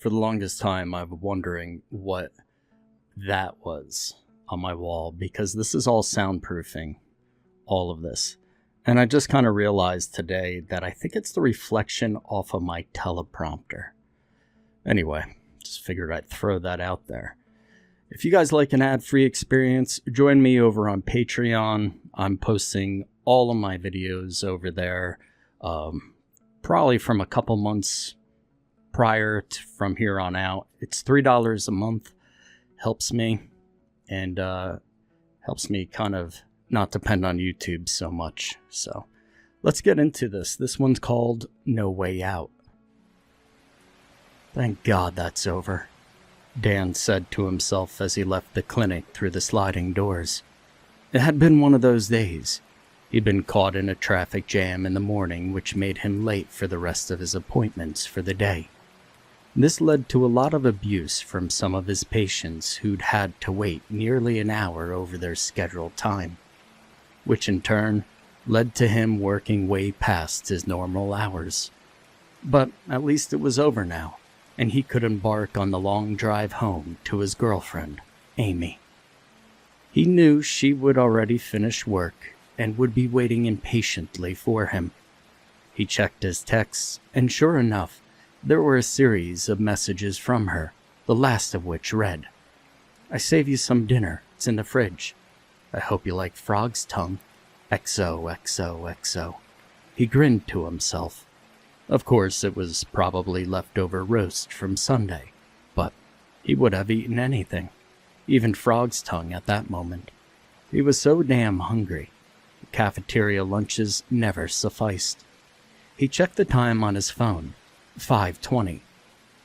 For the longest time, I've been wondering what that was on my wall because this is all soundproofing, all of this. And I just kind of realized today that I think it's the reflection off of my teleprompter. Anyway, just figured I'd throw that out there. If you guys like an ad-free experience, join me over on Patreon. I'm posting all of my videos over there, probably from a couple months prior to from here on out. It's $3 a month. Helps me, and helps me kind of not depend on YouTube so much. So let's get into this. This one's called No Way Out. Thank God that's over, Dan said to himself as he left the clinic through the sliding doors. It had been one of those days. He'd been caught in a traffic jam in the morning, which made him late for the rest of his appointments for the day. This led to a lot of abuse from some of his patients who'd had to wait nearly an hour over their scheduled time, which in turn led to him working way past his normal hours. But at least it was over now, and he could embark on the long drive home to his girlfriend, Amy. He knew she would already finish work and would be waiting impatiently for him. He checked his texts, and sure enough, there were a series of messages from her, the last of which read, I save you some dinner, it's in the fridge. I hope you like frog's tongue. XOXOXO. He grinned to himself. Of course, it was probably leftover roast from Sunday, but he would have eaten anything, even frog's tongue at that moment. He was so damn hungry. The cafeteria lunches never sufficed. He checked the time on his phone. 5:20.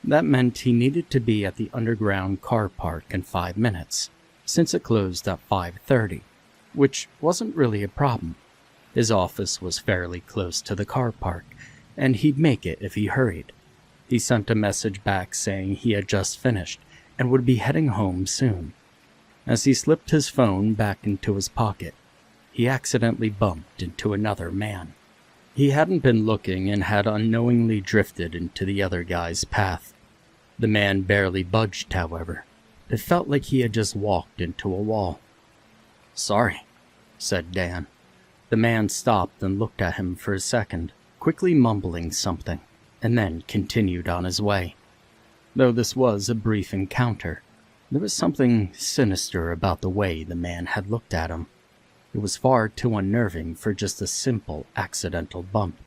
That meant he needed to be at the underground car park in 5 minutes, since it closed at 5:30, which wasn't really a problem. His office was fairly close to the car park, and he'd make it if he hurried. He sent a message back saying he had just finished and would be heading home soon. As he slipped his phone back into his pocket, he accidentally bumped into another man. He hadn't been looking and had unknowingly drifted into the other guy's path. The man barely budged, however. It felt like he had just walked into a wall. Sorry, said Dan. The man stopped and looked at him for a second, quickly mumbling something, and then continued on his way. Though this was a brief encounter, there was something sinister about the way the man had looked at him. It was far too unnerving for just a simple accidental bump.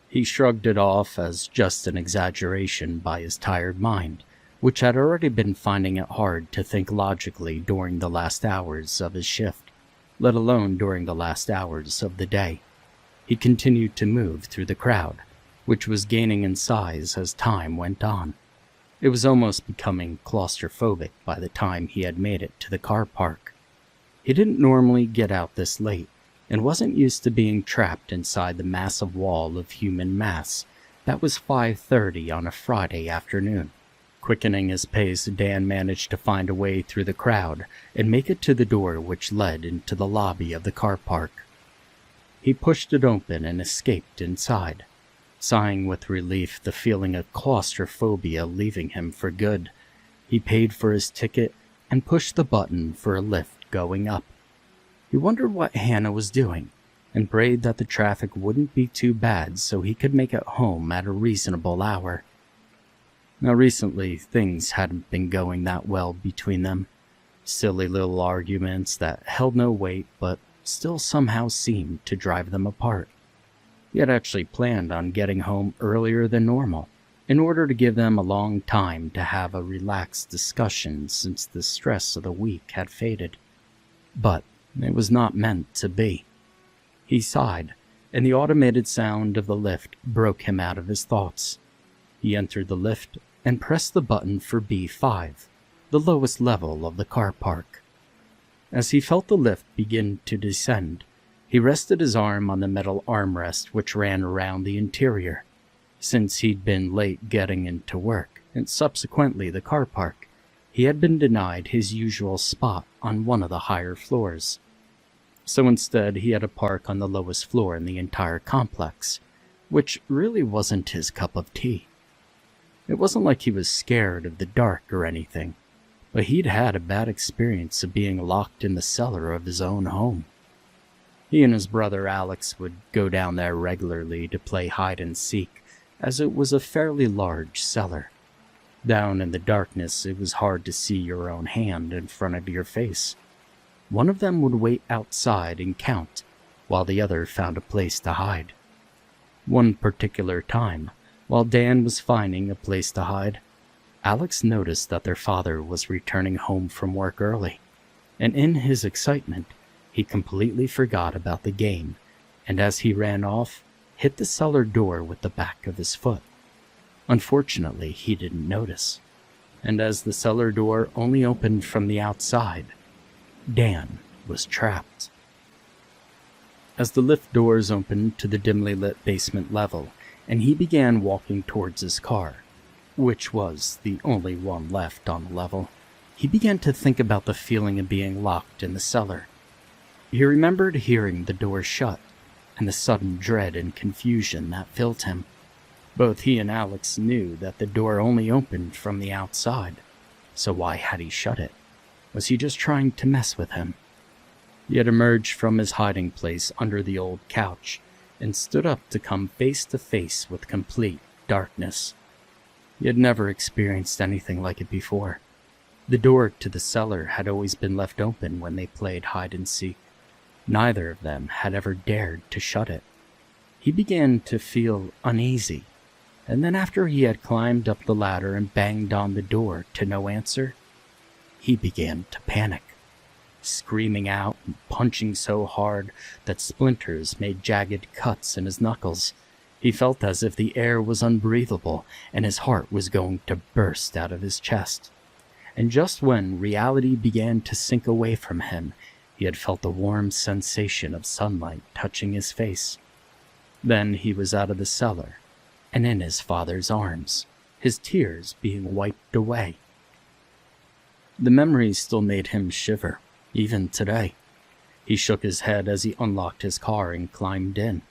He shrugged it off as just an exaggeration by his tired mind, which had already been finding it hard to think logically during the last hours of his shift, let alone during the last hours of the day. He continued to move through the crowd, which was gaining in size as time went on. It was almost becoming claustrophobic by the time he had made it to the car park. He didn't normally get out this late, and wasn't used to being trapped inside the massive wall of human mass that was 5:30 on a Friday afternoon. Quickening his pace, Dan managed to find a way through the crowd and make it to the door which led into the lobby of the car park. He pushed it open and escaped inside, sighing with relief, the feeling of claustrophobia leaving him for good. He paid for his ticket and pushed the button for a lift going up. He wondered what Hannah was doing, and prayed that the traffic wouldn't be too bad so he could make it home at a reasonable hour. Now recently, things hadn't been going that well between them. Silly little arguments that held no weight but still somehow seemed to drive them apart. He had actually planned on getting home earlier than normal, in order to give them a long time to have a relaxed discussion since the stress of the week had faded. But it was not meant to be. He sighed, and the automated sound of the lift broke him out of his thoughts. He entered the lift and pressed the button for B5, the lowest level of the car park. As he felt the lift begin to descend, he rested his arm on the metal armrest which ran around the interior. Since he'd been late getting into work, and subsequently the car park, he had been denied his usual spot on one of the higher floors. So instead, he had to park on the lowest floor in the entire complex, which really wasn't his cup of tea. It wasn't like he was scared of the dark or anything, but he'd had a bad experience of being locked in the cellar of his own home. He and his brother Alex would go down there regularly to play hide and seek, as it was a fairly large cellar. Down in the darkness, it was hard to see your own hand in front of your face. One of them would wait outside and count, while the other found a place to hide. One particular time, while Dan was finding a place to hide, Alex noticed that their father was returning home from work early, and in his excitement, he completely forgot about the game, and as he ran off, hit the cellar door with the back of his foot. Unfortunately, he didn't notice, and as the cellar door only opened from the outside, Dan was trapped. As the lift doors opened to the dimly lit basement level, and he began walking towards his car, which was the only one left on the level, he began to think about the feeling of being locked in the cellar. He remembered hearing the door shut, and the sudden dread and confusion that filled him. Both he and Alex knew that the door only opened from the outside, so why had he shut it? Was he just trying to mess with him? He had emerged from his hiding place under the old couch and stood up to come face to face with complete darkness. He had never experienced anything like it before. The door to the cellar had always been left open when they played hide and seek. Neither of them had ever dared to shut it. He began to feel uneasy, and then after he had climbed up the ladder and banged on the door to no answer, he began to panic, screaming out and punching so hard that splinters made jagged cuts in his knuckles. He felt as if the air was unbreathable and his heart was going to burst out of his chest. And just when reality began to sink away from him, he had felt a warm sensation of sunlight touching his face. Then he was out of the cellar and in his father's arms, his tears being wiped away. The memories still made him shiver, even today. He shook his head as he unlocked his car and climbed in.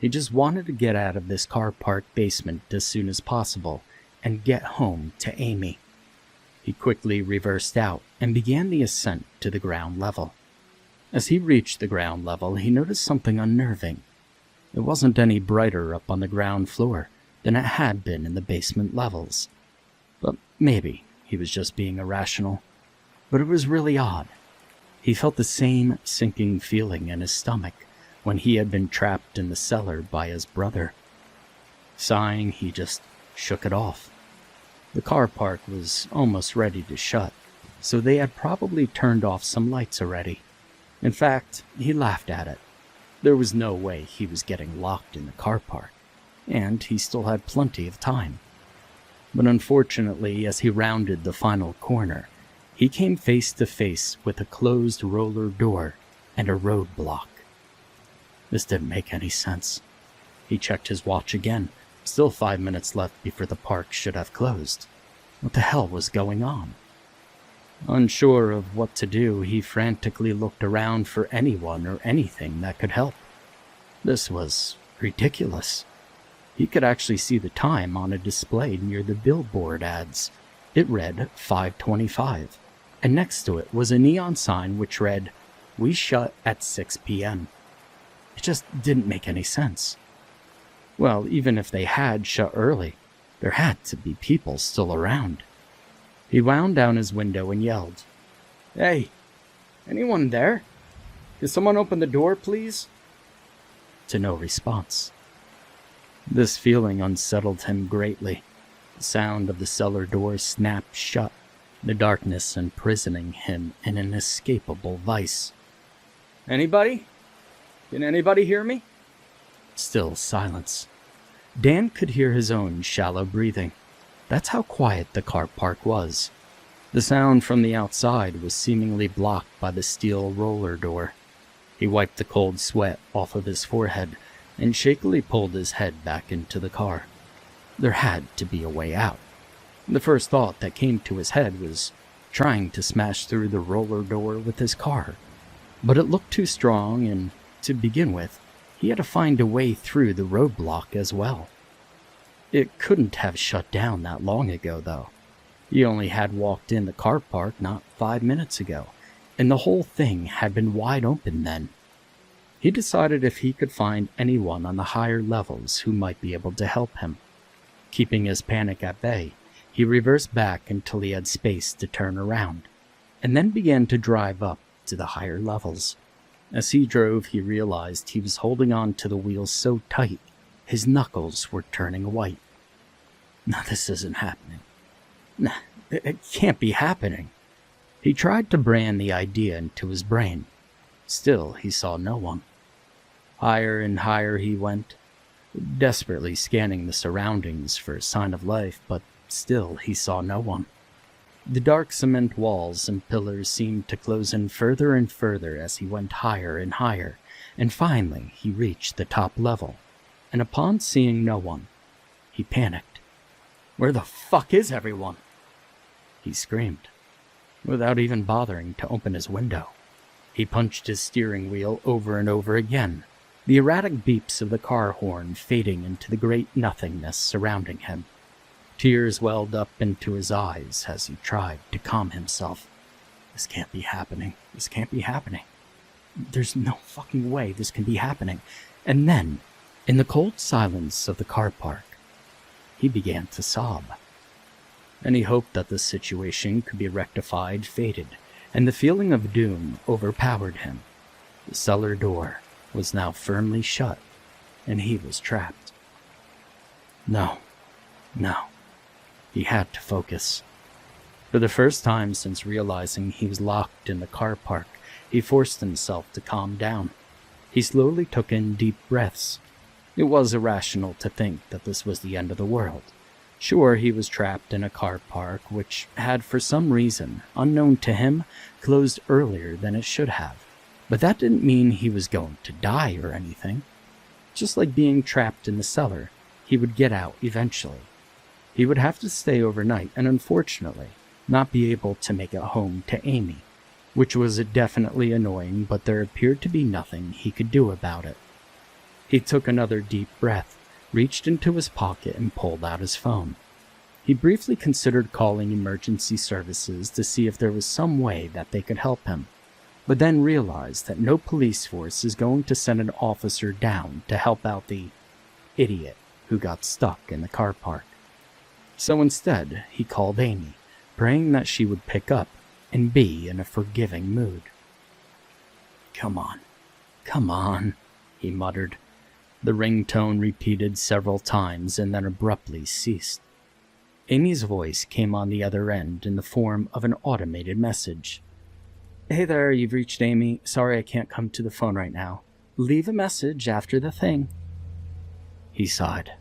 He just wanted to get out of this car park basement as soon as possible and get home to Amy. He quickly reversed out and began the ascent to the ground level. As he reached the ground level, he noticed something unnerving. It wasn't any brighter up on the ground floor than it had been in the basement levels. But maybe he was just being irrational. But it was really odd. He felt the same sinking feeling in his stomach when he had been trapped in the cellar by his brother. Sighing, he just shook it off. The car park was almost ready to shut, so they had probably turned off some lights already. In fact, he laughed at it. There was no way he was getting locked in the car park, and he still had plenty of time. But unfortunately, as he rounded the final corner, he came face to face with a closed roller door and a roadblock. This didn't make any sense. He checked his watch again. Still 5 minutes left before the park should have closed. What the hell was going on? Unsure of what to do, he frantically looked around for anyone or anything that could help. This was ridiculous. He could actually see the time on a display near the billboard ads. It read 5:25, and next to it was a neon sign which read, "We shut at 6 p.m. It just didn't make any sense. Well, even if they had shut early, there had to be people still around. He wound down his window and yelled, "Hey, anyone there? Can someone open the door, please?" To no response. This feeling unsettled him greatly. The sound of the cellar door snapped shut, the darkness imprisoning him in an inescapable vice. "Anybody? Can anybody hear me?" Still silence. Dan could hear his own shallow breathing. That's how quiet the car park was. The sound from the outside was seemingly blocked by the steel roller door. He wiped the cold sweat off of his forehead and shakily pulled his head back into the car. There had to be a way out. The first thought that came to his head was trying to smash through the roller door with his car. But it looked too strong, and to begin with, he had to find a way through the roadblock as well. It couldn't have shut down that long ago, though. He only had walked in the car park not 5 minutes ago, and the whole thing had been wide open then. He decided if he could find anyone on the higher levels who might be able to help him. Keeping his panic at bay, he reversed back until he had space to turn around, and then began to drive up to the higher levels. As he drove, he realized he was holding on to the wheels so tight, his knuckles were turning white. No, this isn't happening. Nah, it can't be happening. He tried to brand the idea into his brain. Still, he saw no one. Higher and higher he went, desperately scanning the surroundings for a sign of life, but still he saw no one. The dark cement walls and pillars seemed to close in further and further as he went higher and higher, and finally he reached the top level, and upon seeing no one, he panicked. Where the fuck is everyone? He screamed, without even bothering to open his window. He punched his steering wheel over and over again, the erratic beeps of the car horn fading into the great nothingness surrounding him. Tears welled up into his eyes as he tried to calm himself. This can't be happening. This can't be happening. There's no fucking way this can be happening. And then, in the cold silence of the car park, he began to sob. Any hope that the situation could be rectified faded, and the feeling of doom overpowered him. The cellar door was now firmly shut, and he was trapped. No. He had to focus. For the first time since realizing he was locked in the car park, he forced himself to calm down. He slowly took in deep breaths. It was irrational to think that this was the end of the world. Sure, he was trapped in a car park which had, for some reason, unknown to him, closed earlier than it should have. But that didn't mean he was going to die or anything. Just like being trapped in the cellar, he would get out eventually. He would have to stay overnight and, unfortunately, not be able to make it home to Amy, which was definitely annoying, but there appeared to be nothing he could do about it. He took another deep breath, reached into his pocket and pulled out his phone. He briefly considered calling emergency services to see if there was some way that they could help him, but then realized that no police force is going to send an officer down to help out the idiot who got stuck in the car park. So instead, he called Amy, praying that she would pick up and be in a forgiving mood. Come on, he muttered. The ringtone repeated several times and then abruptly ceased. Amy's voice came on the other end in the form of an automated message. Hey there, you've reached Amy. Sorry I can't come to the phone right now. Leave a message after the thing. He sighed.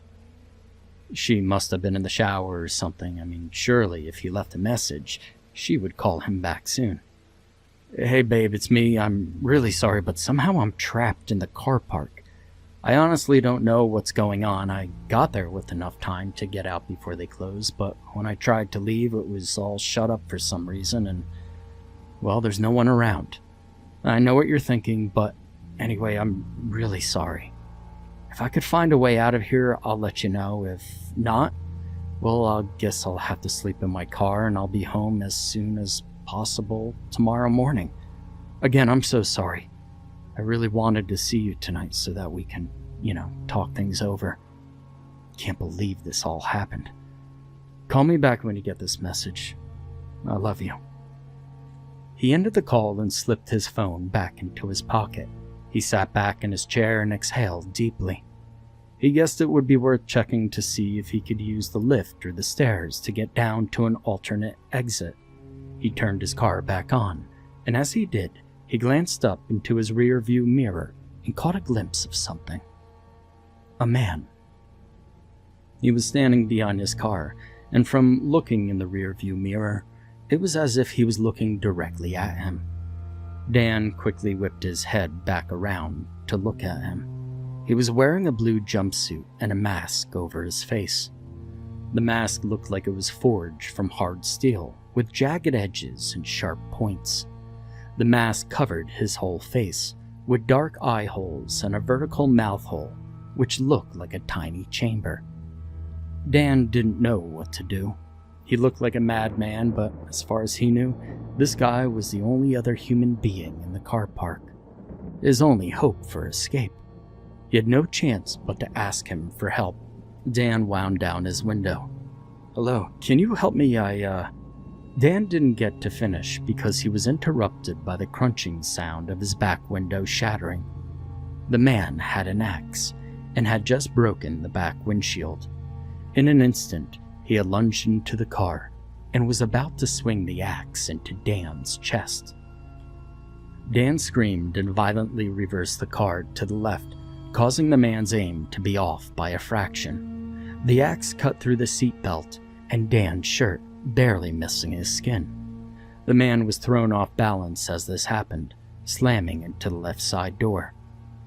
She must have been in the shower or something. I mean, surely if he left a message, she would call him back soon. Hey babe, it's me. I'm really sorry, but somehow I'm trapped in the car park. I honestly don't know what's going on. I got there with enough time to get out before they closed, but when I tried to leave, it was all shut up for some reason, and, well, there's no one around. I know what you're thinking, but anyway, I'm really sorry. If I could find a way out of here, I'll let you know. If not, well, I guess I'll have to sleep in my car and I'll be home as soon as possible tomorrow morning. Again, I'm so sorry. I really wanted to see you tonight so that we can, talk things over. Can't believe this all happened. Call me back when you get this message. I love you. He ended the call and slipped his phone back into his pocket. He sat back in his chair and exhaled deeply. He guessed it would be worth checking to see if he could use the lift or the stairs to get down to an alternate exit. He turned his car back on, and as he did, he glanced up into his rear-view mirror and caught a glimpse of something. A man. He was standing behind his car, and from looking in the rear-view mirror, it was as if he was looking directly at him. Dan quickly whipped his head back around to look at him. He was wearing a blue jumpsuit and a mask over his face. The mask looked like it was forged from hard steel, with jagged edges and sharp points. The mask covered his whole face, with dark eye holes and a vertical mouth hole, which looked like a tiny chamber. Dan didn't know what to do. He looked like a madman, but as far as he knew, this guy was the only other human being in the car park. His only hope for escape. He had no chance but to ask him for help. Dan wound down his window. "Hello, can you help me? Dan didn't get to finish because he was interrupted by the crunching sound of his back window shattering. The man had an axe and had just broken the back windshield. In an instant, he had lunged into the car and was about to swing the axe into Dan's chest. Dan screamed and violently reversed the car to the left, causing the man's aim to be off by a fraction. The axe cut through the seatbelt and Dan's shirt, barely missing his skin. The man was thrown off balance as this happened, slamming into the left side door.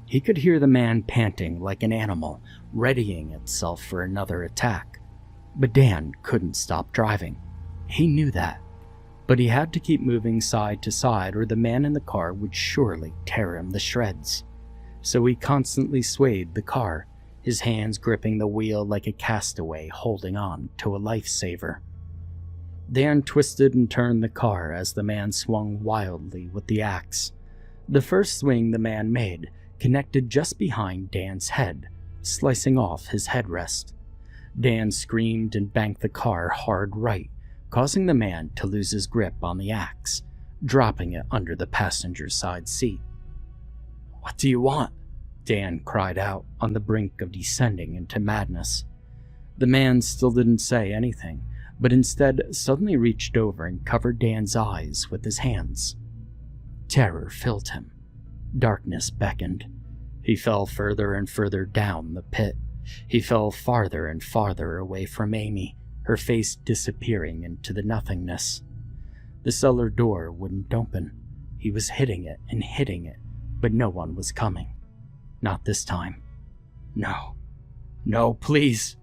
He could hear the man panting like an animal, readying itself for another attack. But Dan couldn't stop driving. He knew that. But he had to keep moving side to side or the man in the car would surely tear him to shreds. So he constantly swayed the car, his hands gripping the wheel like a castaway holding on to a lifesaver. Dan twisted and turned the car as the man swung wildly with the axe. The first swing the man made connected just behind Dan's head, slicing off his headrest. Dan screamed and banked the car hard right, causing the man to lose his grip on the axe, dropping it under the passenger side seat. "What do you want?" Dan cried out, on the brink of descending into madness. The man still didn't say anything, but instead suddenly reached over and covered Dan's eyes with his hands. Terror filled him. Darkness beckoned. He fell further and further down the pit. He fell farther and farther away from Amy, her face disappearing into the nothingness. The cellar door wouldn't open. He was hitting it and hitting it, but no one was coming. Not this time. No. No, please.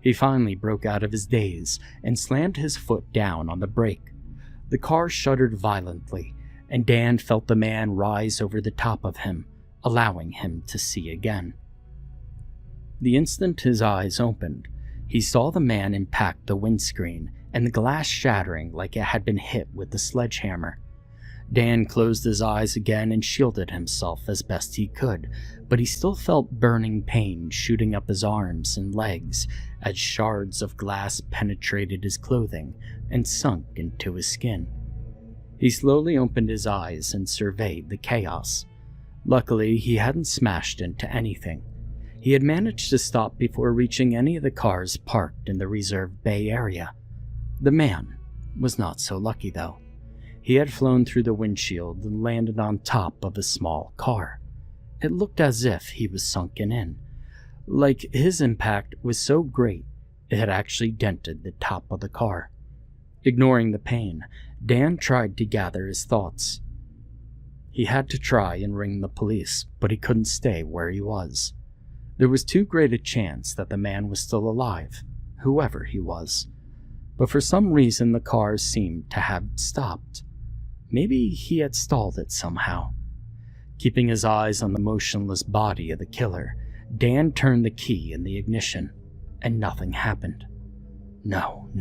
He finally broke out of his daze and slammed his foot down on the brake. The car shuddered violently, and Dan felt the man rise over the top of him, allowing him to see again. The instant his eyes opened, he saw the man impact the windscreen and the glass shattering like it had been hit with a sledgehammer. Dan closed his eyes again and shielded himself as best he could, but he still felt burning pain shooting up his arms and legs as shards of glass penetrated his clothing and sunk into his skin. He slowly opened his eyes and surveyed the chaos. Luckily, he hadn't smashed into anything. He had managed to stop before reaching any of the cars parked in the reserved bay area. The man was not so lucky, though. He had flown through the windshield and landed on top of a small car. It looked as if he was sunken in. Like his impact was so great, it had actually dented the top of the car. Ignoring the pain, Dan tried to gather his thoughts. He had to try and ring the police, but he couldn't stay where he was. There was too great a chance that the man was still alive, whoever he was. But for some reason the car seemed to have stopped. Maybe he had stalled it somehow. Keeping his eyes on the motionless body of the killer, Dan turned the key in the ignition, and nothing happened. No,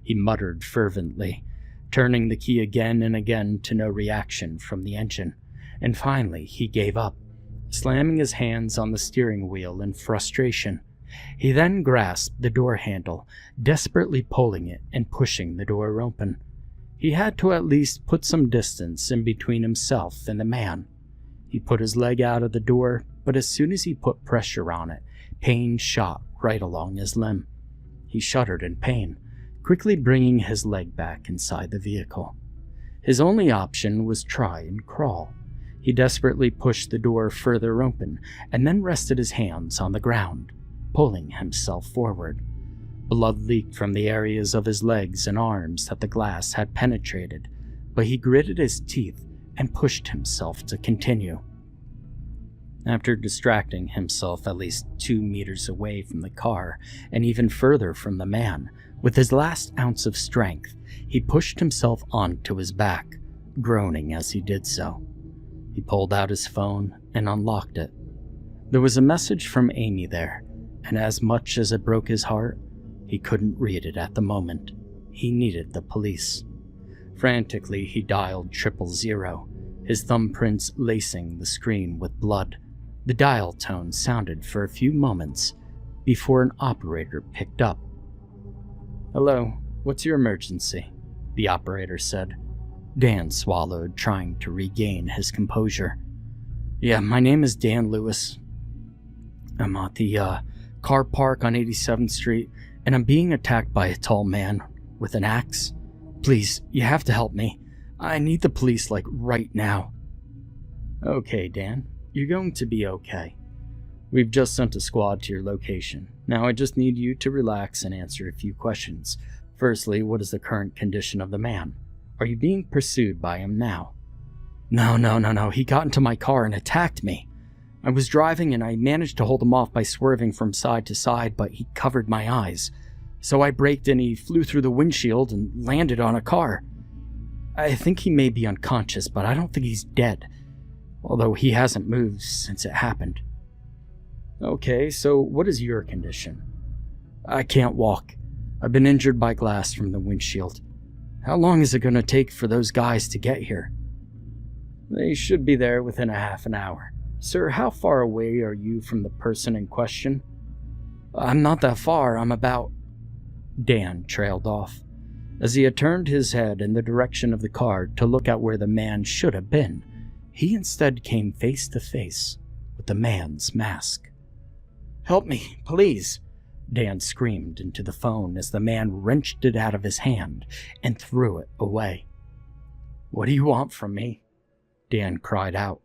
he muttered fervently, turning the key again and again to no reaction from the engine, and finally he gave up, slamming his hands on the steering wheel in frustration. He then grasped the door handle, desperately pulling it and pushing the door open. He had to at least put some distance in between himself and the man. He put his leg out of the door, but as soon as he put pressure on it, pain shot right along his limb. He shuddered in pain, quickly bringing his leg back inside the vehicle. His only option was try and crawl. He desperately pushed the door further open and then rested his hands on the ground, pulling himself forward. Blood leaked from the areas of his legs and arms that the glass had penetrated, but he gritted his teeth and pushed himself to continue. After distracting himself at least 2 meters away from the car and even further from the man, with his last ounce of strength, he pushed himself onto his back, groaning as he did so. He pulled out his phone and unlocked it. There was a message from Amy there. and as much as it broke his heart, he couldn't read it at the moment. He needed the police. Frantically, he dialed 000, his thumbprints lacing the screen with blood. The dial tone sounded for a few moments before an operator picked up. "Hello, what's your emergency?" the operator said. Dan swallowed, trying to regain his composure. "Yeah, my name is Dan Lewis. I'm at the car park on 87th Street, and I'm being attacked by a tall man with an axe. Please, you have to help me. I need the police, like, right now." "Okay, Dan, you're going to be okay. We've just sent a squad to your location. Now I just need you to relax and answer a few questions. Firstly, what is the current condition of the man? Are you being pursued by him now?" No. He got into my car and attacked me. I was driving and I managed to hold him off by swerving from side to side, but he covered my eyes. So I braked and he flew through the windshield and landed on a car. I think he may be unconscious, but I don't think he's dead, although he hasn't moved since it happened." "Okay, so what is your condition?" "I can't walk. I've been injured by glass from the windshield. How long is it going to take for those guys to get here?" "They should be there within a half an hour. Sir, how far away are you from the person in question?" "I'm not that far. I'm about..." Dan trailed off. As he had turned his head in the direction of the car to look at where the man should have been, he instead came face to face with the man's mask. "Help me, please," Dan screamed into the phone as the man wrenched it out of his hand and threw it away. "What do you want from me?" Dan cried out.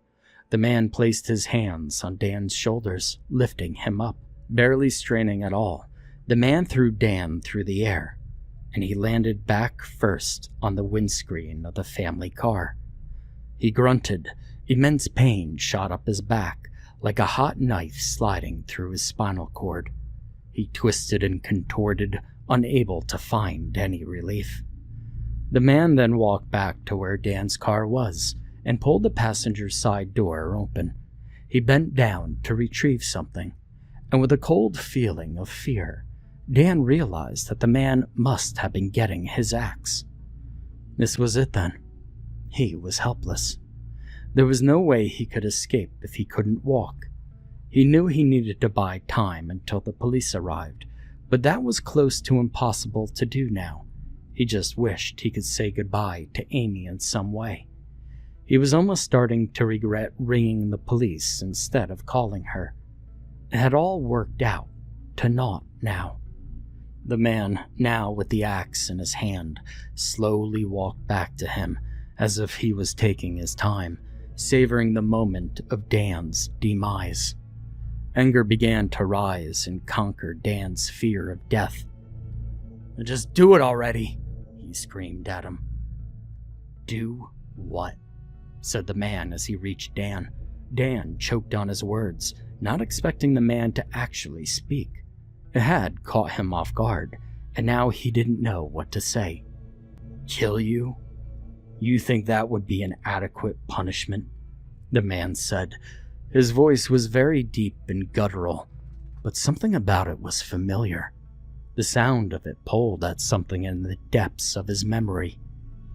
The man placed his hands on Dan's shoulders, lifting him up. Barely straining at all, the man threw Dan through the air, and he landed back first on the windscreen of the family car. He grunted. Immense pain shot up his back, like a hot knife sliding through his spinal cord. He twisted and contorted, unable to find any relief. The man then walked back to where Dan's car was and pulled the passenger side door open. He bent down to retrieve something, and with a cold feeling of fear, Dan realized that the man must have been getting his axe. This was it then. He was helpless. There was no way he could escape if he couldn't walk. He knew he needed to buy time until the police arrived, but that was close to impossible to do now. He just wished he could say goodbye to Amy in some way. He was almost starting to regret ringing the police instead of calling her. It had all worked out to naught now. The man, now with the axe in his hand, slowly walked back to him as if he was taking his time, savoring the moment of Dan's demise. Anger began to rise and conquer Dan's fear of death. "Just do it already," he screamed at him. "Do what?" said the man as he reached Dan. Dan choked on his words, not expecting the man to actually speak. It had caught him off guard, and now he didn't know what to say. "Kill you? You think that would be an adequate punishment?" the man said. His voice was very deep and guttural, but something about it was familiar. The sound of it pulled at something in the depths of his memory.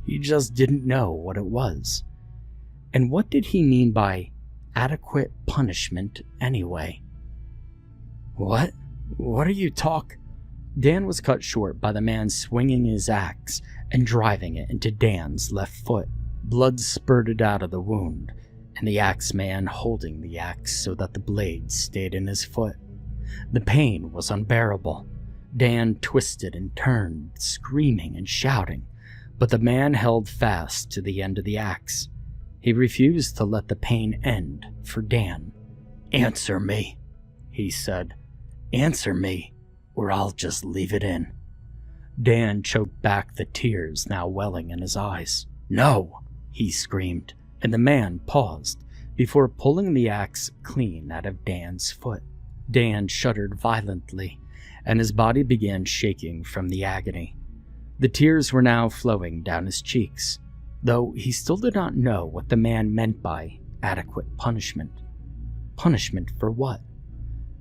He just didn't know what it was. And what did he mean by adequate punishment anyway? What? What are you Dan was cut short by the man swinging his axe and driving it into Dan's left foot. Blood spurted out of the wound, and the axe man holding the axe so that the blade stayed in his foot. The pain was unbearable. Dan twisted and turned, screaming and shouting, but the man held fast to the end of the axe. He refused to let the pain end for Dan. "Answer me," he said. "Answer me, or I'll just leave it in." Dan choked back the tears now welling in his eyes. "No," he screamed, and the man paused before pulling the axe clean out of Dan's foot. Dan shuddered violently, and his body began shaking from the agony. The tears were now flowing down his cheeks, though he still did not know what the man meant by adequate punishment. Punishment for what?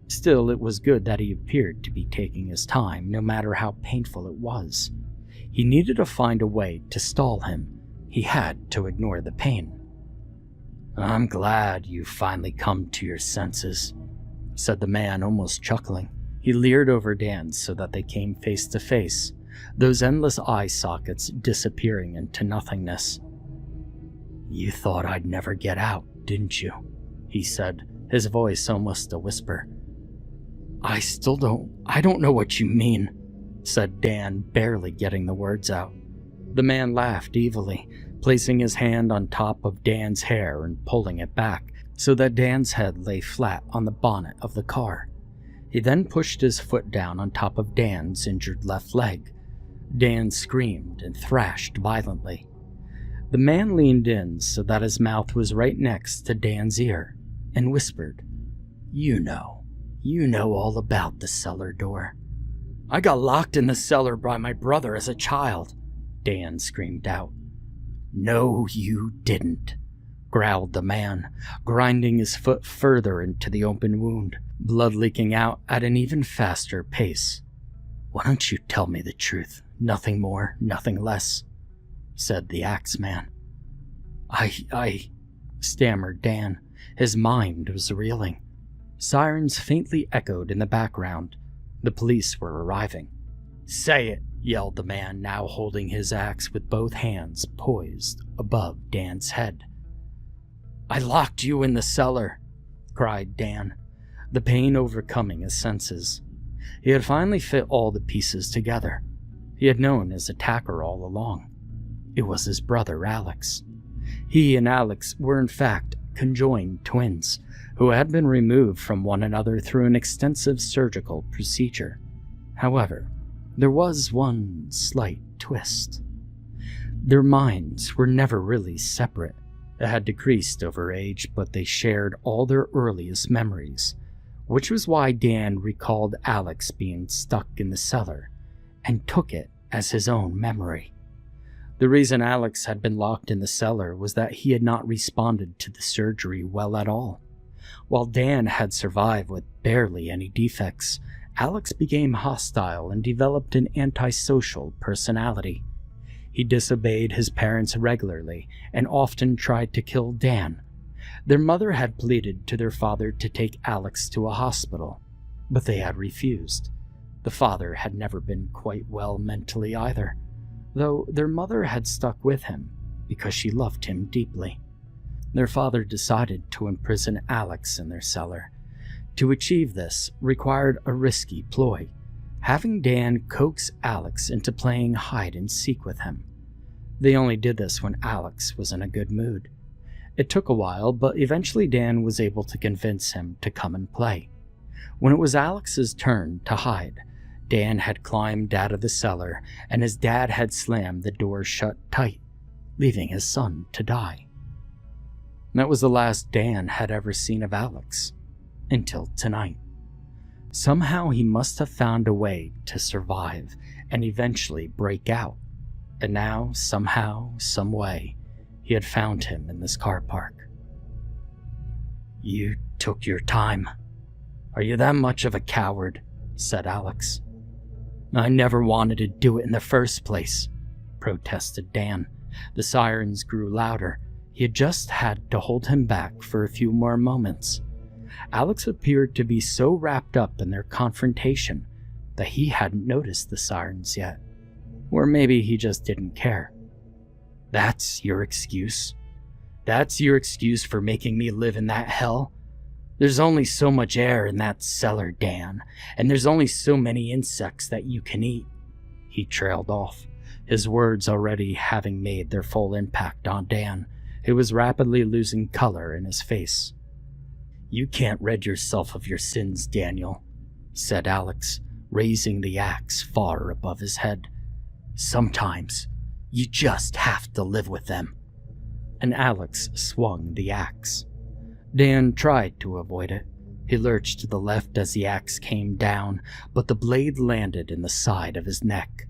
Still, it was good that he appeared to be taking his time, no matter how painful it was. He needed to find a way to stall him. He had to ignore the pain. "I'm glad you've finally come to your senses," said the man, almost chuckling. He leered over Dan so that they came face to face, those endless eye sockets disappearing into nothingness. "You thought I'd never get out, didn't you?" he said, his voice almost a whisper. I don't know what you mean," said Dan, barely getting the words out. The man laughed evilly, placing his hand on top of Dan's hair and pulling it back so that Dan's head lay flat on the bonnet of the car. He then pushed his foot down on top of Dan's injured left leg. Dan screamed and thrashed violently. The man leaned in so that his mouth was right next to Dan's ear and whispered, You know all about the cellar door." "I got locked in the cellar by my brother as a child," Dan screamed out. "No, you didn't," growled the man, grinding his foot further into the open wound, blood leaking out at an even faster pace. "Why don't you tell me the truth? Nothing more, nothing less," said the Axeman. I stammered Dan. His mind was reeling. Sirens faintly echoed in the background. The police were arriving. "Say it," yelled the man, now holding his axe with both hands poised above Dan's head. "I locked you in the cellar," cried Dan, the pain overcoming his senses. He had finally fit all the pieces together. He had known his attacker all along. It was his brother, Alex. He and Alex were in fact conjoined twins, who had been removed from one another through an extensive surgical procedure. However, there was one slight twist. Their minds were never really separate. They had decreased over age, but they shared all their earliest memories, which was why Dan recalled Alex being stuck in the cellar and took it as his own memory. The reason Alex had been locked in the cellar was that he had not responded to the surgery well at all. While Dan had survived with barely any defects, Alex became hostile and developed an antisocial personality. He disobeyed his parents regularly and often tried to kill Dan. Their mother had pleaded to their father to take Alex to a hospital, but they had refused. The father had never been quite well mentally either, though their mother had stuck with him because she loved him deeply. Their father decided to imprison Alex in their cellar. To achieve this required a risky ploy, having Dan coax Alex into playing hide and seek with him. They only did this when Alex was in a good mood. It took a while, but eventually Dan was able to convince him to come and play. When it was Alex's turn to hide, Dan had climbed out of the cellar and his dad had slammed the door shut tight, leaving his son to die. That was the last Dan had ever seen of Alex, until tonight. Somehow he must have found a way to survive and eventually break out, and now, somehow, some way, he had found him in this car park. "You took your time. Are you that much of a coward?" said Alex. "I never wanted to do it in the first place," protested Dan. The sirens grew louder. He had just had to hold him back for a few more moments. Alex appeared to be so wrapped up in their confrontation that he hadn't noticed the sirens yet. Or maybe he just didn't care. "That's your excuse? That's your excuse for making me live in that hell? There's only so much air in that cellar, Dan, and there's only so many insects that you can eat." He trailed off, his words already having made their full impact on Dan, who was rapidly losing color in his face. "You can't rid yourself of your sins, Daniel," said Alex, raising the axe far above his head. "Sometimes you just have to live with them." And Alex swung the axe. Dan tried to avoid it. He lurched to the left as the axe came down, but the blade landed in the side of his neck.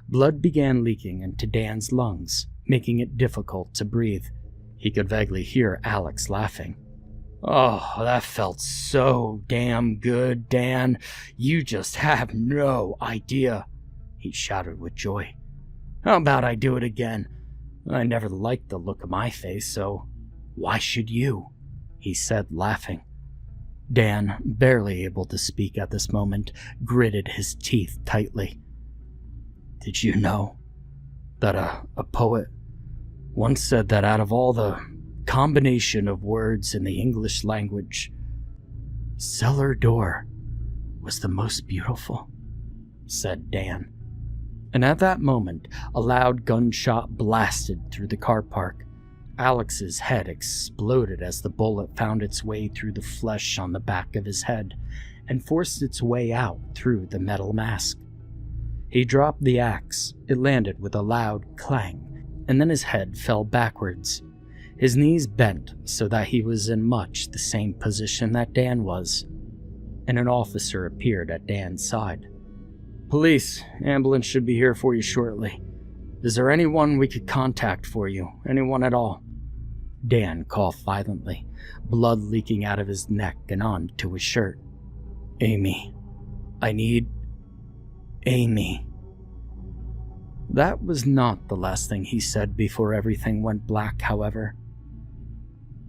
Blood began leaking into Dan's lungs, making it difficult to breathe. He could vaguely hear Alex laughing. Oh, that felt so damn good, Dan. You just have no idea, he shouted with joy. How about I do it again? I never liked the look of my face, so why should you? He said, laughing. Dan, barely able to speak at this moment, gritted his teeth tightly. Did you know that a poet once said that out of all the combination of words in the English language, cellar door was the most beautiful, said Dan. And at that moment, a loud gunshot blasted through the car park. Alex's head exploded as the bullet found its way through the flesh on the back of his head and forced its way out through the metal mask. He dropped the axe. It landed with a loud clang, and then his head fell backwards. His knees bent so that he was in much the same position that Dan was, and an officer appeared at Dan's side. Police, ambulance should be here for you shortly. Is there anyone we could contact for you? Anyone at all? Dan coughed violently, blood leaking out of his neck and onto his shirt. Amy. I need Amy. That was not the last thing he said before everything went black, however.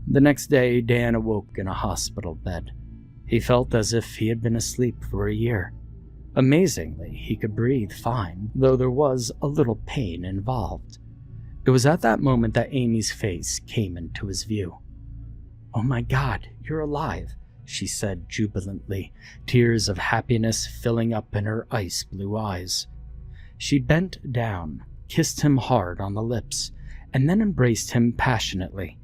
The next day, Dan awoke in a hospital bed. He felt as if he had been asleep for a year. Amazingly, he could breathe fine, though there was a little pain involved. It was at that moment that Amy's face came into his view. "Oh my God, you're alive," she said jubilantly, tears of happiness filling up in her ice blue eyes. She bent down, kissed him hard on the lips, and then embraced him passionately.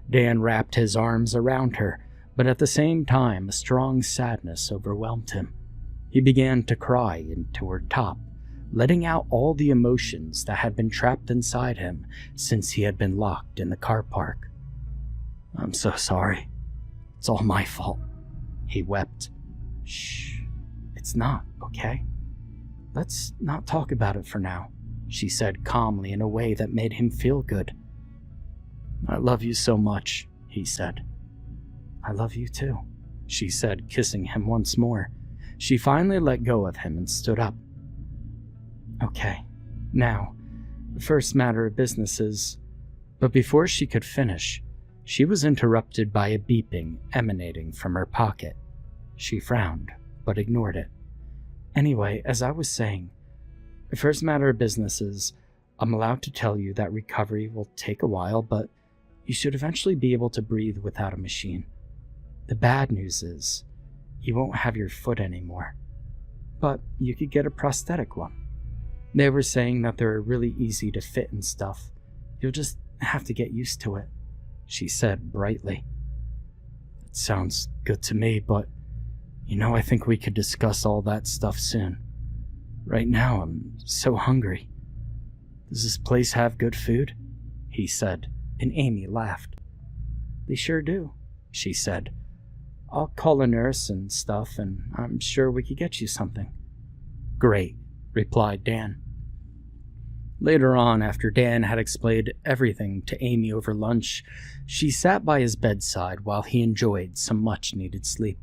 Dan wrapped his arms around her, but at the same time a strong sadness overwhelmed him. He began to cry into her top, letting out all the emotions that had been trapped inside him since he had been locked in the car park. "I'm so sorry. It's all my fault," he wept. "Shh, it's not, okay? Let's not talk about it for now," she said calmly in a way that made him feel good. "I love you so much," he said. "I love you too," she said, kissing him once more. She finally let go of him and stood up. "Okay, now, the first matter of business is..." But before she could finish, she was interrupted by a beeping emanating from her pocket. She frowned, but ignored it. "Anyway, as I was saying, the first matter of business is, I'm allowed to tell you that recovery will take a while, but you should eventually be able to breathe without a machine. The bad news is, you won't have your foot anymore, but you could get a prosthetic one. They were saying that they're really easy to fit and stuff. You'll just have to get used to it," she said brightly. "It sounds good to me, but I think we could discuss all that stuff soon. Right now, I'm so hungry. Does this place have good food?" he said, and Amy laughed. "They sure do," she said. "I'll call a nurse and stuff, and I'm sure we could get you something." "Great," replied Dan. Later on, after Dan had explained everything to Amy over lunch, she sat by his bedside while he enjoyed some much-needed sleep.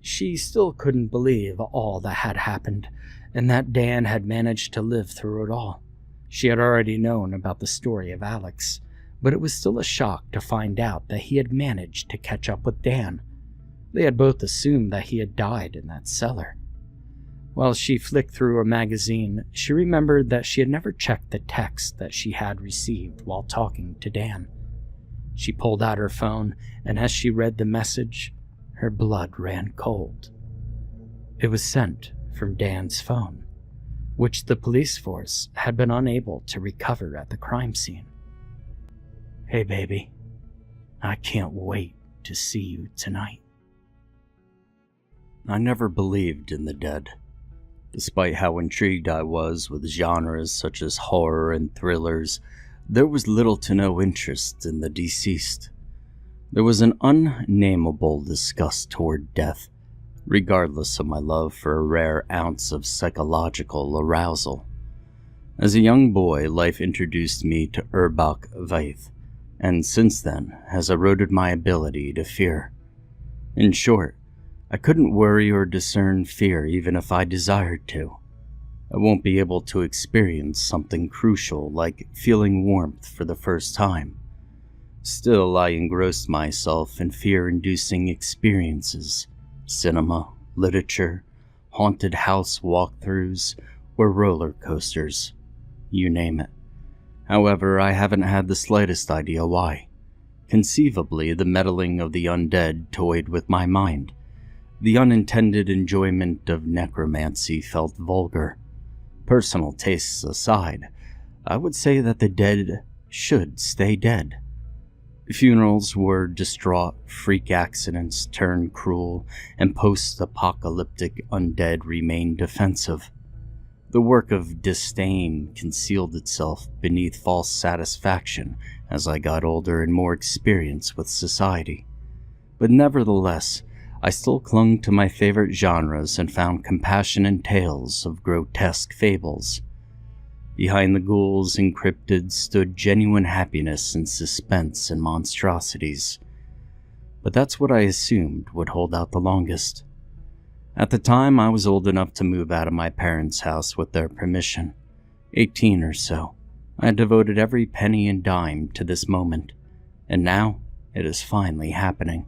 She still couldn't believe all that had happened, and that Dan had managed to live through it all. She had already known about the story of Alex, but it was still a shock to find out that he had managed to catch up with Dan. They had both assumed that he had died in that cellar. While she flicked through a magazine, she remembered that she had never checked the text that she had received while talking to Dan. She pulled out her phone, and as she read the message, her blood ran cold. It was sent from Dan's phone, which the police force had been unable to recover at the crime scene. "Hey baby, I can't wait to see you tonight." I never believed in the dead. Despite how intrigued I was with genres such as horror and thrillers, there was little to no interest in the deceased. There was an unnameable disgust toward death, regardless of my love for a rare ounce of psychological arousal. As a young boy, life introduced me to Urbach Veith, and since then has eroded my ability to fear. In short, I couldn't worry or discern fear even if I desired to. I won't be able to experience something crucial like feeling warmth for the first time. Still, I engrossed myself in fear-inducing experiences, cinema, literature, haunted house walkthroughs, or roller coasters. You name it. However, I haven't had the slightest idea why. Conceivably, the meddling of the undead toyed with my mind. The unintended enjoyment of necromancy felt vulgar. Personal tastes aside, I would say that the dead should stay dead. Funerals were distraught, freak accidents turned cruel, and post-apocalyptic undead remained defensive. The work of disdain concealed itself beneath false satisfaction as I got older and more experienced with society. But nevertheless, I still clung to my favorite genres and found compassion in tales of grotesque fables. Behind the ghouls and cryptids stood genuine happiness and suspense and monstrosities. But that's what I assumed would hold out the longest. At the time, I was old enough to move out of my parents' house with their permission. 18 or so. I had devoted every penny and dime to this moment, and now it is finally happening.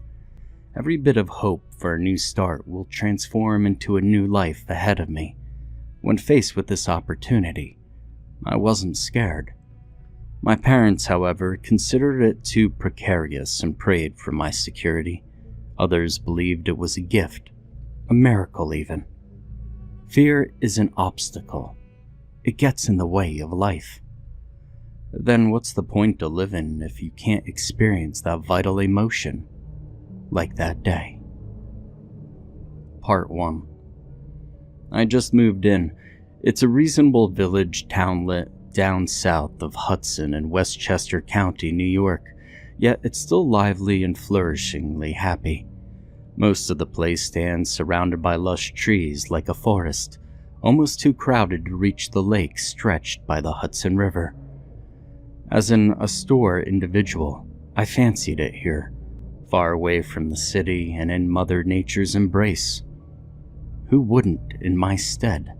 Every bit of hope for a new start will transform into a new life ahead of me. When faced with this opportunity, I wasn't scared. My parents, however, considered it too precarious and prayed for my security. Others believed it was a gift. A miracle, even. Fear is an obstacle. It gets in the way of life. Then what's the point of living if you can't experience that vital emotion, like that day? Part 1. I just moved in. It's a reasonable village townlet down south of Hudson in Westchester County, New York, yet it's still lively and flourishingly happy. Most of the place stands surrounded by lush trees like a forest, almost too crowded to reach the lake stretched by the Hudson River. As an austere individual, I fancied it here, far away from the city and in Mother Nature's embrace. Who wouldn't in my stead?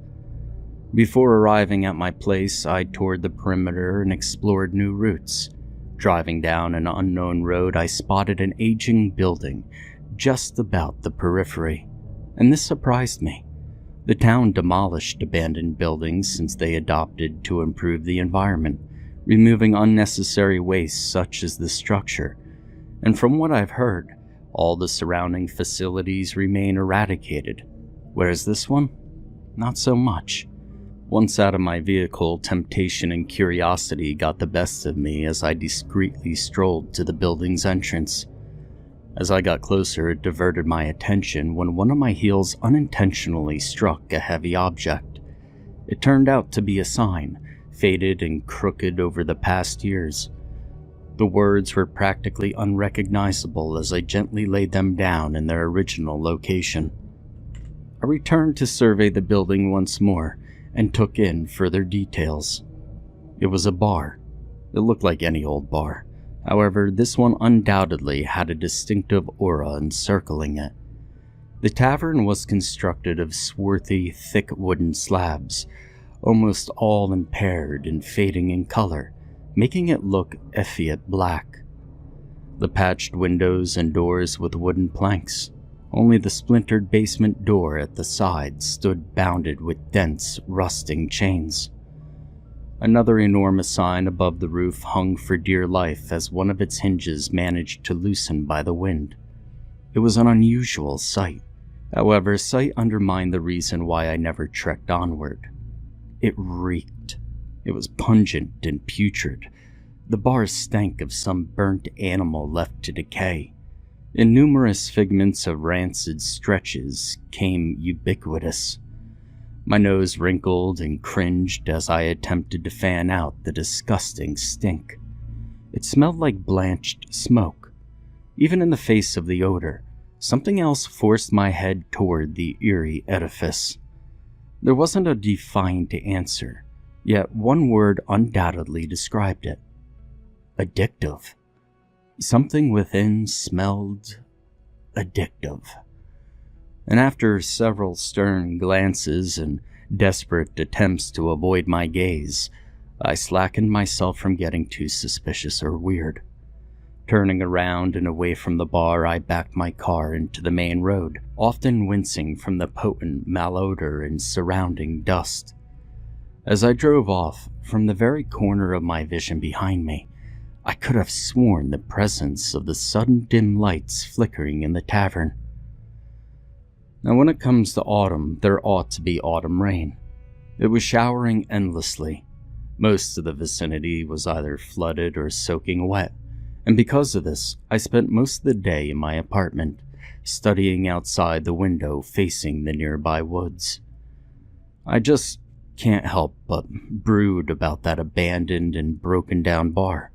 Before arriving at my place, I toured the perimeter and explored new routes. Driving down an unknown road, I spotted an aging building just about the periphery, and this surprised me. The town demolished abandoned buildings since they adopted to improve the environment, removing unnecessary waste such as the structure. And from what I've heard, all the surrounding facilities remain eradicated, whereas this one, not so much. Once out of my vehicle, temptation and curiosity got the best of me as I discreetly strolled to the building's entrance. As I got closer, it diverted my attention when one of my heels unintentionally struck a heavy object. It turned out to be a sign, faded and crooked over the past years. The words were practically unrecognizable as I gently laid them down in their original location. I returned to survey the building once more and took in further details. It was a bar. It looked like any old bar. However, this one undoubtedly had a distinctive aura encircling it. The tavern was constructed of swarthy, thick wooden slabs, almost all impaired and fading in color, making it look effete black. The patched windows and doors with wooden planks. Only the splintered basement door at the side stood bounded with dense, rusting chains. Another enormous sign above the roof hung for dear life as one of its hinges managed to loosen by the wind. It was an unusual sight. However, sight undermined the reason why I never trekked onward. It reeked. It was pungent and putrid. The bar stank of some burnt animal left to decay. Innumerous figments of rancid stretches came ubiquitous. My nose wrinkled and cringed as I attempted to fan out the disgusting stink. It smelled like blanched smoke. Even in the face of the odor, something else forced my head toward the eerie edifice. There wasn't a defined answer, yet one word undoubtedly described it. Addictive. Something within smelled addictive. And after several stern glances and desperate attempts to avoid my gaze, I slackened myself from getting too suspicious or weird. Turning around and away from the bar, I backed my car into the main road, often wincing from the potent malodor and surrounding dust. As I drove off, from the very corner of my vision behind me, I could have sworn the presence of the sudden dim lights flickering in the tavern. Now, when it comes to autumn, there ought to be autumn rain. It was showering endlessly. Most of the vicinity was either flooded or soaking wet, and because of this, I spent most of the day in my apartment, studying outside the window facing the nearby woods. I just can't help but brood about that abandoned and broken down bar.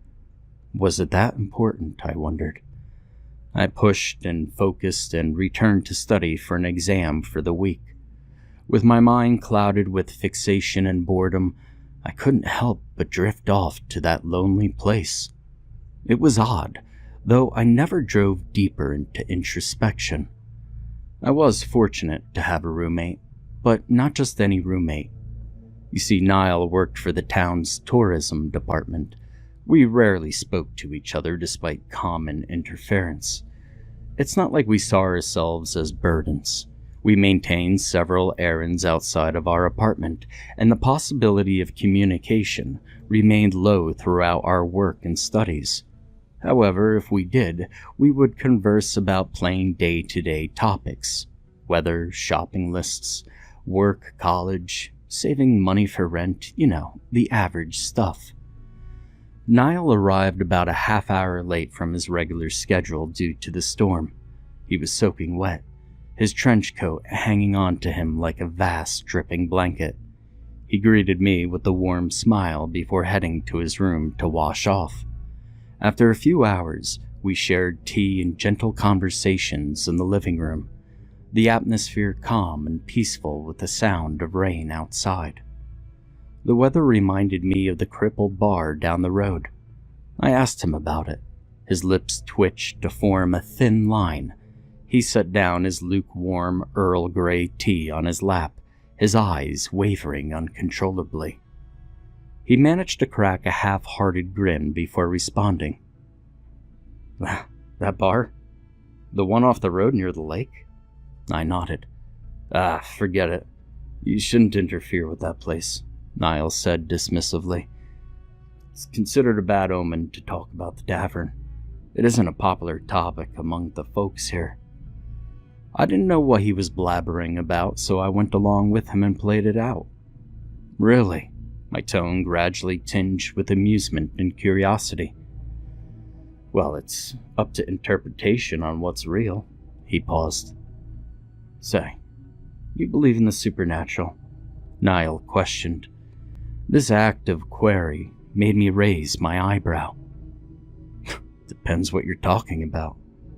Was it that important, I wondered. I pushed and focused and returned to study for an exam for the week. With my mind clouded with fixation and boredom, I couldn't help but drift off to that lonely place. It was odd, though I never drove deeper into introspection. I was fortunate to have a roommate, but not just any roommate. You see, Niall worked for the town's tourism department. We rarely spoke to each other despite common interference. It's not like we saw ourselves as burdens. We maintained several errands outside of our apartment, and the possibility of communication remained low throughout our work and studies. However, if we did, we would converse about plain day-to-day topics: weather, shopping lists, work, college, saving money for rent, the average stuff. Niall arrived about a half hour late from his regular schedule due to the storm. He was soaking wet, his trench coat hanging onto him like a vast dripping blanket. He greeted me with a warm smile before heading to his room to wash off. After a few hours, we shared tea and gentle conversations in the living room, the atmosphere calm and peaceful with the sound of rain outside. The weather reminded me of the crippled bar down the road. I asked him about it. His lips twitched to form a thin line. He set down his lukewarm Earl Grey tea on his lap, his eyes wavering uncontrollably. He managed to crack a half-hearted grin before responding. That bar? The one off the road near the lake? I nodded. Forget it. You shouldn't interfere with that place, Niall said dismissively. It's considered a bad omen to talk about the tavern. It isn't a popular topic among the folks here. I didn't know what he was blabbering about, so I went along with him and played it out. Really? My tone gradually tinged with amusement and curiosity. Well, it's up to interpretation on what's real. He paused. Say, you believe in the supernatural? Niall questioned. This act of query made me raise my eyebrow. Depends what you're talking about.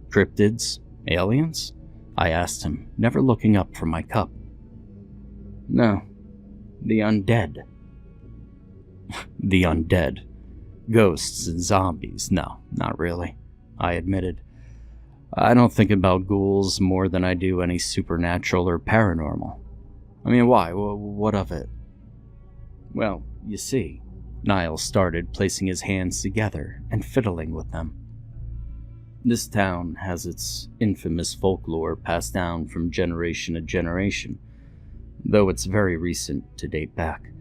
Cryptids? Aliens? I asked him, never looking up from my cup. No, the undead. The undead. Ghosts and zombies? No, not really, I admitted. I don't think about ghouls more than I do any supernatural or paranormal. I mean, why? What of it? Well, you see, Niall started placing his hands together and fiddling with them. This town has its infamous folklore passed down from generation to generation, though it's very recent to date back.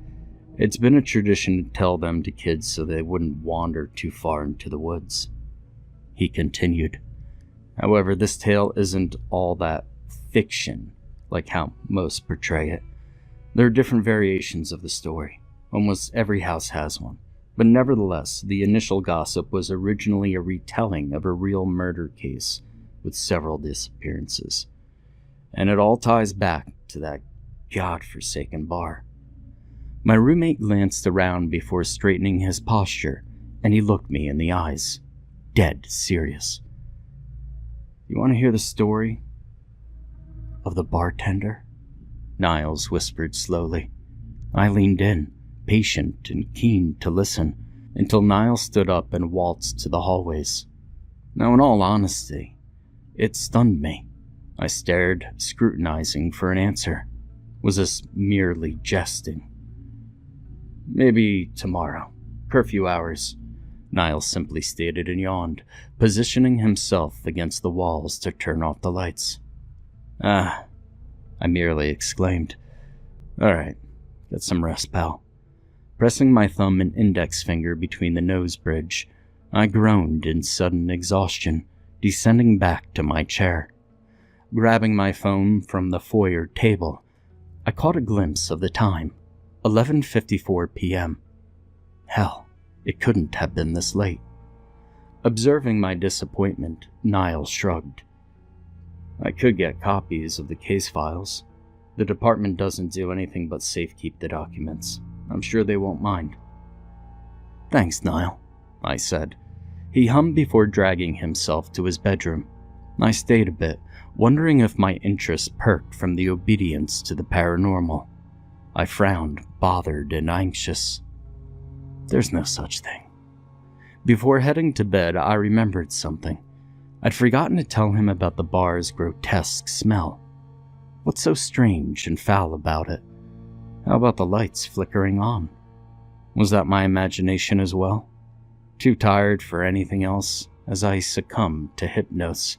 It's been a tradition to tell them to kids so they wouldn't wander too far into the woods. He continued. However, this tale isn't all that fiction, like how most portray it. There are different variations of the story. Almost every house has one. But nevertheless, the initial gossip was originally a retelling of a real murder case with several disappearances. And it all ties back to that godforsaken bar. My roommate glanced around before straightening his posture, and he looked me in the eyes, dead serious. You want to hear the story of the bartender? Niles whispered slowly. I leaned in, patient and keen to listen, until Niles stood up and waltzed to the hallways. Now, in all honesty, it stunned me. I stared, scrutinizing for an answer. Was this merely jesting? Maybe tomorrow. Curfew hours, Niles simply stated and yawned, positioning himself against the walls to turn off the lights. Ah, I merely exclaimed. All right, get some rest, pal. Pressing my thumb and index finger between the nose bridge, I groaned in sudden exhaustion, descending back to my chair. Grabbing my phone from the foyer table, I caught a glimpse of the time, 11:54 p.m. Hell, it couldn't have been this late. Observing my disappointment, Niles shrugged. I could get copies of the case files. The department doesn't do anything but safekeep the documents. I'm sure they won't mind. Thanks, Niall, I said. He hummed before dragging himself to his bedroom. I stayed a bit, wondering if my interest perked from the obedience to the paranormal. I frowned, bothered and anxious. There's no such thing. Before heading to bed, I remembered something. I'd forgotten to tell him about the bar's grotesque smell. What's so strange and foul about it? How about the lights flickering on? Was that my imagination as well? Too tired for anything else, as I succumbed to hypnosis,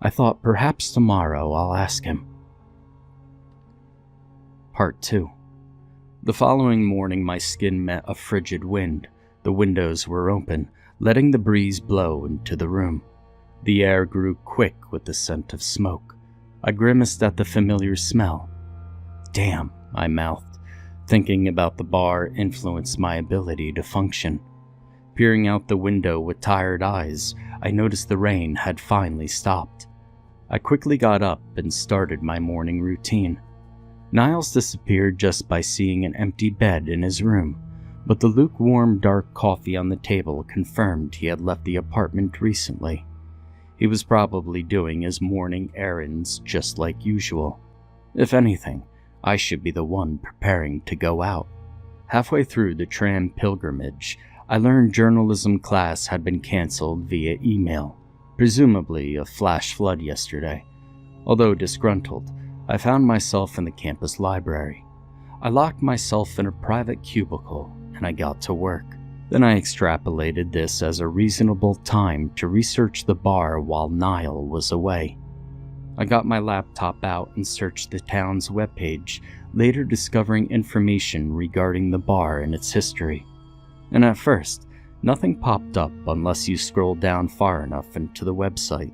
I thought perhaps tomorrow I'll ask him. Part 2. The following morning my skin met a frigid wind. The windows were open, letting the breeze blow into the room. The air grew quick with the scent of smoke. I grimaced at the familiar smell. Damn, I mouthed. Thinking about the bar influenced my ability to function. Peering out the window with tired eyes, I noticed the rain had finally stopped. I quickly got up and started my morning routine. Niles disappeared just by seeing an empty bed in his room, but the lukewarm dark coffee on the table confirmed he had left the apartment recently. He was probably doing his morning errands just like usual. If anything, I should be the one preparing to go out. Halfway through the tram pilgrimage, I learned journalism class had been canceled via email, presumably a flash flood yesterday. Although disgruntled, I found myself in the campus library. I locked myself in a private cubicle and I got to work. Then I extrapolated this as a reasonable time to research the bar while Niall was away. I got my laptop out and searched the town's webpage, later discovering information regarding the bar and its history. And at first, nothing popped up unless you scrolled down far enough into the website.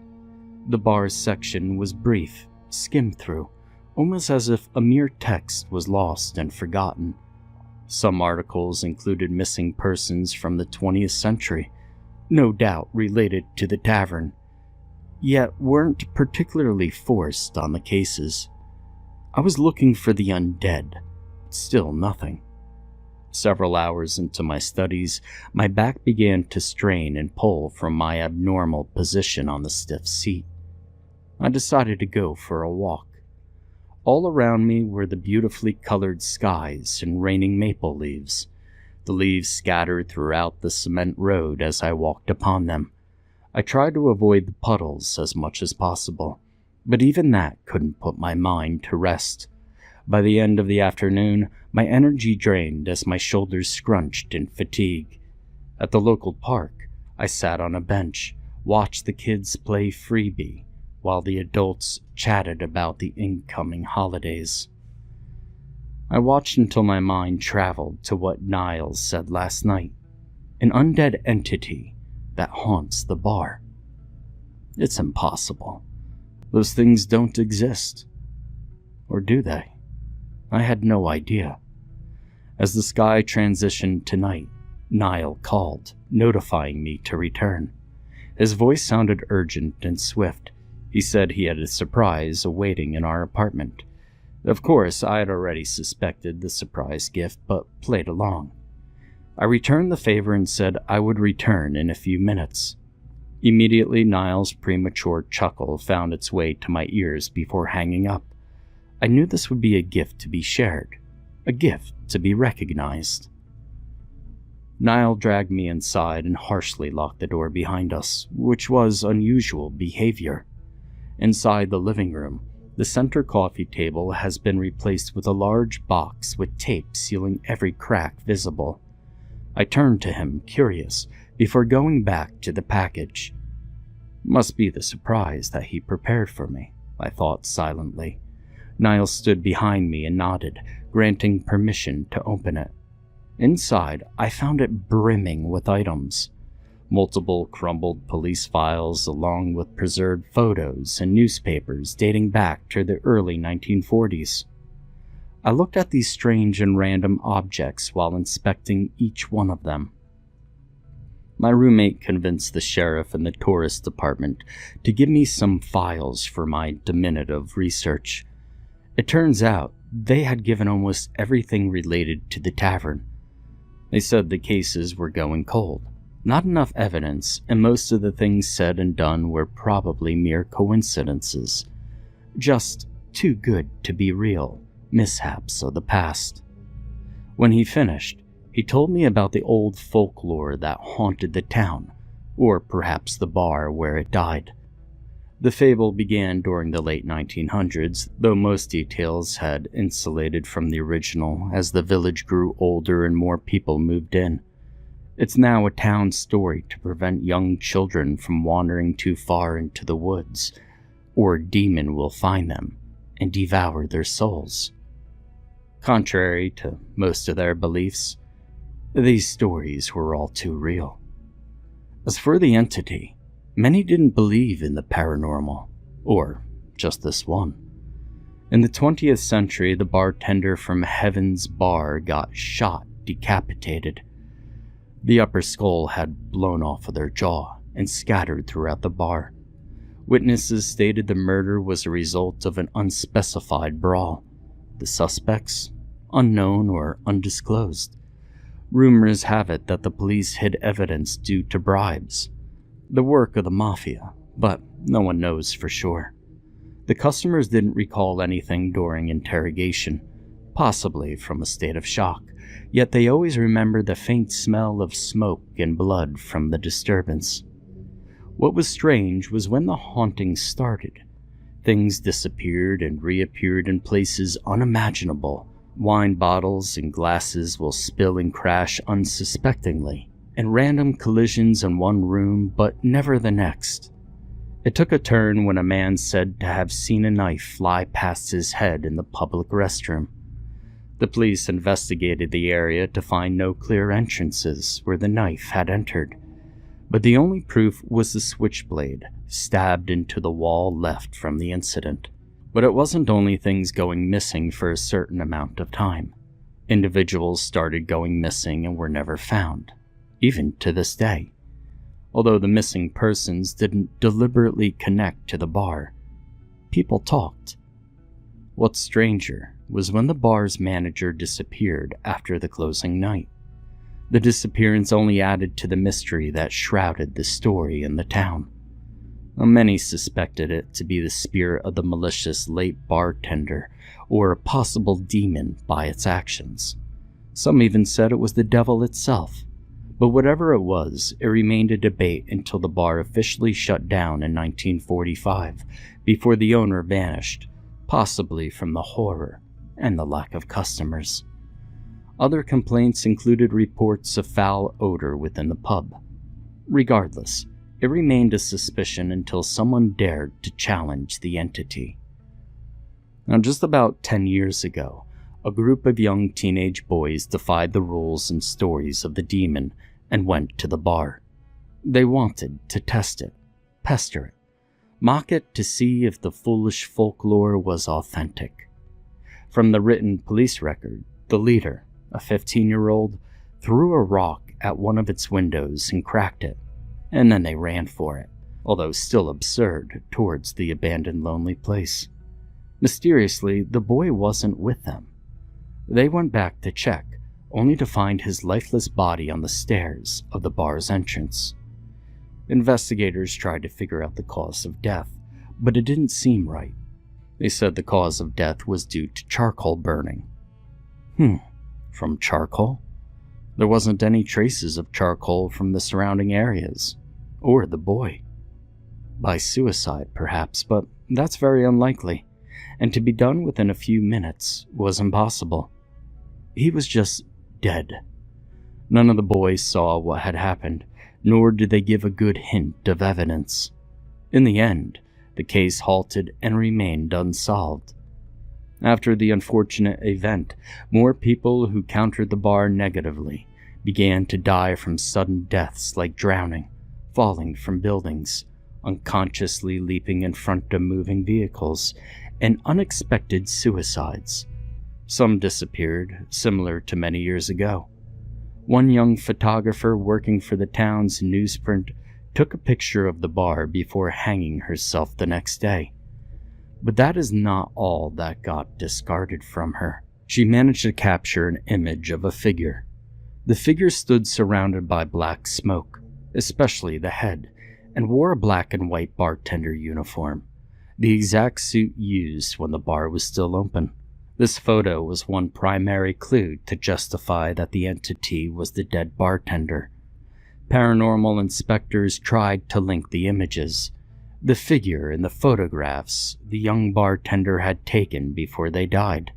The bar's section was brief, skimmed through, almost as if a mere text was lost and forgotten. Some articles included missing persons from the 20th century, no doubt related to the tavern, yet weren't particularly forced on the cases. I was looking for the undead, but still nothing. Several hours into my studies, my back began to strain and pull from my abnormal position on the stiff seat. I decided to go for a walk. All around me were the beautifully colored skies and raining maple leaves. The leaves scattered throughout the cement road as I walked upon them. I tried to avoid the puddles as much as possible, but even that couldn't put my mind to rest. By the end of the afternoon, my energy drained as my shoulders scrunched in fatigue. At the local park, I sat on a bench, watched the kids play freebie, while the adults chatted about the incoming holidays. I watched until my mind traveled to what Niles said last night, an undead entity that haunts the bar. It's impossible. Those things don't exist. Or do they? I had no idea. As the sky transitioned to night, Niall called, notifying me to return. His voice sounded urgent and swift. He said he had a surprise awaiting in our apartment. Of course, I had already suspected the surprise gift, but played along. I returned the favor and said I would return in a few minutes. Immediately, Niall's premature chuckle found its way to my ears before hanging up. I knew this would be a gift to be shared, a gift to be recognized. Niall dragged me inside and harshly locked the door behind us, which was unusual behavior. Inside the living room, the center coffee table has been replaced with a large box with tape sealing every crack visible. I turned to him, curious, before going back to the package. Must be the surprise that he prepared for me, I thought silently. Niall stood behind me and nodded, granting permission to open it. Inside, I found it brimming with items. Multiple crumbled police files along with preserved photos and newspapers dating back to the early 1940s. I looked at these strange and random objects while inspecting each one of them. My roommate convinced the sheriff and the tourist department to give me some files for my diminutive research. It turns out they had given almost everything related to the tavern. They said the cases were going cold. Not enough evidence, and most of the things said and done were probably mere coincidences. Just too good to be real mishaps of the past. When he finished, he told me about the old folklore that haunted the town, or perhaps the bar where it died. The fable began during the late 1900s, though most details had insulated from the original as the village grew older and more people moved in. It's now a town story to prevent young children from wandering too far into the woods, or a demon will find them and devour their souls. Contrary to most of their beliefs, these stories were all too real. As for the entity, many didn't believe in the paranormal, or just this one. In the 20th century, the bartender from Heaven's Bar got shot, decapitated. The upper skull had blown off of their jaw and scattered throughout the bar. Witnesses stated the murder was a result of an unspecified brawl. The suspects? Unknown or undisclosed. Rumors have it that the police hid evidence due to bribes. The work of the mafia, but no one knows for sure. The customers didn't recall anything during interrogation, possibly from a state of shock, yet they always remembered the faint smell of smoke and blood from the disturbance. What was strange was when the haunting started. Things disappeared and reappeared in places unimaginable. Wine bottles and glasses will spill and crash unsuspectingly, and random collisions in one room but never the next. It took a turn when a man said to have seen a knife fly past his head in the public restroom. The police investigated the area to find no clear entrances where the knife had entered, but the only proof was the switchblade stabbed into the wall left from the incident. But it wasn't only things going missing for a certain amount of time. Individuals started going missing and were never found, even to this day. Although the missing persons didn't deliberately connect to the bar, people talked. What's stranger was when the bar's manager disappeared after the closing night. The disappearance only added to the mystery that shrouded the story in the town. Many suspected it to be the spirit of the malicious late bartender or a possible demon by its actions. Some even said it was the devil itself. But whatever it was, it remained a debate until the bar officially shut down in 1945, before the owner vanished, possibly from the horror and the lack of customers. Other complaints included reports of foul odor within the pub. Regardless, it remained a suspicion until someone dared to challenge the entity. Now, just about 10 years ago, a group of young teenage boys defied the rules and stories of the demon and went to the bar. They wanted to test it, pester it, mock it to see if the foolish folklore was authentic. From the written police record, the leader, a 15-year-old, threw a rock at one of its windows and cracked it, and then they ran for it, although still absurd, towards the abandoned lonely place. Mysteriously, the boy wasn't with them. They went back to check, only to find his lifeless body on the stairs of the bar's entrance. Investigators tried to figure out the cause of death, but it didn't seem right. They said the cause of death was due to charcoal burning. From charcoal? There wasn't any traces of charcoal from the surrounding areas, or the boy. By suicide, perhaps, but that's very unlikely, and to be done within a few minutes was impossible. He was just dead. None of the boys saw what had happened, nor did they give a good hint of evidence. In the end, the case halted and remained unsolved. After the unfortunate event, more people who countered the bar negatively began to die from sudden deaths like drowning, falling from buildings, unconsciously leaping in front of moving vehicles, and unexpected suicides. Some disappeared, similar to many years ago. One young photographer working for the town's newsprint took a picture of the bar before hanging herself the next day. But that is not all that got discarded from her. She managed to capture an image of a figure. The figure stood surrounded by black smoke, especially the head, and wore a black and white bartender uniform, the exact suit used when the bar was still open. This photo was one primary clue to justify that the entity was the dead bartender. Paranormal inspectors tried to link the images, the figure and the photographs the young bartender had taken before they died.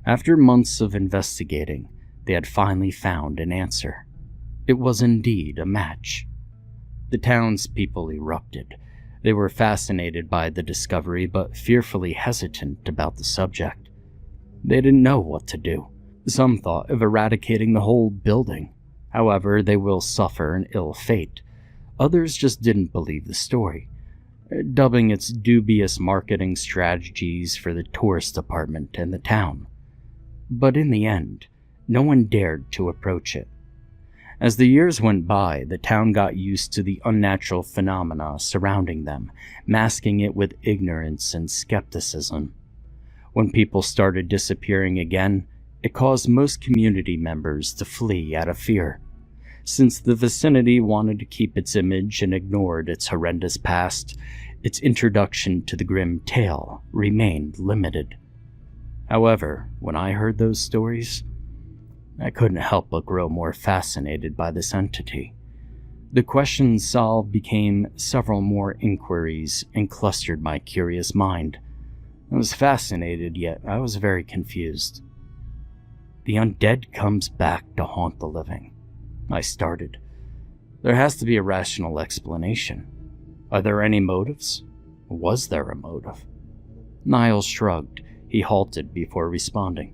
After months of investigating, they had finally found an answer. It was indeed a match. The townspeople erupted. They were fascinated by the discovery, but fearfully hesitant about the subject. They didn't know what to do. Some thought of eradicating the whole building. However, they will suffer an ill fate. Others just didn't believe the story, dubbing its dubious marketing strategies for the tourist department and the town. But in the end, no one dared to approach it. As the years went by, the town got used to the unnatural phenomena surrounding them, masking it with ignorance and skepticism. When people started disappearing again, it caused most community members to flee out of fear. Since the vicinity wanted to keep its image and ignored its horrendous past, its introduction to the grim tale remained limited. However, when I heard those stories, I couldn't help but grow more fascinated by this entity. The questions solved became several more inquiries and clustered my curious mind. I was fascinated, yet I was very confused. The undead comes back to haunt the living. I started. There has to be a rational explanation. Are there any motives? Was there a motive? Niles shrugged. He halted before responding.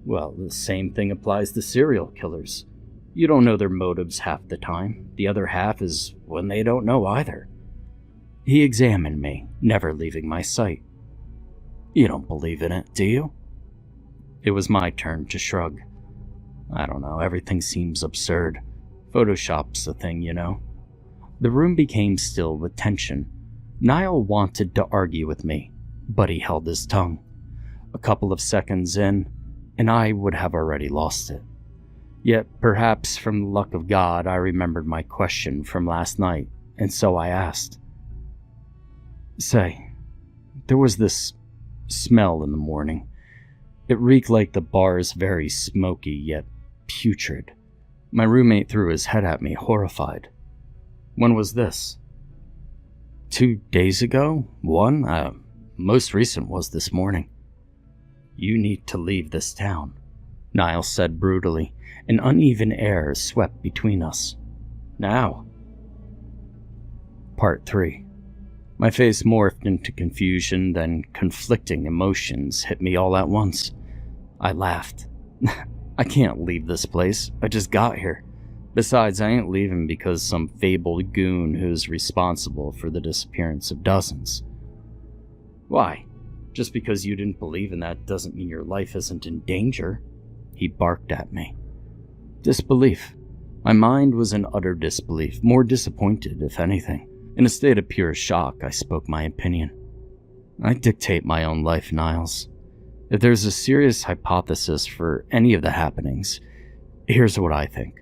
Well, the same thing applies to serial killers. You don't know their motives half the time. The other half is when they don't know either. He examined me, never leaving my sight. You don't believe in it, do you? It was my turn to shrug. I don't know, everything seems absurd. Photoshop's the thing, you know. The room became still with tension. Niall wanted to argue with me, but he held his tongue. A couple of seconds in, and I would have already lost it. Yet, perhaps from the luck of God, I remembered my question from last night, and so I asked. Say, there was this smell in the morning. It reeked like the bar's very smoky, yet putrid. My roommate threw his head at me, horrified. When was this? 2 days ago? One? Most recent was this morning. You need to leave this town, Niles said brutally. An uneven air swept between us. Now. Part 3. My face morphed into confusion, then conflicting emotions hit me all at once. I laughed. I can't leave this place. I just got here. Besides, I ain't leaving because some fabled goon who's responsible for the disappearance of dozens. Why? Just because you didn't believe in that doesn't mean your life isn't in danger. He barked at me. Disbelief. My mind was in utter disbelief, more disappointed, if anything. In a state of pure shock, I spoke my opinion. I dictate my own life, Niles. If there's a serious hypothesis for any of the happenings, here's what I think.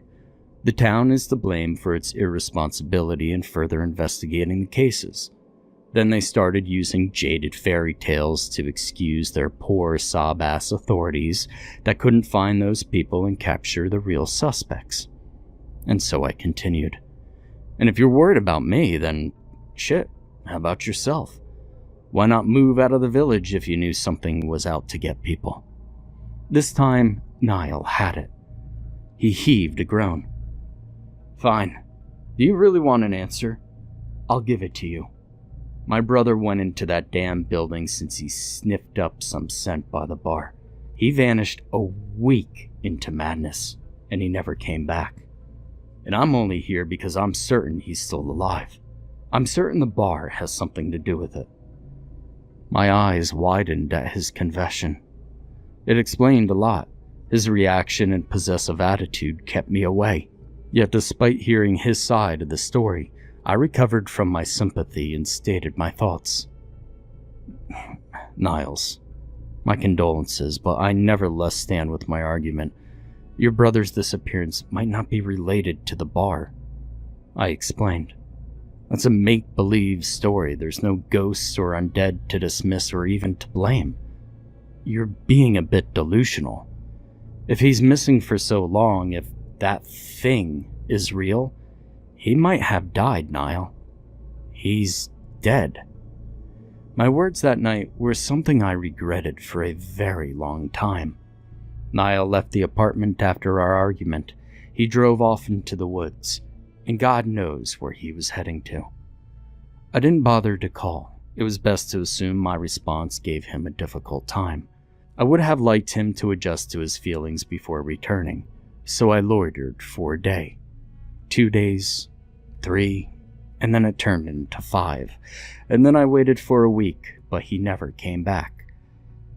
The town is to blame for its irresponsibility in further investigating the cases. Then they started using jaded fairy tales to excuse their poor sob-ass authorities that couldn't find those people and capture the real suspects. And so I continued. And if you're worried about me, then shit, how about yourself? Why not move out of the village if you knew something was out to get people? This time, Niall had it. He heaved a groan. Fine. Do you really want an answer? I'll give it to you. My brother went into that damn building since he sniffed up some scent by the bar. He vanished a week into madness, and he never came back. And I'm only here because I'm certain he's still alive. I'm certain the bar has something to do with it. My eyes widened at his confession. It explained a lot. His reaction and possessive attitude kept me away. Yet despite hearing his side of the story, I recovered from my sympathy and stated my thoughts. Niles, my condolences, but I nevertheless stand with my argument. Your brother's disappearance might not be related to the bar. I explained. That's a make-believe story. There's no ghosts or undead to dismiss or even to blame. You're being a bit delusional. If he's missing for so long, if that thing is real, he might have died, Niall. He's dead. My words that night were something I regretted for a very long time. Niall left the apartment after our argument. He drove off into the woods, and God knows where he was heading to. I didn't bother to call. It was best to assume my response gave him a difficult time. I would have liked him to adjust to his feelings before returning, so I loitered for a day. 2 days, 3, and then it turned into 5, and then I waited for a week, but he never came back.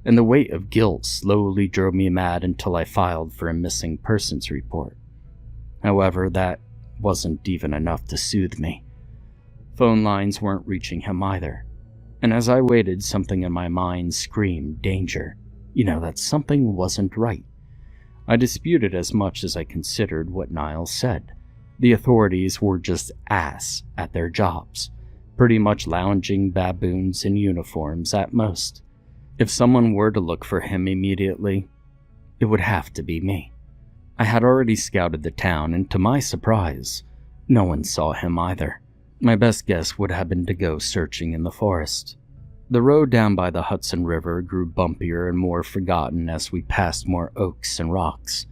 And the weight of guilt slowly drove me mad until I filed for a missing persons report. However, that wasn't even enough to soothe me. Phone lines weren't reaching him either, and as I waited, something in my mind screamed danger. That something wasn't right. I disputed as much as I considered what Niall said. The authorities were just ass at their jobs, pretty much lounging baboons in uniforms at most. If someone were to look for him immediately, it would have to be me. I had already scouted the town, and to my surprise, no one saw him either. My best guess would have been to go searching in the forest. The road down by the Hudson River grew bumpier and more forgotten as we passed more oaks and rocks.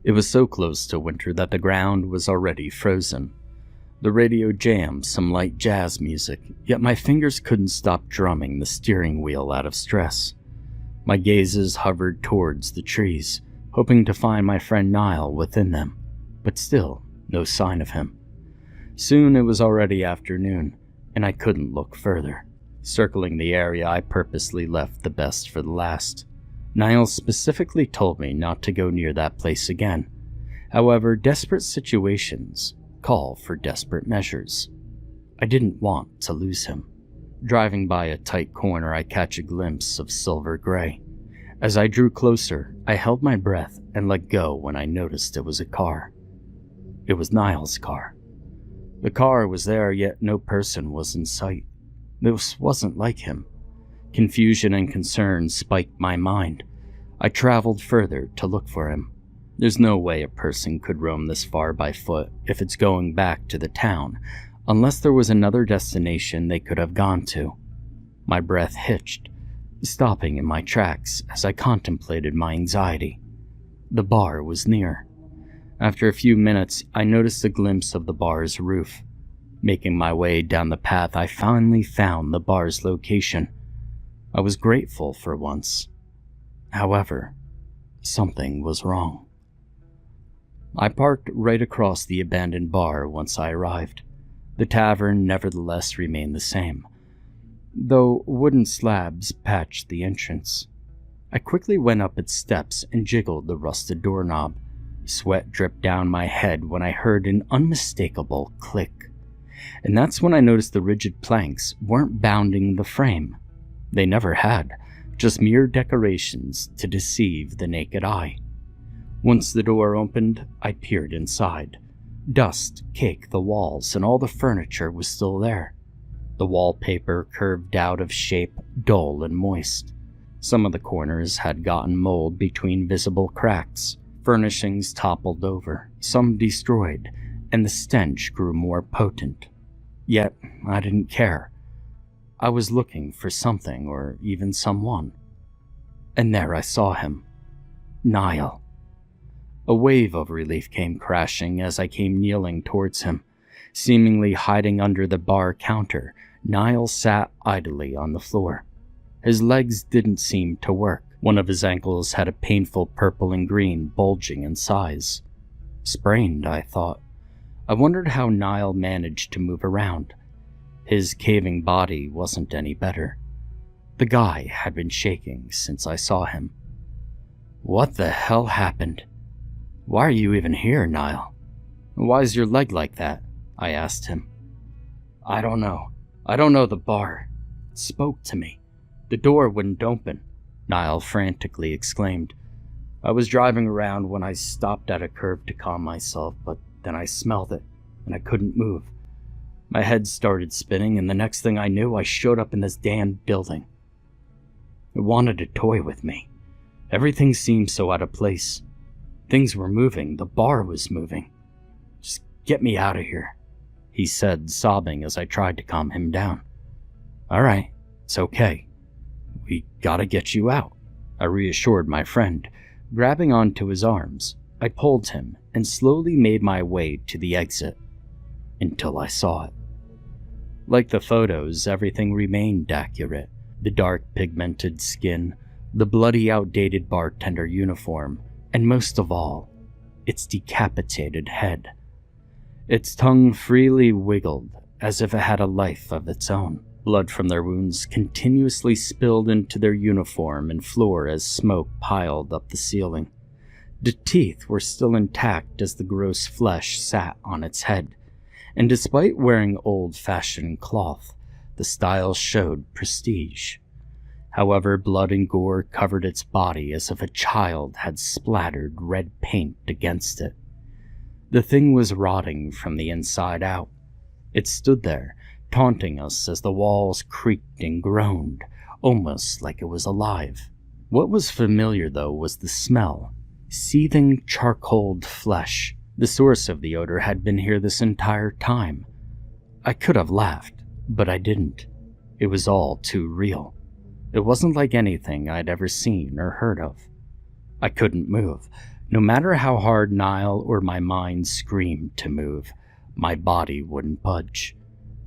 It was so close to winter that the ground was already frozen. The radio jammed some light jazz music, yet my fingers couldn't stop drumming the steering wheel out of stress. My gazes hovered towards the trees, hoping to find my friend Niall within them, but still no sign of him. Soon it was already afternoon, and I couldn't look further. Circling the area, I purposely left the best for the last. Niall specifically told me not to go near that place again. However, desperate situations call for desperate measures. I didn't want to lose him. Driving by a tight corner, I catch a glimpse of silver gray. As I drew closer, I held my breath and let go when I noticed it was a car. It was Niall's car. The car was there, yet no person was in sight. This wasn't like him. Confusion and concern spiked my mind. I traveled further to look for him. There's no way a person could roam this far by foot if it's going back to the town, unless there was another destination they could have gone to. My breath hitched, stopping in my tracks as I contemplated my anxiety. The bar was near. After a few minutes, I noticed a glimpse of the bar's roof. Making my way down the path, I finally found the bar's location. I was grateful for once. However, something was wrong. I parked right across the abandoned bar once I arrived. The tavern nevertheless remained the same, though wooden slabs patched the entrance. I quickly went up its steps and jiggled the rusted doorknob. Sweat dripped down my head when I heard an unmistakable click. And that's when I noticed the rigid planks weren't bounding the frame. They never had, just mere decorations to deceive the naked eye. Once the door opened, I peered inside. Dust caked the walls and all the furniture was still there. the wallpaper curved out of shape, dull and moist. Some of the corners had gotten mold between visible cracks, furnishings toppled over, some destroyed, and the stench grew more potent. Yet, I didn't care. I was looking for something or even someone. And there I saw him. Niall. A wave of relief came crashing as I came kneeling towards him. Seemingly hiding under the bar counter, Niall sat idly on the floor. His legs didn't seem to work. One of his ankles had a painful purple and green bulging in size. Sprained, I thought. I wondered how Niall managed to move around. His caving body wasn't any better. The guy had been shaking since I saw him. What the hell happened? Why are you even here, Niall? Why's your leg like that? I asked him. I don't know. I don't know. The bar spoke to me. The door wouldn't open, Niall frantically exclaimed. I was driving around when I stopped at a curve to calm myself, but then I smelled it, and I couldn't move. My head started spinning, and the next thing I knew, I showed up in this damn building. It wanted to toy with me. Everything seemed so out of place. Things were moving. The bar was moving. Just get me out of here, he said, sobbing as I tried to calm him down. All right, it's okay. We gotta get you out, I reassured my friend. Grabbing onto his arms, I pulled him and slowly made my way to the exit, until I saw it. Like the photos, everything remained accurate. The dark pigmented skin, the bloody outdated bartender uniform, and most of all, its decapitated head. Its tongue freely wiggled as if it had a life of its own. Blood from their wounds continuously spilled into their uniform and floor as smoke piled up the ceiling. The teeth were still intact as the gross flesh sat on its head, and despite wearing old-fashioned cloth, the style showed prestige. However, blood and gore covered its body as if a child had splattered red paint against it. The thing was rotting from the inside out. It stood there, taunting us as the walls creaked and groaned, almost like it was alive. What was familiar, though, was the smell. Seething, charcoaled flesh. The source of the odor had been here this entire time. I could have laughed, but I didn't. It was all too real. It wasn't like anything I'd ever seen or heard of. I couldn't move. No matter how hard Niall or my mind screamed to move, my body wouldn't budge.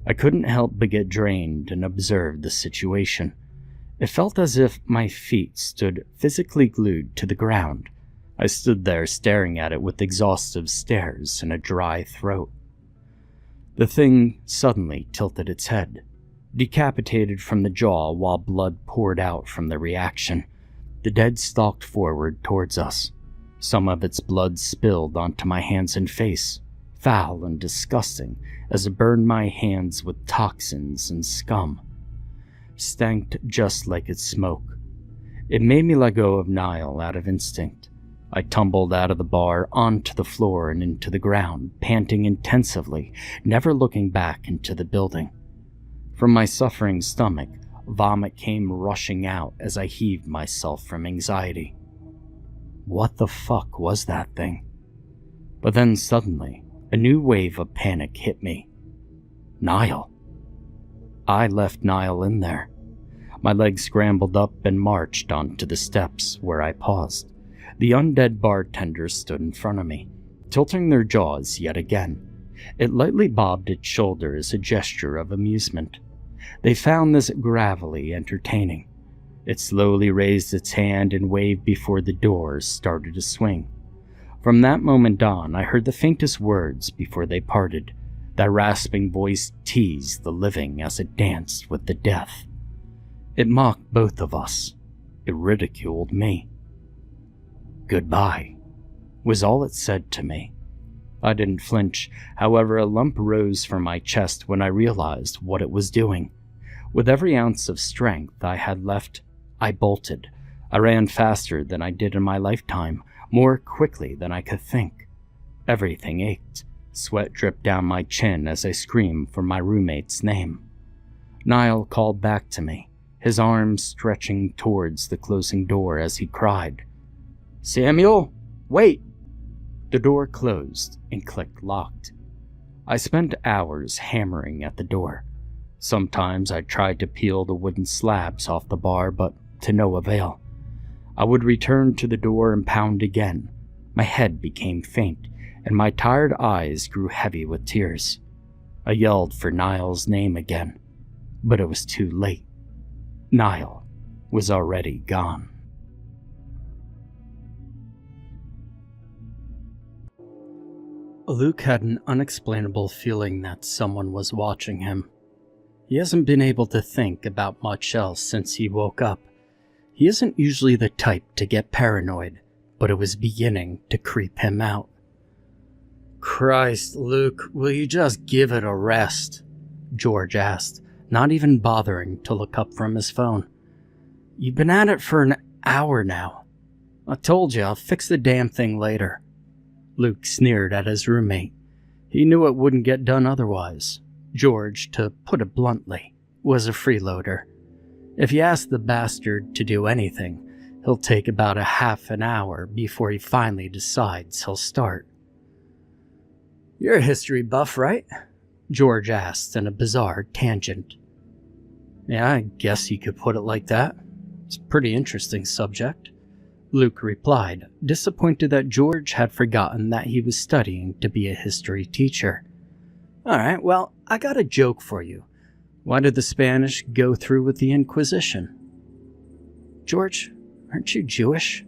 I couldn't help but get drained and observe the situation. It felt as if my feet stood physically glued to the ground. I stood there staring at it with exhaustive stares and a dry throat. The thing suddenly tilted its head, decapitated from the jaw while blood poured out from the reaction. The dead stalked forward towards us. Some of its blood spilled onto my hands and face, foul and disgusting as it burned my hands with toxins and scum. Stank just like its smoke. It made me let go of Niall out of instinct. I tumbled out of the bar onto the floor and into the ground, panting intensively, never looking back into the building. From my suffering stomach, vomit came rushing out as I heaved myself from anxiety. What the fuck was that thing? But then suddenly, a new wave of panic hit me. Niall. I left Niall in there. My legs scrambled up and marched onto the steps where I paused. The undead bartender stood in front of me, tilting their jaws yet again. It lightly bobbed its shoulder as a gesture of amusement. They found this gravelly entertaining. It slowly raised its hand and waved before the doors started to swing. From that moment on, I heard the faintest words before they parted. That rasping voice teased the living as it danced with the death. It mocked both of us. It ridiculed me. Goodbye, was all it said to me. I didn't flinch. However, a lump rose from my chest when I realized what it was doing. With every ounce of strength I had left, I bolted. I ran faster than I did in my lifetime, more quickly than I could think. Everything ached. Sweat dripped down my chin as I screamed for my roommate's name. Niall called back to me, his arms stretching towards the closing door as he cried, "Samuel, wait!" The door closed and clicked locked. I spent hours hammering at the door. Sometimes I tried to peel the wooden slabs off the bar, but to no avail. I would return to the door and pound again. My head became faint, and my tired eyes grew heavy with tears. I yelled for Niall's name again, but it was too late. Niall was already gone. Luke had an unexplainable feeling that someone was watching him. He hasn't been able to think about much else since he woke up. He isn't usually the type to get paranoid, but it was beginning to creep him out. "Christ, Luke, will you just give it a rest?" George asked, not even bothering to look up from his phone. "You've been at it for an hour now. I told you I'll fix the damn thing later." Luke sneered at his roommate. He knew it wouldn't get done otherwise. George, to put it bluntly, was a freeloader. If you ask the bastard to do anything, he'll take about a half an hour before he finally decides he'll start. "You're a history buff, right?" George asked in a bizarre tangent. "Yeah, I guess you could put it like that. It's a pretty interesting subject," Luke replied, disappointed that George had forgotten that he was studying to be a history teacher. "Alright, well, I got a joke for you. Why did the Spanish go through with the Inquisition?" "George, aren't you Jewish?"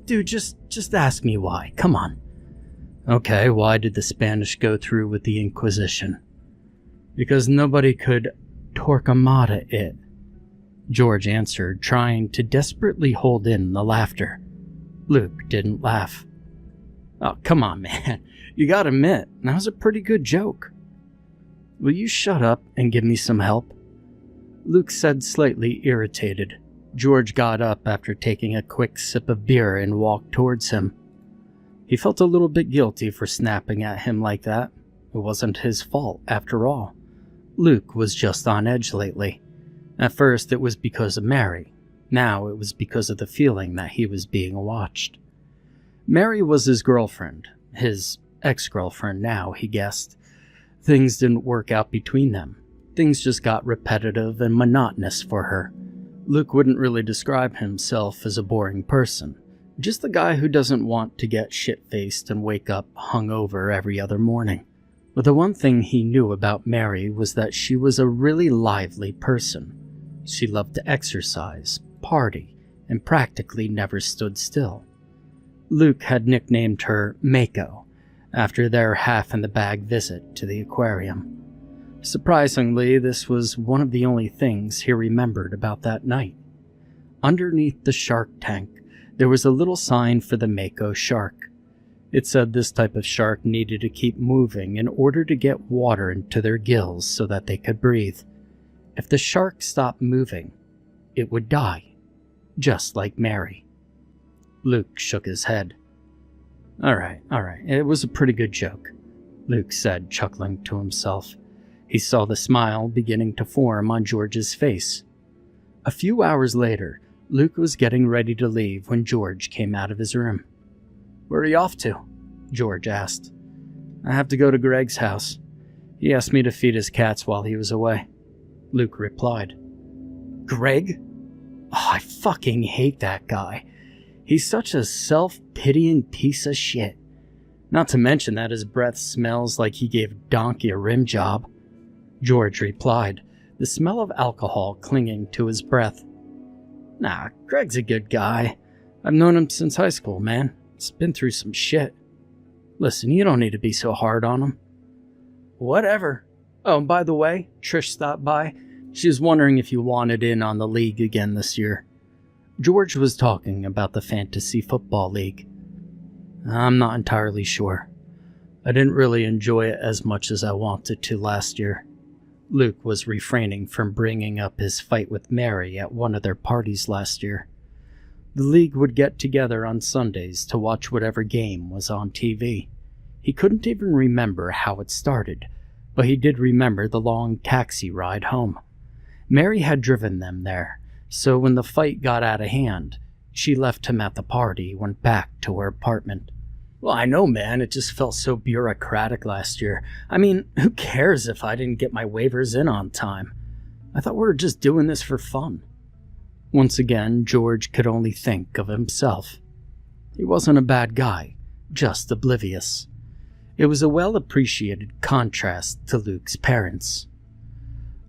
"Dude, just ask me why. Come on." "Okay, why did the Spanish go through with the Inquisition?" "Because nobody could torquemada it," George answered, trying to desperately hold in the laughter. Luke didn't laugh. "Oh, come on, man. You gotta admit, that was a pretty good joke." "Will you shut up and give me some help?" Luke said, slightly irritated. George got up after taking a quick sip of beer and walked towards him. He felt a little bit guilty for snapping at him like that. It wasn't his fault, after all. Luke was just on edge lately. At first it was because of Mary. Now it was because of the feeling that he was being watched. Mary was his girlfriend. His ex-girlfriend now, he guessed. Things didn't work out between them. Things just got repetitive and monotonous for her. Luke wouldn't really describe himself as a boring person. Just the guy who doesn't want to get shit-faced and wake up hungover every other morning. But the one thing he knew about Mary was that she was a really lively person. She loved to exercise, party, and practically never stood still. Luke had nicknamed her Mako, after their half-in-the-bag visit to the aquarium. Surprisingly, this was one of the only things he remembered about that night. Underneath the shark tank, there was a little sign for the Mako shark. It said this type of shark needed to keep moving in order to get water into their gills so that they could breathe. If the shark stopped moving, it would die, just like Mary. Luke shook his head. All right, it was a pretty good joke," Luke said, chuckling to himself. He saw the smile beginning to form on George's face. A few hours later, Luke was getting ready to leave when George came out of his room. "Where are you off to?" George asked. "I have to go to Greg's house. He asked me to feed his cats while he was away," Luke replied. "Greg? Oh, I fucking hate that guy. He's such a self-pitying piece of shit. Not to mention that his breath smells like he gave Donkey a rim job," George replied, the smell of alcohol clinging to his breath. "Nah, Greg's a good guy. I've known him since high school, man. He's been through some shit. Listen, you don't need to be so hard on him." "Whatever. Oh, and by the way, Trish stopped by. She was wondering if you wanted in on the league again this year." George was talking about the Fantasy Football League. "I'm not entirely sure. I didn't really enjoy it as much as I wanted to last year." Luke was refraining from bringing up his fight with Mary at one of their parties last year. The league would get together on Sundays to watch whatever game was on TV. He couldn't even remember how it started, but he did remember the long taxi ride home. Mary had driven them there, so when the fight got out of hand, she left him at the party, went back to her apartment. Well, I know, man, it just felt so bureaucratic last year. I mean, who cares if I didn't get my waivers in on time? I thought we were just doing this for fun. Once again, George could only think of himself. He wasn't a bad guy, just oblivious. It was a well-appreciated contrast to Luke's parents.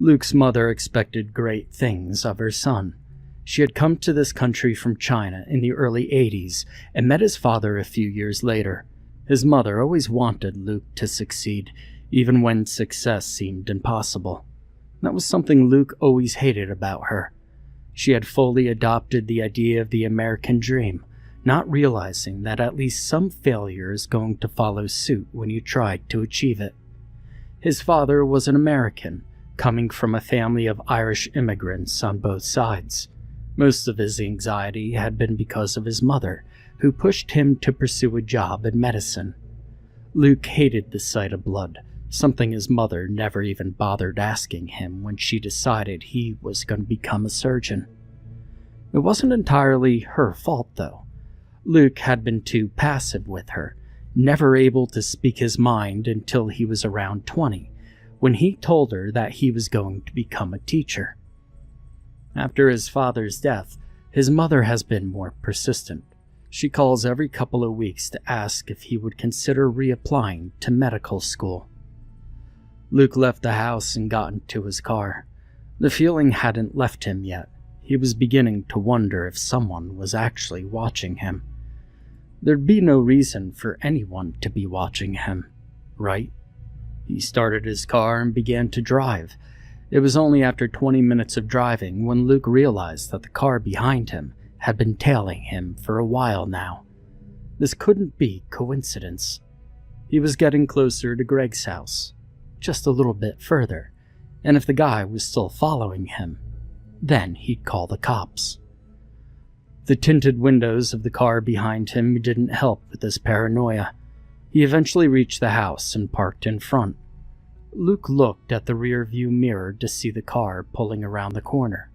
Luke's mother expected great things of her son. She had come to this country from China in the early 80s and met his father a few years later. His mother always wanted Luke to succeed, even when success seemed impossible. That was something Luke always hated about her. She had fully adopted the idea of the American dream, not realizing that at least some failure is going to follow suit when you try to achieve it. His father was an American, coming from a family of Irish immigrants on both sides. Most of his anxiety had been because of his mother, who pushed him to pursue a job in medicine. Luke hated the sight of blood, something his mother never even bothered asking him when she decided he was going to become a surgeon. It wasn't entirely her fault, though. Luke had been too passive with her, never able to speak his mind until he was around 20, when he told her that he was going to become a teacher. After his father's death, his mother has been more persistent. She calls every couple of weeks to ask if he would consider reapplying to medical school. Luke left the house and got into his car. The feeling hadn't left him yet. He was beginning to wonder if someone was actually watching him. There'd be no reason for anyone to be watching him, right? He started his car and began to drive. It was only after 20 minutes of driving when Luke realized that the car behind him had been tailing him for a while now. This couldn't be coincidence. He was getting closer to Greg's house, just a little bit further, and if the guy was still following him, then he'd call the cops. The tinted windows of the car behind him didn't help with his paranoia. He eventually reached the house and parked in front. Luke looked at the rear-view mirror to see the car pulling around the corner,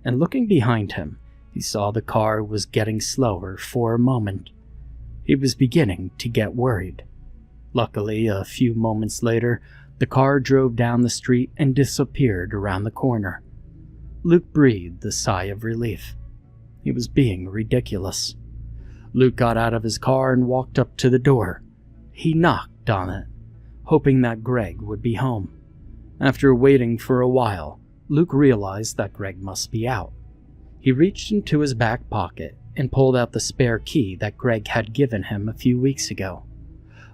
and looking behind him, he saw the car was getting slower for a moment. He was beginning to get worried. Luckily, a few moments later, the car drove down the street and disappeared around the corner. Luke breathed a sigh of relief. He was being ridiculous. Luke got out of his car and walked up to the door. He knocked on it, hoping that Greg would be home. After waiting for a while, Luke realized that Greg must be out. He reached into his back pocket and pulled out the spare key that Greg had given him a few weeks ago.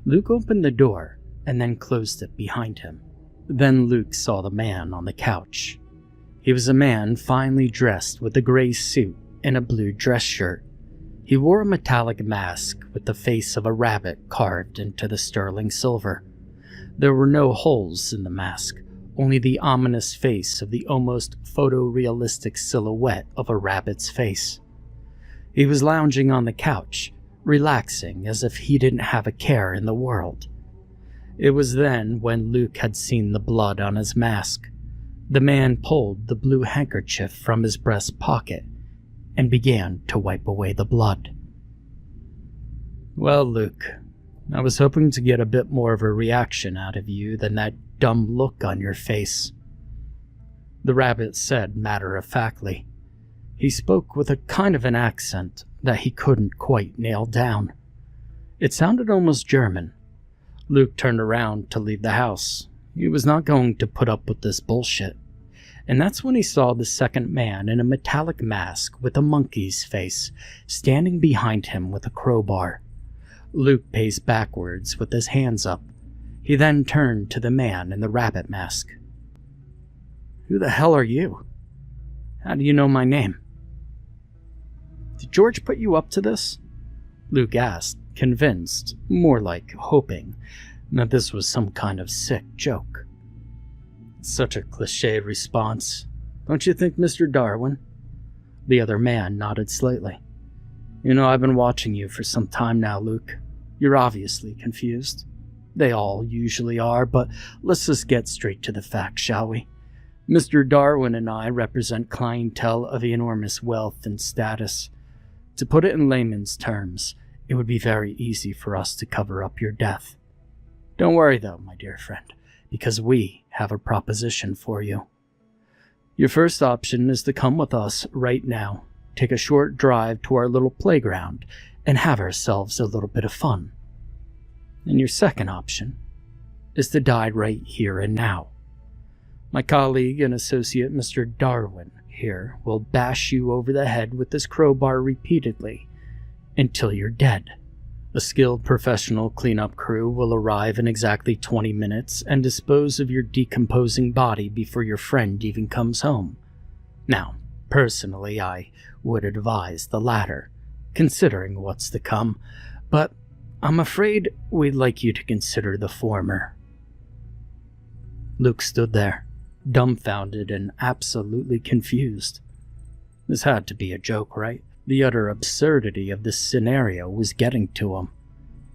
Luke opened the door and then closed it behind him. Then Luke saw the man on the couch. He was a man finely dressed with a gray suit and a blue dress shirt. He wore a metallic mask with the face of a rabbit carved into the sterling silver. There were no holes in the mask, only the ominous face of the almost photorealistic silhouette of a rabbit's face. He was lounging on the couch, relaxing as if he didn't have a care in the world. It was then when Luke had seen the blood on his mask. The man pulled the blue handkerchief from his breast pocket and began to wipe away the blood. Well, Luke, I was hoping to get a bit more of a reaction out of you than that dumb look on your face, the rabbit said matter-of-factly. He spoke with a kind of an accent that he couldn't quite nail down. It sounded almost German. Luke turned around to leave the house. He was not going to put up with this bullshit. And that's when he saw the second man in a metallic mask with a monkey's face standing behind him with a crowbar. Luke paced backwards with his hands up. He then turned to the man in the rabbit mask. "Who the hell are you? How do you know my name?" "Did George put you up to this?" Luke asked, convinced, more like hoping, that this was some kind of sick joke. Such a cliched response, don't you think, Mr. Darwin? The other man nodded slightly. "You know, I've been watching you for some time now, Luke. You're obviously confused. They all usually are, but let's just get straight to the facts, shall we? Mr. Darwin and I represent clientele of enormous wealth and status. To put it in layman's terms, it would be very easy for us to cover up your death. Don't worry though, my dear friend, because we have a proposition for you. Your first option is to come with us right now, take a short drive to our little playground, and have ourselves a little bit of fun. And your second option is to die right here and now. My colleague and associate Mr. Darwin here will bash you over the head with this crowbar repeatedly until you're dead. A skilled professional cleanup crew will arrive in exactly 20 minutes and dispose of your decomposing body before your friend even comes home. Now, personally, I would advise the latter, considering what's to come, but I'm afraid we'd like you to consider the former. Luke stood there, dumbfounded and absolutely confused. This had to be a joke, right? The utter absurdity of this scenario was getting to him.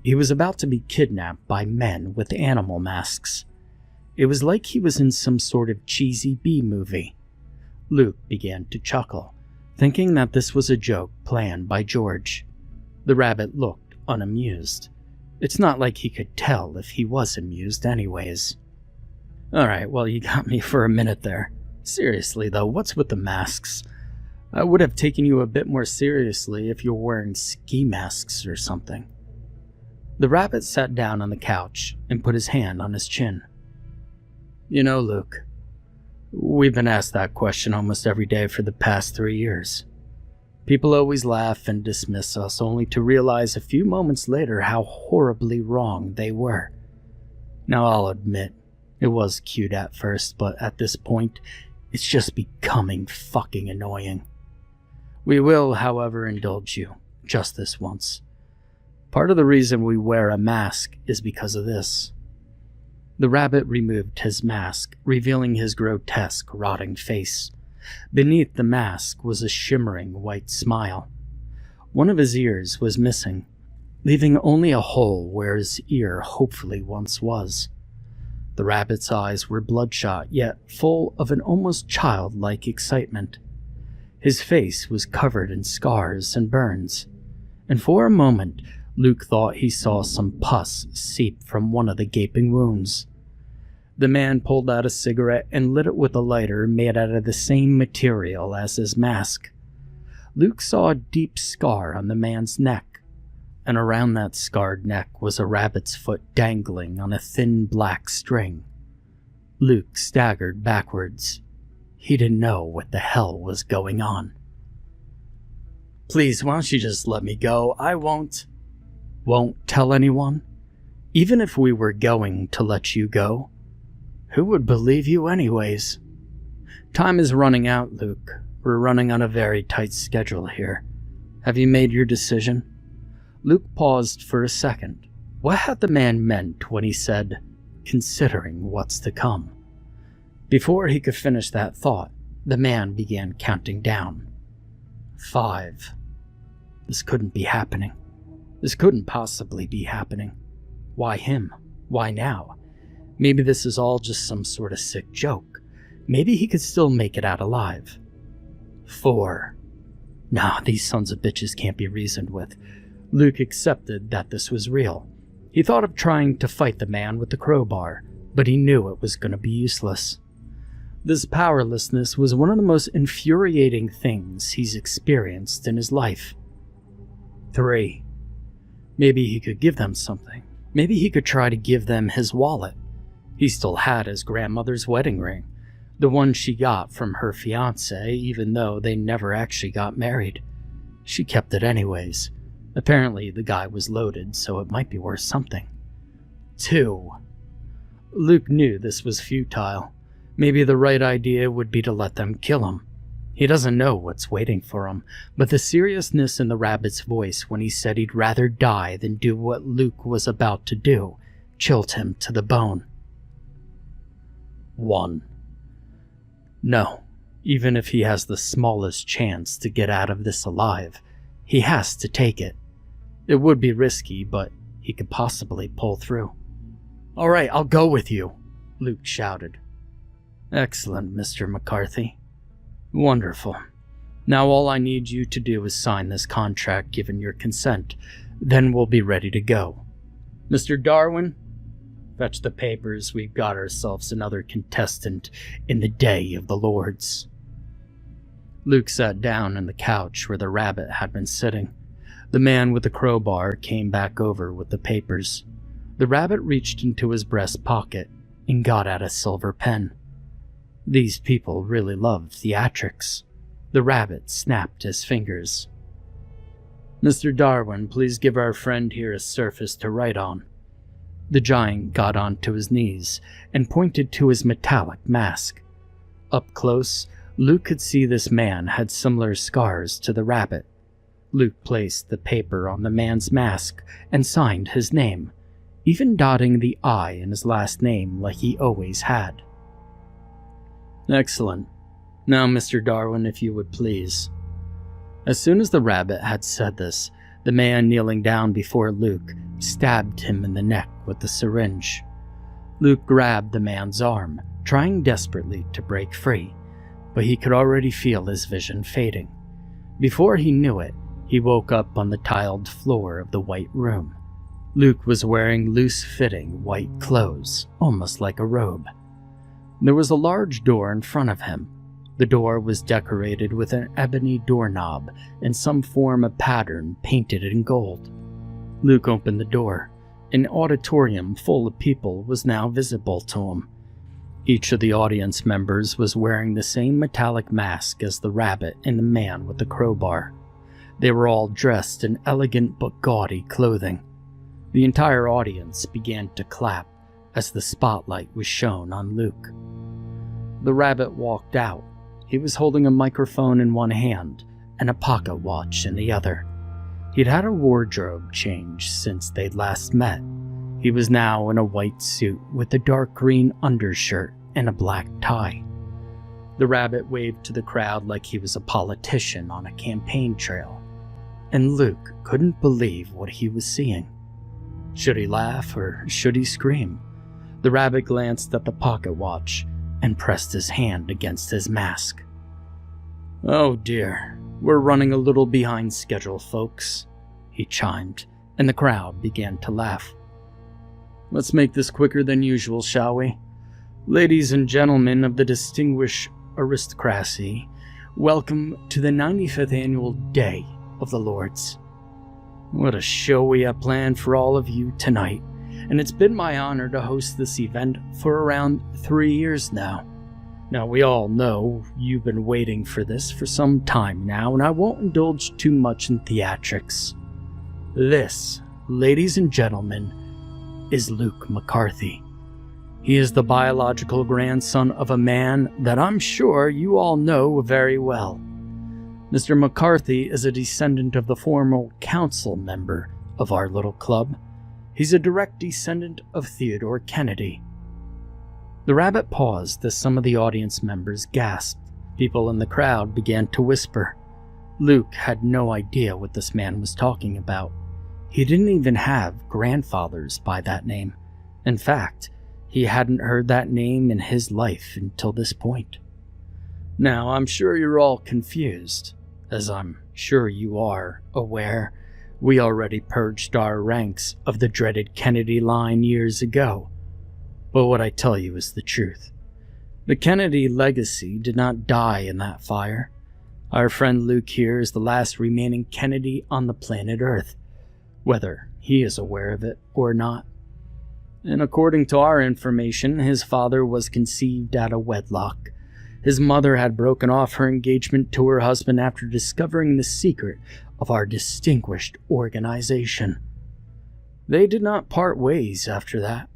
He was about to be kidnapped by men with animal masks. It was like he was in some sort of cheesy B-movie. Luke began to chuckle, thinking that this was a joke planned by George. The rabbit looked unamused. It's not like he could tell if he was amused anyways. Alright, well, you got me for a minute there. Seriously though, what's with the masks? I would have taken you a bit more seriously if you were wearing ski masks or something. The rabbit sat down on the couch and put his hand on his chin. You know, Luke, we've been asked that question almost every day for the past 3 years. People always laugh and dismiss us, only to realize a few moments later how horribly wrong they were. Now, I'll admit, it was cute at first, but at this point, it's just becoming fucking annoying. We will, however, indulge you, just this once. Part of the reason we wear a mask is because of this. The rabbit removed his mask, revealing his grotesque, rotting face. Beneath the mask was a shimmering white smile. One of his ears was missing, leaving only a hole where his ear hopefully once was. The rabbit's eyes were bloodshot, yet full of an almost childlike excitement. His face was covered in scars and burns, and for a moment Luke thought he saw some pus seep from one of the gaping wounds. The man pulled out a cigarette and lit it with a lighter made out of the same material as his mask. Luke saw a deep scar on the man's neck, and around that scarred neck was a rabbit's foot dangling on a thin black string. Luke staggered backwards. He didn't know what the hell was going on. Please, why don't you just let me go? I won't tell anyone? Even if we were going to let you go, who would believe you anyways? Time is running out, Luke. We're running on a very tight schedule here. Have you made your decision? Luke paused for a second. What had the man meant when he said, considering what's to come? Before he could finish that thought, the man began counting down. 5. This couldn't be happening. This couldn't possibly be happening. Why him? Why now? Maybe this is all just some sort of sick joke. Maybe he could still make it out alive. 4. Nah, these sons of bitches can't be reasoned with. Luke accepted that this was real. He thought of trying to fight the man with the crowbar, but he knew it was going to be useless. This powerlessness was one of the most infuriating things he's experienced in his life. 3. Maybe he could give them something. Maybe he could try to give them his wallet. He still had his grandmother's wedding ring, the one she got from her fiancé, even though they never actually got married. She kept it anyways. Apparently the guy was loaded, so it might be worth something. 2. Luke knew this was futile. Maybe the right idea would be to let them kill him. He doesn't know what's waiting for him, but the seriousness in the rabbit's voice when he said he'd rather die than do what Luke was about to do chilled him to the bone. 1. No, even if he has the smallest chance to get out of this alive, he has to take it. It would be risky, but he could possibly pull through. All right, I'll go with you, Luke shouted. Excellent, Mr. McCarthy. Wonderful. Now all I need you to do is sign this contract given your consent. Then we'll be ready to go. Mr. Darwin, fetch the papers. We've got ourselves another contestant in the Day of the Lords. Luke sat down on the couch where the rabbit had been sitting. The man with the crowbar came back over with the papers. The rabbit reached into his breast pocket and got out a silver pen. These people really love theatrics. The rabbit snapped his fingers. Mr. Darwin, please give our friend here a surface to write on. The giant got onto his knees and pointed to his metallic mask. Up close, Luke could see this man had similar scars to the rabbit. Luke placed the paper on the man's mask and signed his name, even dotting the I in his last name like he always had. Excellent. Now, Mr. Darwin, if you would please. As soon as the rabbit had said this, the man kneeling down before Luke stabbed him in the neck with the syringe. Luke grabbed the man's arm, trying desperately to break free, but he could already feel his vision fading. Before he knew it, he woke up on the tiled floor of the white room. Luke was wearing loose-fitting white clothes, almost like a robe. There was a large door in front of him. The door was decorated with an ebony doorknob and some form of pattern painted in gold. Luke opened the door. An auditorium full of people was now visible to him. Each of the audience members was wearing the same metallic mask as the rabbit and the man with the crowbar. They were all dressed in elegant but gaudy clothing. The entire audience began to clap as the spotlight was shown on Luke. The rabbit walked out. He was holding a microphone in one hand and a pocket watch in the other. He'd had a wardrobe change since they'd last met. He was now in a white suit with a dark green undershirt and a black tie. The rabbit waved to the crowd like he was a politician on a campaign trail, and Luke couldn't believe what he was seeing. Should he laugh or should he scream? The rabbit glanced at the pocket watch and pressed his hand against his mask. Oh dear, we're running a little behind schedule, folks, he chimed, and the crowd began to laugh. Let's make this quicker than usual, shall we? Ladies and gentlemen of the distinguished aristocracy, welcome to the 95th annual Day of the Lords. What a show we have planned for all of you tonight, and it's been my honor to host this event for around 3 years now. Now, we all know you've been waiting for this for some time now, and I won't indulge too much in theatrics. This, ladies and gentlemen, is Luke McCarthy. He is the biological grandson of a man that I'm sure you all know very well. Mr. McCarthy is a descendant of the former council member of our little club. He's a direct descendant of Theodore Kennedy. The rabbit paused as some of the audience members gasped. People in the crowd began to whisper. Luke had no idea what this man was talking about. He didn't even have grandfathers by that name. In fact, he hadn't heard that name in his life until this point. Now, I'm sure you're all confused. As I'm sure you are aware, we already purged our ranks of the dreaded Kennedy line years ago. But what I tell you is the truth. The Kennedy legacy did not die in that fire. Our friend Luke here is the last remaining Kennedy on the planet Earth, whether he is aware of it or not. And according to our information, his father was conceived out of wedlock. His mother had broken off her engagement to her husband after discovering the secret of our distinguished organization. They did not part ways after that.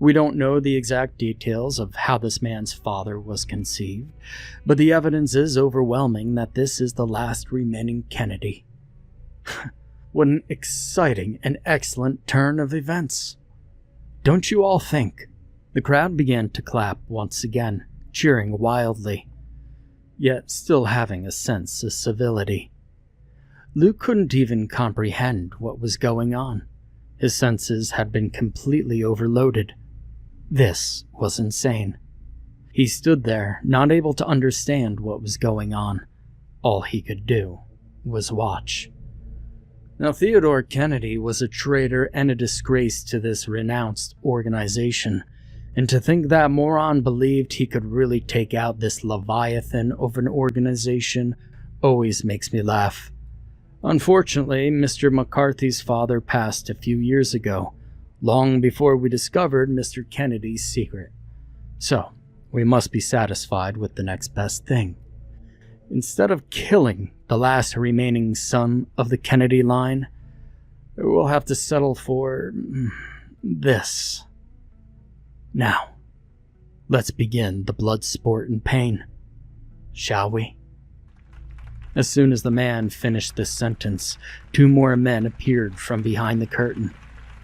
We don't know the exact details of how this man's father was conceived, but the evidence is overwhelming that this is the last remaining Kennedy. What an exciting and excellent turn of events. Don't you all think? The crowd began to clap once again, cheering wildly, yet still having a sense of civility. Luke couldn't even comprehend what was going on. His senses had been completely overloaded. This was insane. He stood there, not able to understand what was going on. All he could do was watch. Now, Theodore Kennedy was a traitor and a disgrace to this renounced organization, and to think that moron believed he could really take out this leviathan of an organization always makes me laugh. Unfortunately, Mr. McCarthy's father passed a few years ago, long before we discovered Mr. Kennedy's secret. So, we must be satisfied with the next best thing. Instead of killing the last remaining son of the Kennedy line, we'll have to settle for this. Now, let's begin the blood sport and pain, shall we? As soon as the man finished this sentence, 2 more men appeared from behind the curtain.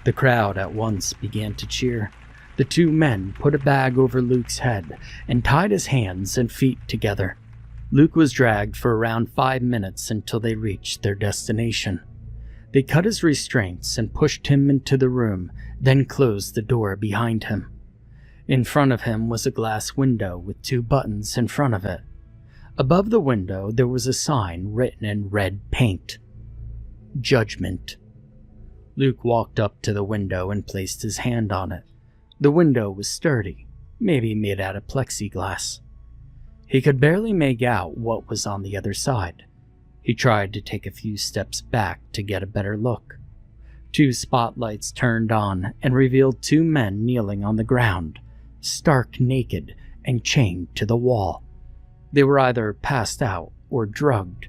The crowd at once began to cheer. The 2 men put a bag over Luke's head and tied his hands and feet together. Luke was dragged for around 5 minutes until they reached their destination. They cut his restraints and pushed him into the room, then closed the door behind him. In front of him was a glass window with 2 buttons in front of it. Above the window there was a sign written in red paint. Judgment. Luke walked up to the window and placed his hand on it. The window was sturdy, maybe made out of plexiglass. He could barely make out what was on the other side. He tried to take a few steps back to get a better look. 2 spotlights turned on and revealed 2 men kneeling on the ground, stark naked and chained to the wall. They were either passed out or drugged.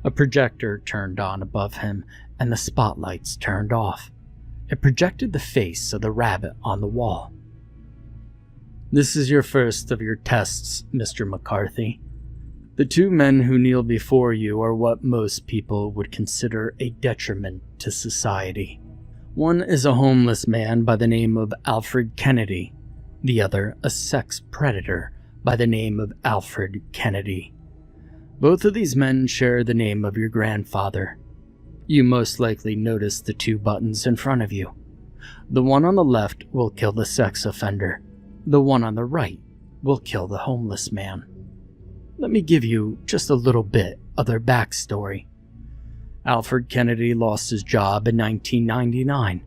A projector turned on above him and the spotlights turned off. It projected the face of the rabbit on the wall. This is your first of your tests, Mr. McCarthy. The 2 men who kneel before you are what most people would consider a detriment to society. One is a homeless man by the name of Alfred Kennedy, the other a sex predator by the name of Alfred Kennedy. Both of these men share the name of your grandfather. You most likely noticed the 2 buttons in front of you. The one on the left will kill the sex offender. The one on the right will kill the homeless man. Let me give you just a little bit of their backstory. Alfred Kennedy lost his job in 1999,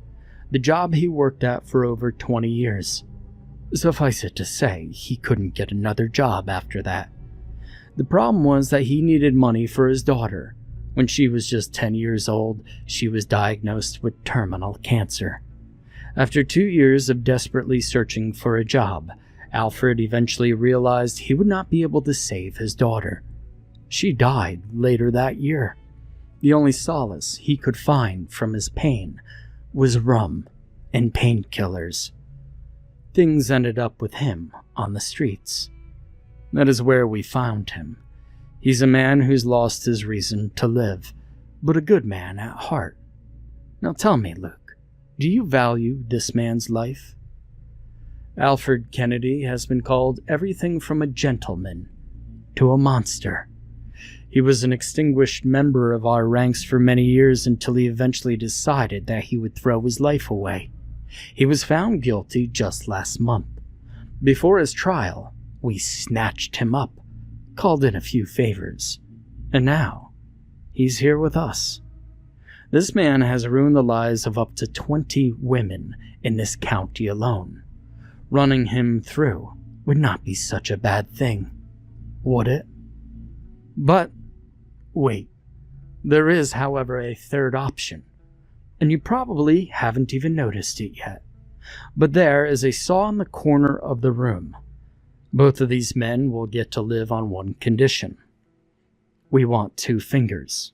the job he worked at for over 20 years. Suffice it to say, he couldn't get another job after that. The problem was that he needed money for his daughter. When she was just 10 years old, she was diagnosed with terminal cancer. After 2 years of desperately searching for a job, Alfred eventually realized he would not be able to save his daughter. She died later that year. The only solace he could find from his pain was rum and painkillers. Things ended up with him on the streets. That is where we found him. He's a man who's lost his reason to live, but a good man at heart. Now tell me, Luke, do you value this man's life? Alfred Kennedy has been called everything from a gentleman to a monster. He was an extinguished member of our ranks for many years until he eventually decided that he would throw his life away. He was found guilty just last month. Before his trial, we snatched him up, called in a few favors, and now he's here with us. This man has ruined the lives of up to 20 women in this county alone. Running him through would not be such a bad thing, would it? But wait, there is, however, a third option, and you probably haven't even noticed it yet. But there is a saw in the corner of the room. Both of these men will get to live on one condition. We want 2 fingers.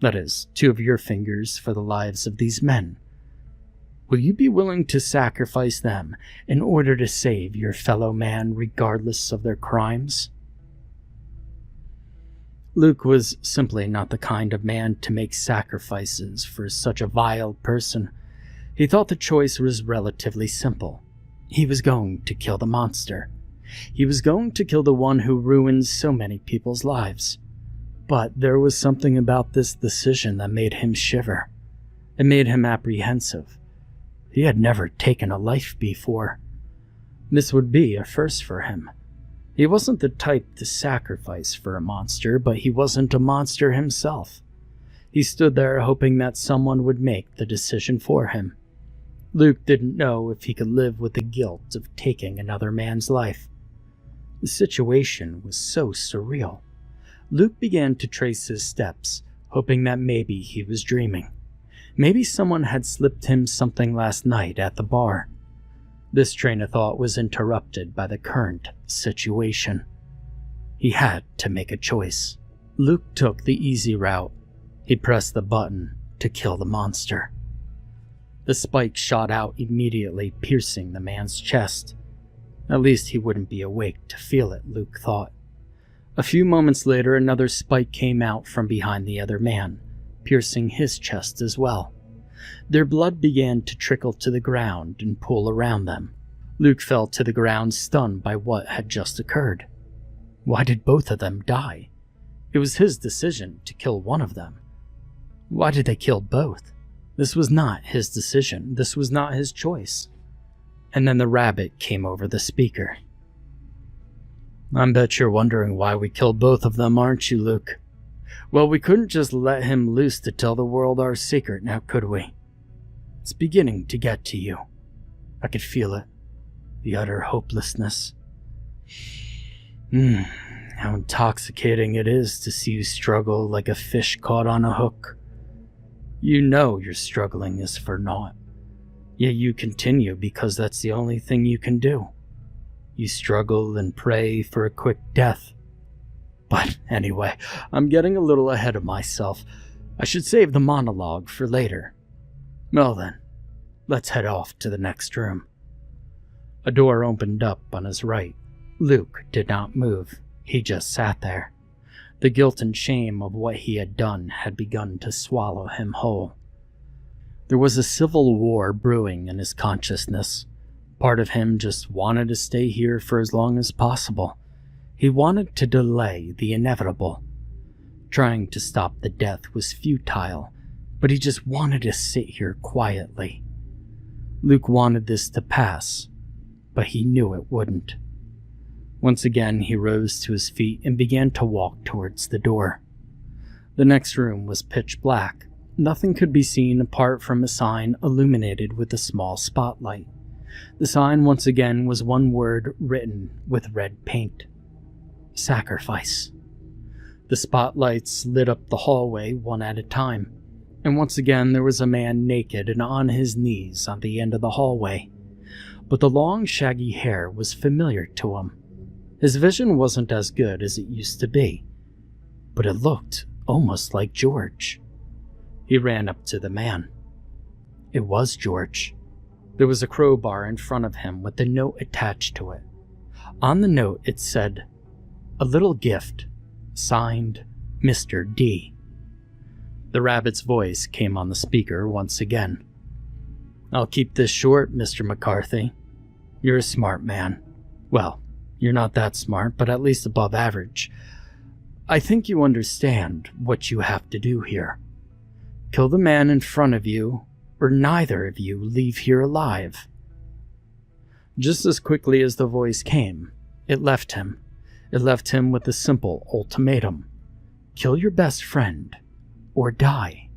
That is, 2 of your fingers for the lives of these men. Will you be willing to sacrifice them in order to save your fellow man regardless of their crimes? Luke was simply not the kind of man to make sacrifices for such a vile person. He thought the choice was relatively simple. He was going to kill the monster. He was going to kill the one who ruined so many people's lives. But there was something about this decision that made him shiver. It made him apprehensive. He had never taken a life before. This would be a first for him. He wasn't the type to sacrifice for a monster, but he wasn't a monster himself. He stood there hoping that someone would make the decision for him. Luke didn't know if he could live with the guilt of taking another man's life. The situation was so surreal. Luke began to trace his steps, hoping that maybe he was dreaming. Maybe someone had slipped him something last night at the bar. This train of thought was interrupted by the current situation. He had to make a choice. Luke took the easy route. He pressed the button to kill the monster. The spike shot out immediately, piercing the man's chest. At least he wouldn't be awake to feel it, Luke thought. A few moments later, another spike came out from behind the other man, piercing his chest as well. Their blood began to trickle to the ground and pool around them. Luke fell to the ground, stunned by what had just occurred. Why did both of them die? It was his decision to kill one of them. Why did they kill both? This was not his decision. This was not his choice. And then the rabbit came over the speaker. I bet you're wondering why we killed both of them, aren't you, Luke? Well, we couldn't just let him loose to tell the world our secret, now could we? It's beginning to get to you. I could feel it. The utter hopelessness. How intoxicating it is to see you struggle like a fish caught on a hook. You know your struggling is for naught. Yet you continue because that's the only thing you can do. You struggle and pray for a quick death. But anyway, I'm getting a little ahead of myself. I should save the monologue for later. Well then, let's head off to the next room. A door opened up on his right. Luke did not move. He just sat there. The guilt and shame of what he had done had begun to swallow him whole. There was a civil war brewing in his consciousness. Part of him just wanted to stay here for as long as possible. He wanted to delay the inevitable. Trying to stop the death was futile, but he just wanted to sit here quietly. Luke wanted this to pass, but he knew it wouldn't. Once again, he rose to his feet and began to walk towards the door. The next room was pitch black. Nothing could be seen apart from a sign illuminated with a small spotlight. The sign once again was one word written with red paint. Sacrifice. The spotlights lit up the hallway one at a time, and once again there was a man naked and on his knees on the end of the hallway. But the long shaggy hair was familiar to him. His vision wasn't as good as it used to be, but it looked almost like George. He ran up to the man. It was George. There was a crowbar in front of him with a note attached to it. On the note it said, "A little gift, signed Mr. D." The rabbit's voice came on the speaker once again. "I'll keep this short, Mr. McCarthy. You're a smart man. Well, you're not that smart, but at least above average. I think you understand what you have to do here. Kill the man in front of you, or neither of you leave here alive." Just as quickly as the voice came, it left him. It left him with a simple ultimatum. Kill your best friend, or die.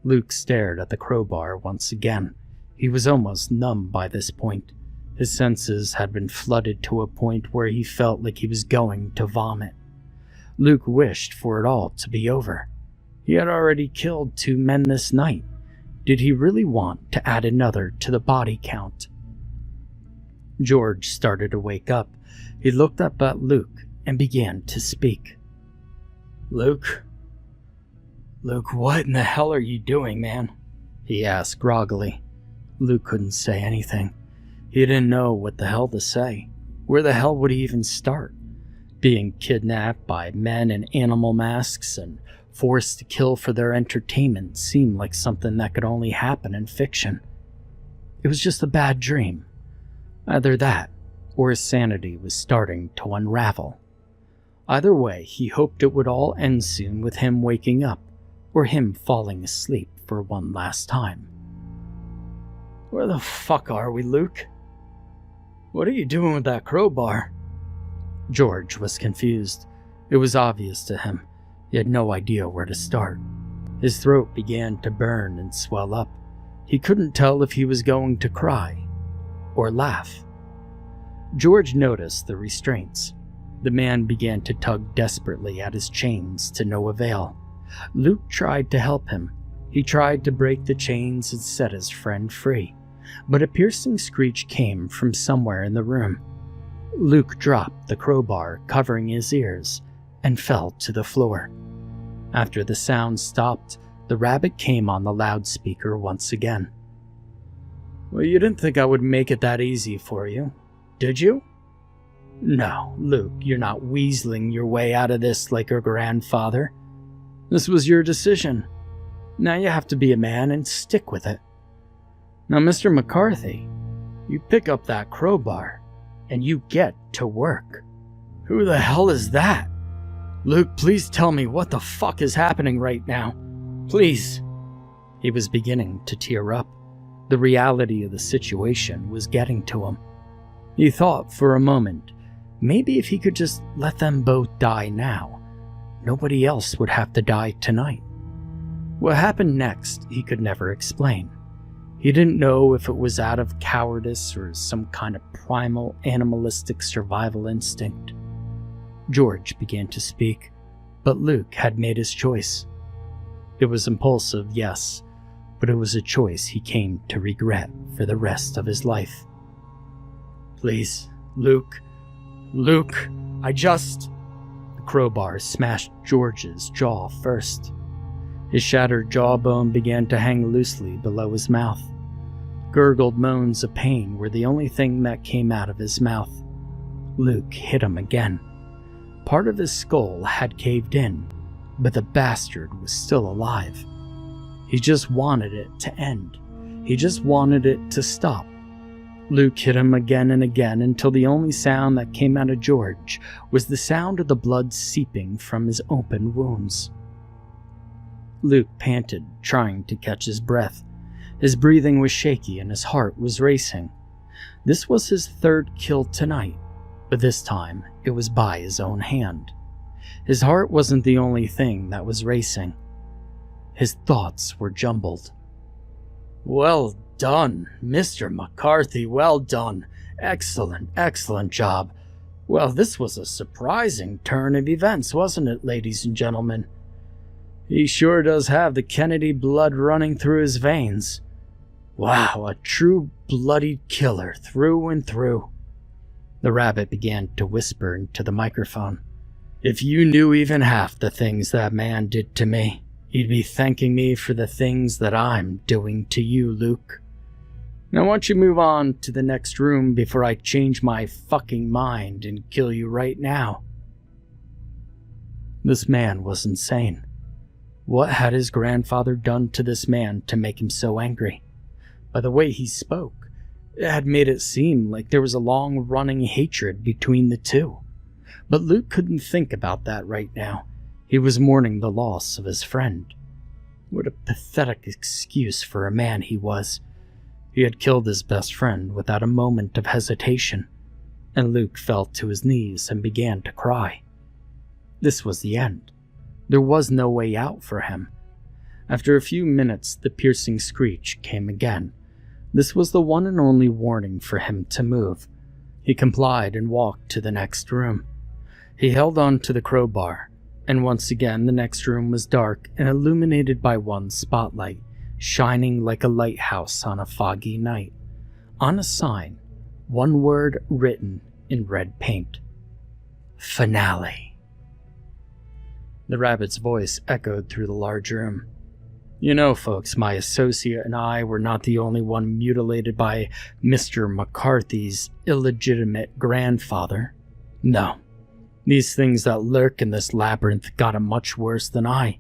Luke stared at the crowbar once again. He was almost numb by this point. His senses had been flooded to a point where he felt like he was going to vomit. Luke wished for it all to be over. He had already killed 2 men this night. Did he really want to add another to the body count? George started to wake up. He looked up at Luke and began to speak. Luke, what in the hell are you doing, man?" he asked groggily. Luke couldn't say anything. He didn't know what the hell to say. Where the hell would he even start? Being kidnapped by men in animal masks and forced to kill for their entertainment seemed like something that could only happen in fiction. It was just a bad dream. Either that, or his sanity was starting to unravel. Either way, he hoped it would all end soon with him waking up, or him falling asleep for one last time. "Where the fuck are we, Luke? What are you doing with that crowbar? George was confused. It was obvious to him. He had no idea where to start. His throat began to burn and swell up. He couldn't tell if he was going to cry or laugh. George noticed the restraints. The man began to tug desperately at his chains to no avail. Luke tried to help him. He tried to break the chains and set his friend free, but a piercing screech came from somewhere in the room. Luke dropped the crowbar covering his ears and fell to the floor. After the sound stopped, the rabbit came on the loudspeaker once again. "Well, you didn't think I would make it that easy for you, did you?" "No, Luke, you're not weaseling your way out of this like your grandfather. This was your decision. Now you have to be a man and stick with it. Now, Mr. McCarthy, you pick up that crowbar and you get to work." "Who the hell is that? Luke, please tell me what the fuck is happening right now. Please." He was beginning to tear up. The reality of the situation was getting to him. He thought for a moment, maybe if he could just let them both die now, nobody else would have to die tonight. What happened next, he could never explain. He didn't know if it was out of cowardice or some kind of primal animalistic survival instinct. George began to speak, but Luke had made his choice. It was impulsive, yes, but it was a choice he came to regret for the rest of his life. "Please, Luke, I just..." The crowbar smashed George's jaw first. His shattered jawbone began to hang loosely below his mouth. Gurgled moans of pain were the only thing that came out of his mouth. Luke hit him again. Part of his skull had caved in, but the bastard was still alive. He just wanted it to end. He just wanted it to stop. Luke hit him again and again until the only sound that came out of George was the sound of the blood seeping from his open wounds. Luke panted, trying to catch his breath. His breathing was shaky and his heart was racing. This was his third kill tonight, but this time it was by his own hand. His heart wasn't the only thing that was racing. His thoughts were jumbled. "Well done, Mr. McCarthy, well done. Excellent job. Well, this was a surprising turn of events, wasn't it, ladies and gentlemen? He sure does have the Kennedy blood running through his veins. Wow, a true bloody killer through and through." The rabbit began to whisper into the microphone. "If you knew even half the things that man did to me, you'd be thanking me for the things that I'm doing to you, Luke. Now why don't you move on to the next room before I change my fucking mind and kill you right now?" This man was insane. What had his grandfather done to this man to make him so angry? By the way he spoke, it had made it seem like there was a long-running hatred between the two. But Luke couldn't think about that right now. He was mourning the loss of his friend. What a pathetic excuse for a man he was. He had killed his best friend without a moment of hesitation, and Luke fell to his knees and began to cry. This was the end. There was no way out for him. After a few minutes, the piercing screech came again. This was the one and only warning for him to move. He complied and walked to the next room. He held on to the crowbar, and once again the next room was dark and illuminated by one spotlight, shining like a lighthouse on a foggy night. On a sign, one word written in red paint: "Finale." The rabbit's voice echoed through the large room. "You know, folks, my associate and I were not the only one mutilated by Mr. McCarthy's illegitimate grandfather. No, these things that lurk in this labyrinth got it much worse than I.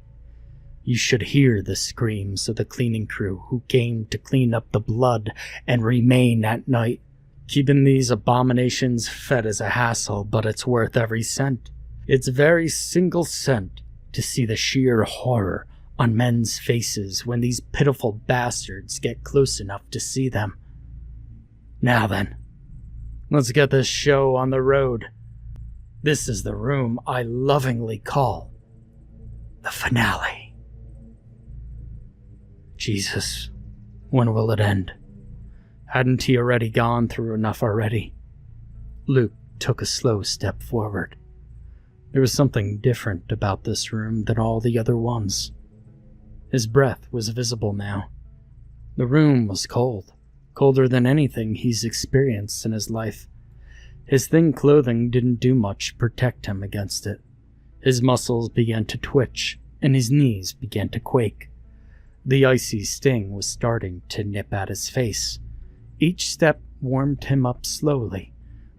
You should hear the screams of the cleaning crew who came to clean up the blood and remain at night. Keeping these abominations fed is a hassle, but it's worth every cent. It's very single cent to see the sheer horror on men's faces when these pitiful bastards get close enough to see them. Now then, let's get this show on the road. This is the room I lovingly call the finale. Jesus, when will it end? Hadn't he already gone through enough already? Luke took a slow step forward. There was something different about this room than all the other ones. His breath was visible now. The room was cold, colder than anything he's experienced in his life. His thin clothing didn't do much to protect him against it. His muscles began to twitch, and his knees began to quake. The icy sting was starting to nip at his face. Each step warmed him up slowly,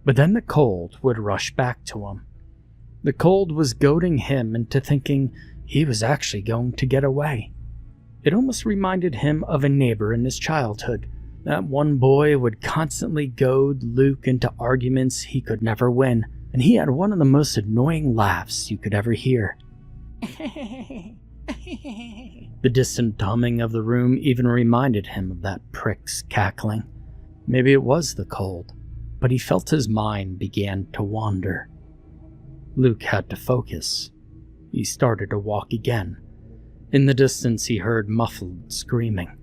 but then the cold would rush back to him. The cold was goading him into thinking he was actually going to get away. It almost reminded him of a neighbor in his childhood. That one boy would constantly goad Luke into arguments he could never win, and he had one of the most annoying laughs you could ever hear. The distant humming of the room even reminded him of that prick's cackling. Maybe it was the cold, but he felt his mind began to wander. Luke had to focus. He started to walk again. In the distance he heard muffled screaming,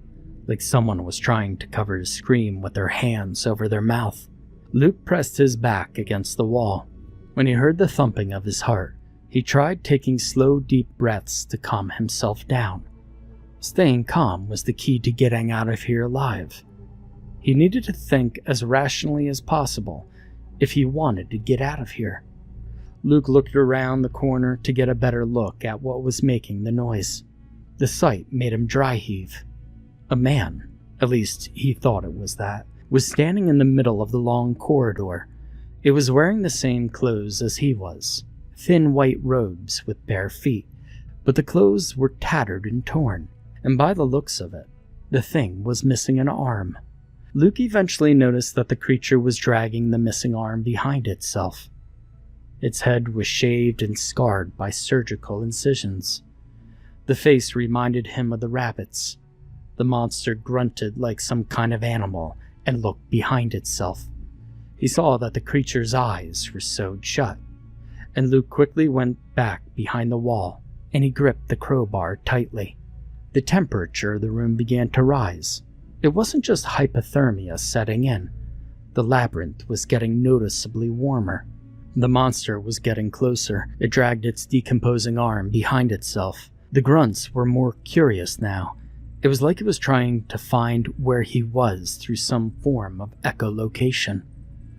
like someone was trying to cover his scream with their hands over their mouth. Luke pressed his back against the wall. When he heard the thumping of his heart, he tried taking slow, deep breaths to calm himself down. Staying calm was the key to getting out of here alive. He needed to think as rationally as possible if he wanted to get out of here. Luke looked around the corner to get a better look at what was making the noise. The sight made him dry heave. A man, at least he thought it was that, was standing in the middle of the long corridor. It was wearing the same clothes as he was, thin white robes with bare feet, but the clothes were tattered and torn, and by the looks of it, the thing was missing an arm. Luke eventually noticed that the creature was dragging the missing arm behind itself. Its head was shaved and scarred by surgical incisions. The face reminded him of the rabbits. The monster grunted like some kind of animal and looked behind itself. He saw that the creature's eyes were sewed shut, and Luke quickly went back behind the wall, and he gripped the crowbar tightly. The temperature of the room began to rise. It wasn't just hypothermia setting in. The labyrinth was getting noticeably warmer. The monster was getting closer. It dragged its decomposing arm behind itself. The grunts were more curious now. It was like it was trying to find where he was through some form of echolocation.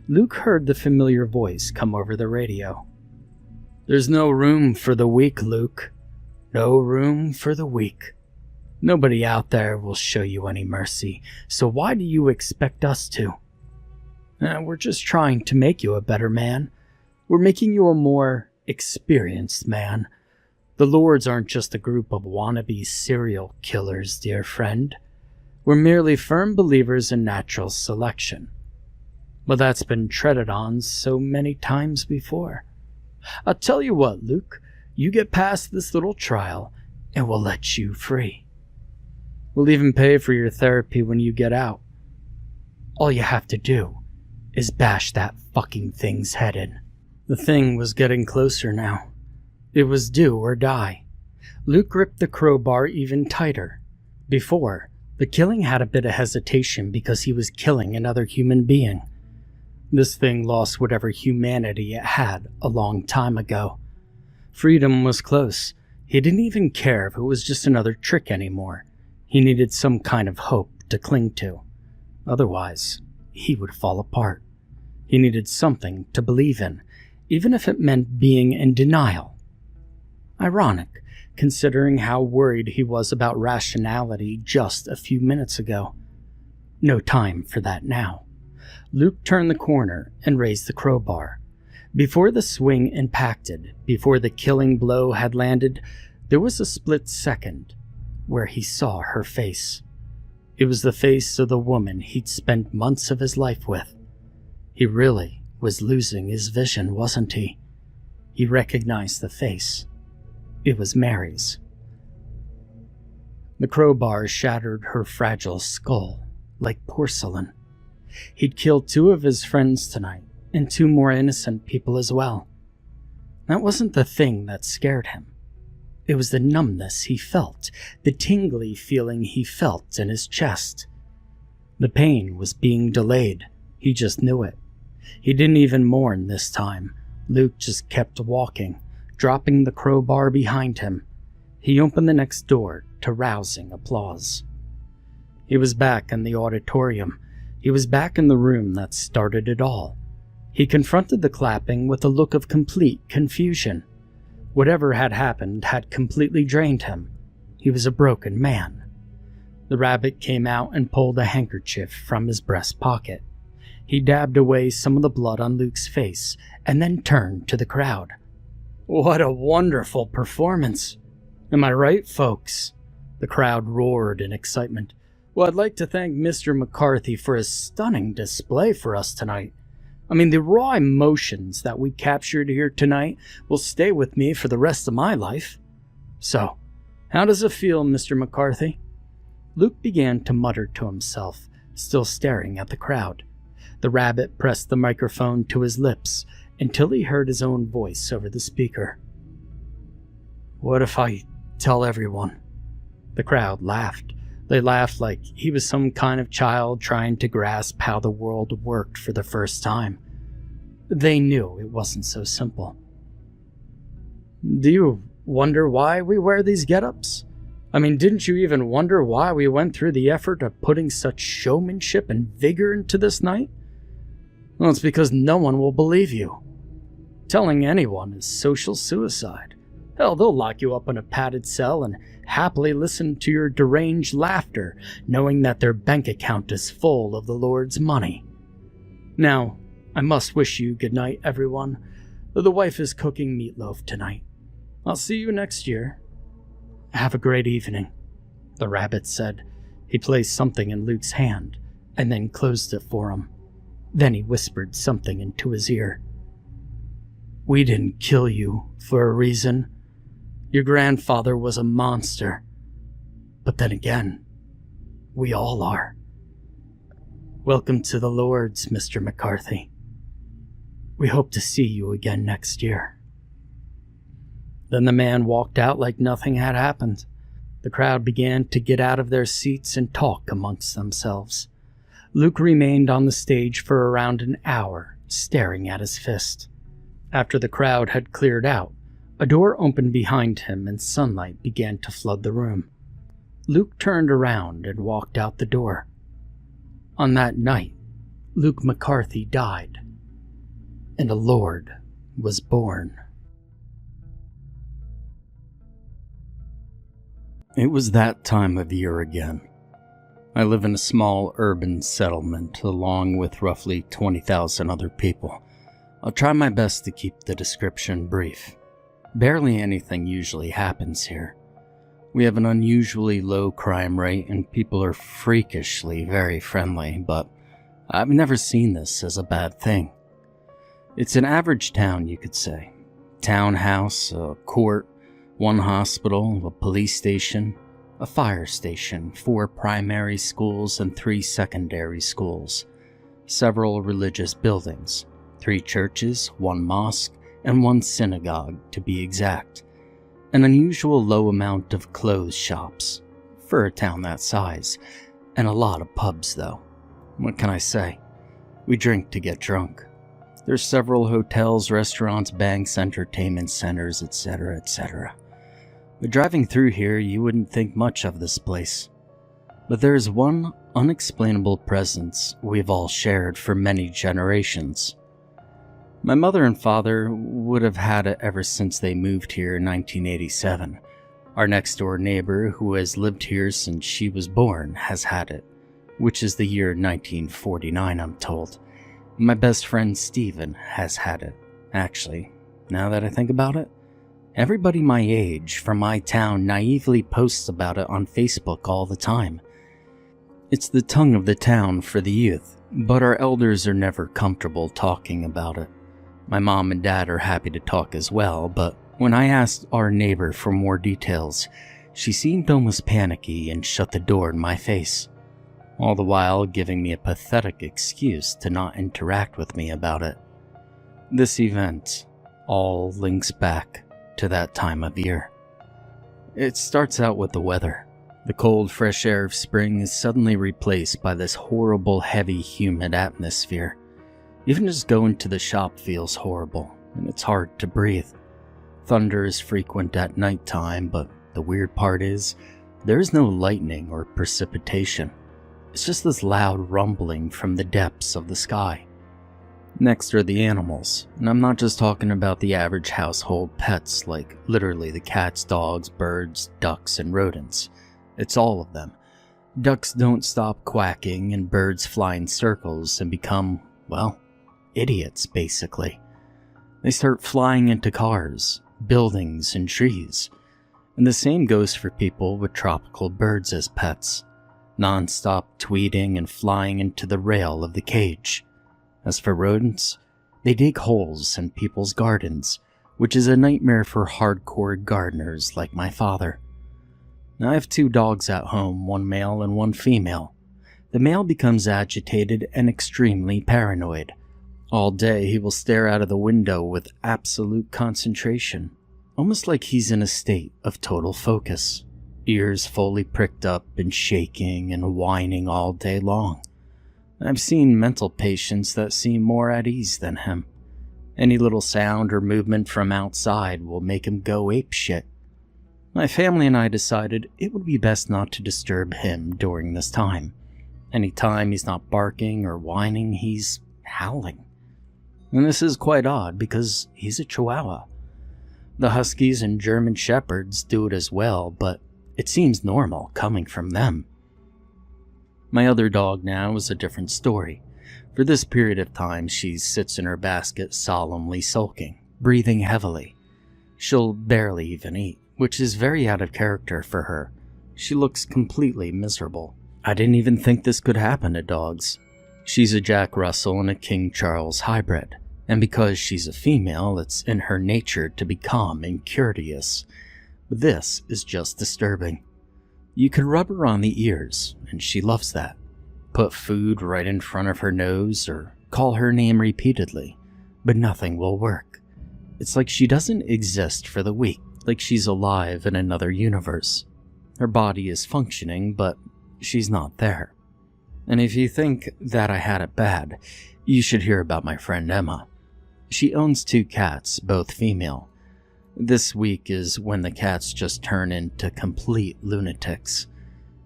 Luke heard the familiar voice come over the radio. "There's no room for the weak, Luke. No room for the weak. Nobody out there will show you any mercy, so why do you expect us to? We're just trying to make you a better man. We're making you a more experienced man. The Lords aren't just a group of wannabe serial killers, dear friend. We're merely firm believers in natural selection. But that's been treaded on so many times before. I'll tell you what, Luke, you get past this little trial, and we'll let you free. We'll even pay for your therapy when you get out. All you have to do is bash that fucking thing's head in." The thing was getting closer now. It was do or die. Luke gripped the crowbar even tighter. Before, the killing had a bit of hesitation because he was killing another human being. This thing lost whatever humanity it had a long time ago. Freedom was close. He didn't even care if it was just another trick anymore. He needed some kind of hope to cling to. Otherwise, he would fall apart. He needed something to believe in, even if it meant being in denial. Ironic, considering how worried he was about rationality just a few minutes ago. No time for that now. Luke turned the corner and raised the crowbar. Before the swing impacted, before the killing blow had landed, there was a split second where he saw her face. It was the face of the woman he'd spent months of his life with. He really was losing his vision, wasn't he? He recognized the face. It was Mary's. The crowbar shattered her fragile skull like porcelain. He'd killed 2 of his friends tonight, and 2 more innocent people as well. That wasn't the thing that scared him. It was the numbness he felt, the tingly feeling he felt in his chest. The pain was being delayed. He just knew it. He didn't even mourn this time. Luke just kept walking, dropping the crowbar behind him. He opened the next door to rousing applause. He was back in the auditorium. He was back in the room that started it all. He confronted the clapping with a look of complete confusion. Whatever had happened had completely drained him. He was a broken man. The rabbit came out and pulled a handkerchief from his breast pocket. He dabbed away some of the blood on Luke's face and then turned to the crowd. "What a wonderful performance! Am I right, folks?" The crowd roared in excitement. "Well, I'd like to thank Mr. McCarthy for his stunning display for us tonight. I mean, the raw emotions that we captured here tonight will stay with me for the rest of my life. So, how does it feel, Mr. McCarthy?" Luke began to mutter to himself, still staring at the crowd. The rabbit pressed the microphone to his lips until he heard his own voice over the speaker. "What if I tell everyone?" The crowd laughed. They laughed like he was some kind of child trying to grasp how the world worked for the first time. They knew it wasn't so simple. "Do you wonder why we wear these get-ups? I mean, didn't you even wonder why we went through the effort of putting such showmanship and vigor into this night? Well, it's because no one will believe you. Telling anyone is social suicide. Hell, they'll lock you up in a padded cell and happily listen to your deranged laughter, knowing that their bank account is full of the Lord's money. Now, I must wish you good night, everyone. The wife is cooking meatloaf tonight. I'll see you next year. Have a great evening," the rabbit said. He placed something in Luke's hand and then closed it for him. Then he whispered something into his ear. "We didn't kill you for a reason. Your grandfather was a monster. But then again, we all are. Welcome to the Lords, Mr. McCarthy. We hope to see you again next year." Then the man walked out like nothing had happened. The crowd began to get out of their seats and talk amongst themselves. Luke remained on the stage for around an hour, staring at his fist. After the crowd had cleared out, a door opened behind him and sunlight began to flood the room. Luke turned around and walked out the door. On that night, Luke McCarthy died, and a Lord was born. It was that time of year again. I live in a small urban settlement along with roughly 20,000 other people. I'll try my best to keep the description brief. Barely anything usually happens here. We have an unusually low crime rate and people are freakishly very friendly, but I've never seen this as a bad thing. It's an average town, you could say. Townhouse, a court, one hospital, a police station, a fire station, 4 primary schools and 3 secondary schools, several religious buildings, 3 churches, 1 mosque, and 1 synagogue to be exact. An unusual low amount of clothes shops, for a town that size, and a lot of pubs though. What can I say? We drink to get drunk. There's several hotels, restaurants, banks, entertainment centers, etc., etc. But driving through here, you wouldn't think much of this place. But there is one unexplainable presence we've all shared for many generations. My mother and father would have had it ever since they moved here in 1987. Our next door neighbor, who has lived here since she was born, has had it, which is the year 1949, I'm told. My best friend Steven has had it. Actually, now that I think about it, everybody my age from my town naively posts about it on Facebook all the time. It's the tongue of the town for the youth, but our elders are never comfortable talking about it. My mom and dad are happy to talk as well, but when I asked our neighbor for more details, she seemed almost panicky and shut the door in my face, all the while giving me a pathetic excuse to not interact with me about it. This event, All links back to that time of year. It starts out with the weather. The cold, fresh air of spring is suddenly replaced by this horrible, heavy, humid atmosphere. Even just going to the shop feels horrible, and it's hard to breathe. Thunder is frequent at nighttime, but the weird part is, there is no lightning or precipitation. It's just this loud rumbling from the depths of the sky. Next are the animals, and I'm not just talking about the average household pets like literally the cats, dogs, birds, ducks, and rodents. It's all of them. Ducks don't stop quacking and birds fly in circles and become, well, idiots basically. They start flying into cars, buildings, and trees. And the same goes for people with tropical birds as pets, non-stop tweeting and flying into the rail of the cage. As for rodents, they dig holes in people's gardens, which is a nightmare for hardcore gardeners like my father. Now, I have 2 dogs at home, one male and one female. The male becomes agitated and extremely paranoid. All day he will stare out of the window with absolute concentration, almost like he's in a state of total focus, ears fully pricked up and shaking and whining all day long. I've seen mental patients that seem more at ease than him. Any little sound or movement from outside will make him go apeshit. My family and I decided it would be best not to disturb him during this time. Anytime he's not barking or whining, he's howling. And this is quite odd because he's a Chihuahua. The Huskies and German Shepherds do it as well, but it seems normal coming from them. My other dog now is a different story. For this period of time, she sits in her basket solemnly sulking, breathing heavily. She'll barely even eat, which is very out of character for her. She looks completely miserable. I didn't even think this could happen to dogs. She's a Jack Russell and a King Charles hybrid, and because she's a female, it's in her nature to be calm and courteous. But this is just disturbing. You can rub her on the ears, and she loves that. Put food right in front of her nose or call her name repeatedly, but nothing will work. It's like she doesn't exist for the week, like she's alive in another universe. Her body is functioning, but she's not there. And if you think that I had it bad, you should hear about my friend Emma. She owns 2 cats, both female. This week is when the cats just turn into complete lunatics.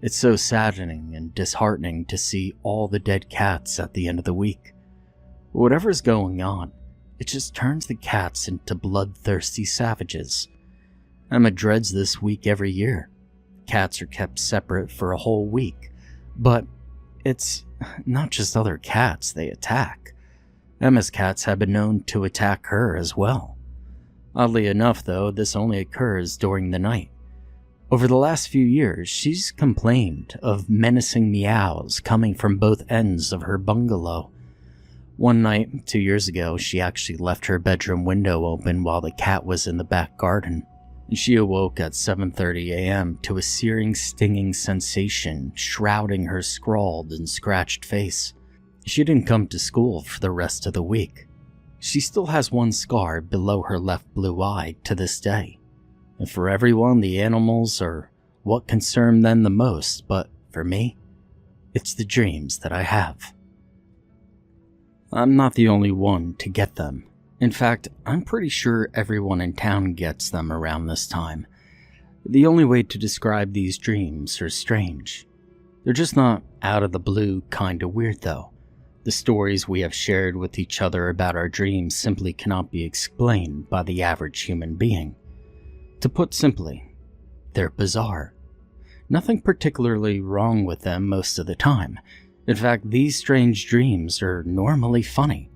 It's so saddening and disheartening to see all the dead cats at the end of the week. Whatever's going on, it just turns the cats into bloodthirsty savages. Emma dreads this week every year. Cats are kept separate for a whole week, but it's not just other cats they attack. Emma's cats have been known to attack her as well. Oddly enough, though, this only occurs during the night. Over the last few years, she's complained of menacing meows coming from both ends of her bungalow. One night, 2 years ago, she actually left her bedroom window open while the cat was in the back garden. She awoke at 7:30 a.m. to a searing, stinging sensation shrouding her scrawled and scratched face. She didn't come to school for the rest of the week. She still has one scar below her left blue eye to this day. And for everyone, the animals are what concern them the most, but for me, it's the dreams that I have. I'm not the only one to get them. In fact, I'm pretty sure everyone in town gets them around this time. The only way to describe these dreams are strange. They're just not out of the blue kinda weird though. The stories we have shared with each other about our dreams simply cannot be explained by the average human being. To put simply, they're bizarre. Nothing particularly wrong with them most of the time. In fact, these strange dreams are normally funny.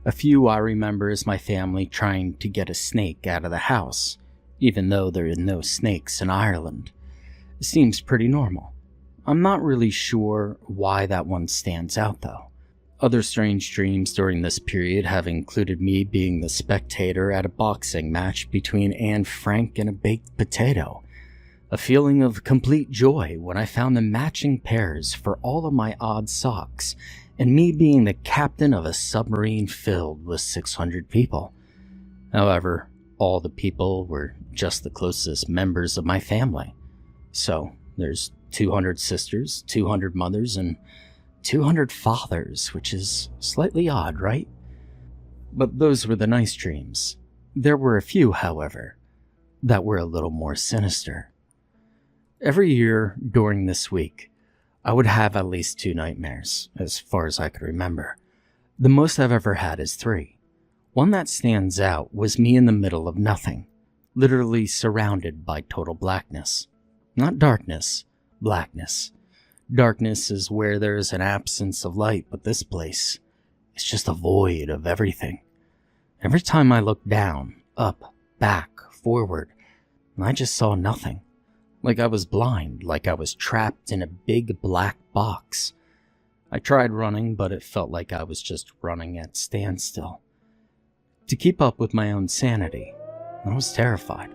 A few I remember is my family trying to get a snake out of the house, even though there are no snakes in Ireland. It seems pretty normal. I'm not really sure why that one stands out though. Other strange dreams during this period have included me being the spectator at a boxing match between Anne Frank and a baked potato. A feeling of complete joy when I found the matching pairs for all of my odd socks, and me being the captain of a submarine filled with 600 people. However, all the people were just the closest members of my family. So, there's 200 sisters, 200 mothers, and 200 fathers, which is slightly odd, right? But those were the nice dreams. There were a few, however, that were a little more sinister. Every year during this week, I would have at least 2 nightmares, as far as I could remember. The most I've ever had is 3. One that stands out was me in the middle of nothing, literally surrounded by total blackness. Not darkness, blackness. Darkness is where there is an absence of light, but this place is just a void of everything. Every time I looked down, up, back, forward, I just saw nothing. Like I was blind, like I was trapped in a big black box. I tried running, but it felt like I was just running at standstill. To keep up with my own sanity, I was terrified.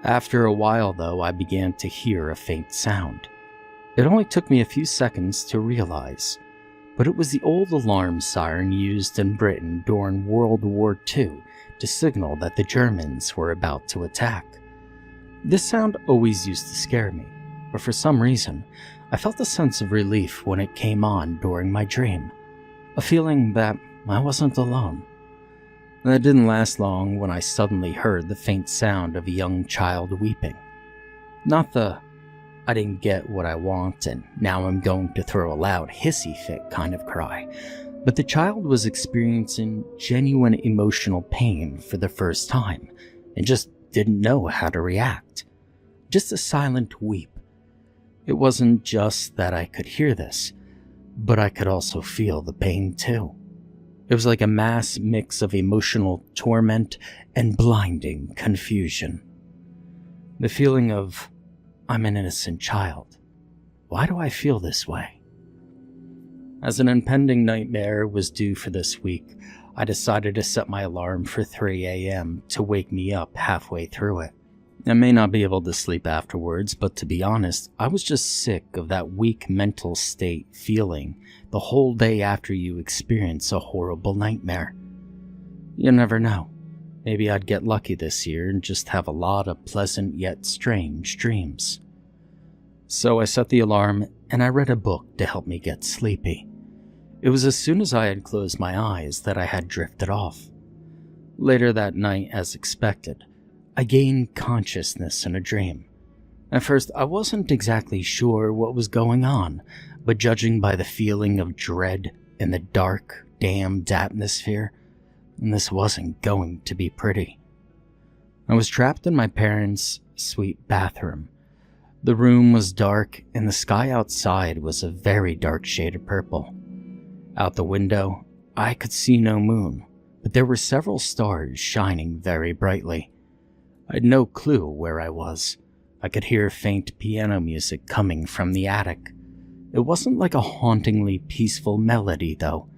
After a while, though, I began to hear a faint sound. It only took me a few seconds to realize, but it was the old alarm siren used in Britain during World War II to signal that the Germans were about to attack. This sound always used to scare me, but for some reason, I felt a sense of relief when it came on during my dream, a feeling that I wasn't alone. That didn't last long when I suddenly heard the faint sound of a young child weeping. Not the, I didn't get what I want and now I'm going to throw a loud hissy fit kind of cry, but the child was experiencing genuine emotional pain for the first time and just didn't know how to react. Just a silent weep. It wasn't just that I could hear this, but I could also feel the pain too. It was like a mass mix of emotional torment and blinding confusion. The feeling of, I'm an innocent child. Why do I feel this way? As an impending nightmare was due for this week, I decided to set my alarm for 3 a.m. to wake me up halfway through it. I may not be able to sleep afterwards, but to be honest, I was just sick of that weak mental state feeling the whole day after you experience a horrible nightmare. You never know. Maybe I'd get lucky this year and just have a lot of pleasant yet strange dreams. So I set the alarm and I read a book to help me get sleepy. It was as soon as I had closed my eyes that I had drifted off. Later that night, as expected, I gained consciousness in a dream. At first, I wasn't exactly sure what was going on, but judging by the feeling of dread in the dark, damned atmosphere, this wasn't going to be pretty. I was trapped in my parents' suite bathroom. The room was dark, and the sky outside was a very dark shade of purple. Out the window, I could see no moon, but there were several stars shining very brightly. I had no clue where I was. I could hear faint piano music coming from the attic. It wasn't like a hauntingly peaceful melody, though.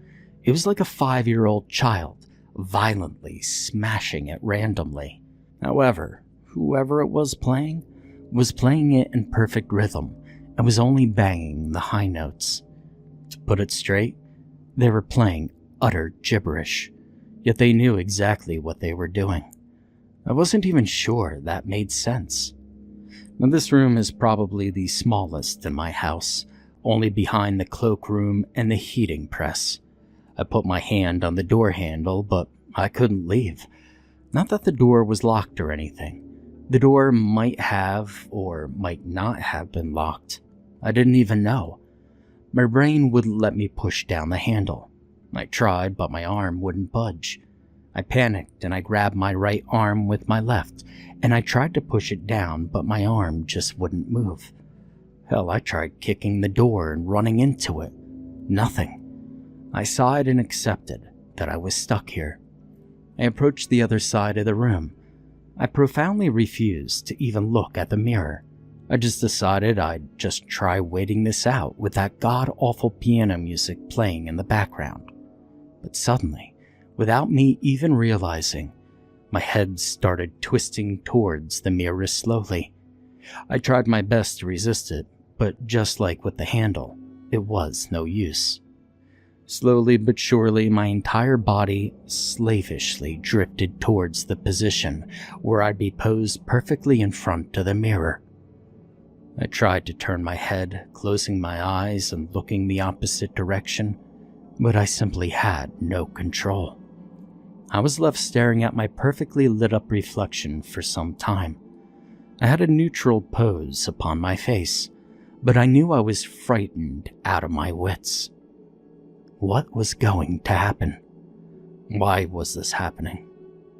It was like a 5-year-old child violently smashing it randomly. However, whoever it was playing it in perfect rhythm and was only banging the high notes. To put it straight, they were playing utter gibberish, yet they knew exactly what they were doing. I wasn't even sure that made sense. Now, this room is probably the smallest in my house, only behind the cloakroom and the heating press. I put my hand on the door handle, but I couldn't leave. Not that the door was locked or anything. The door might have or might not have been locked. I didn't even know. My brain wouldn't let me push down the handle. I tried, but my arm wouldn't budge. I panicked and I grabbed my right arm with my left, and I tried to push it down, but my arm just wouldn't move. Hell, I tried kicking the door and running into it. Nothing. I sighed and accepted that I was stuck here. I approached the other side of the room. I profoundly refused to even look at the mirror. I just decided I'd just try waiting this out with that god-awful piano music playing in the background. But suddenly, without me even realizing, my head started twisting towards the mirror slowly. I tried my best to resist it, but just like with the handle, it was no use. Slowly but surely, my entire body slavishly drifted towards the position where I'd be posed perfectly in front of the mirror. I tried to turn my head, closing my eyes and looking the opposite direction, but I simply had no control. I was left staring at my perfectly lit up reflection for some time. I had a neutral pose upon my face, but I knew I was frightened out of my wits. What was going to happen? Why was this happening?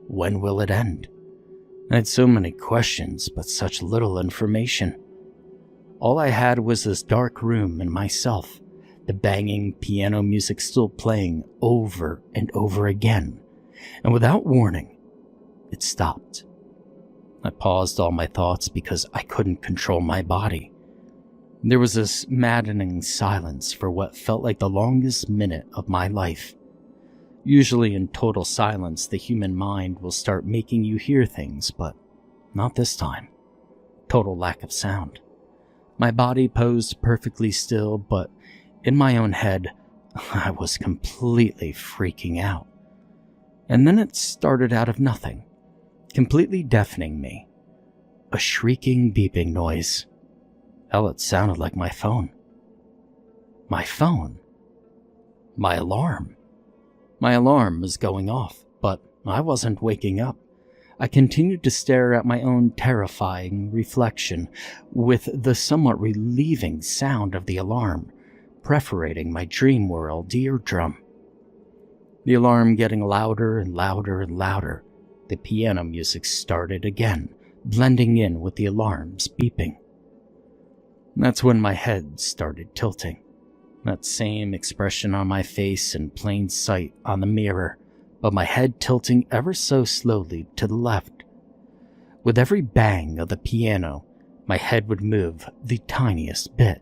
When will it end? I had so many questions, but such little information. All I had was this dark room and myself, the banging piano music still playing over and over again, and without warning, it stopped. I paused all my thoughts because I couldn't control my body. There was this maddening silence for what felt like the longest minute of my life. Usually in total silence, the human mind will start making you hear things, but not this time. Total lack of sound. My body posed perfectly still, but in my own head, I was completely freaking out. And then it started out of nothing, completely deafening me. A shrieking beeping noise. Hell, it sounded like my phone. My phone. My alarm. My alarm was going off, but I wasn't waking up. I continued to stare at my own terrifying reflection, with the somewhat relieving sound of the alarm perforating my dream world eardrum. The alarm getting louder and louder and louder, the piano music started again, blending in with the alarm's beeping. That's when my head started tilting. That same expression on my face in plain sight on the mirror, but my head tilting ever so slowly to the left. With every bang of the piano, my head would move the tiniest bit,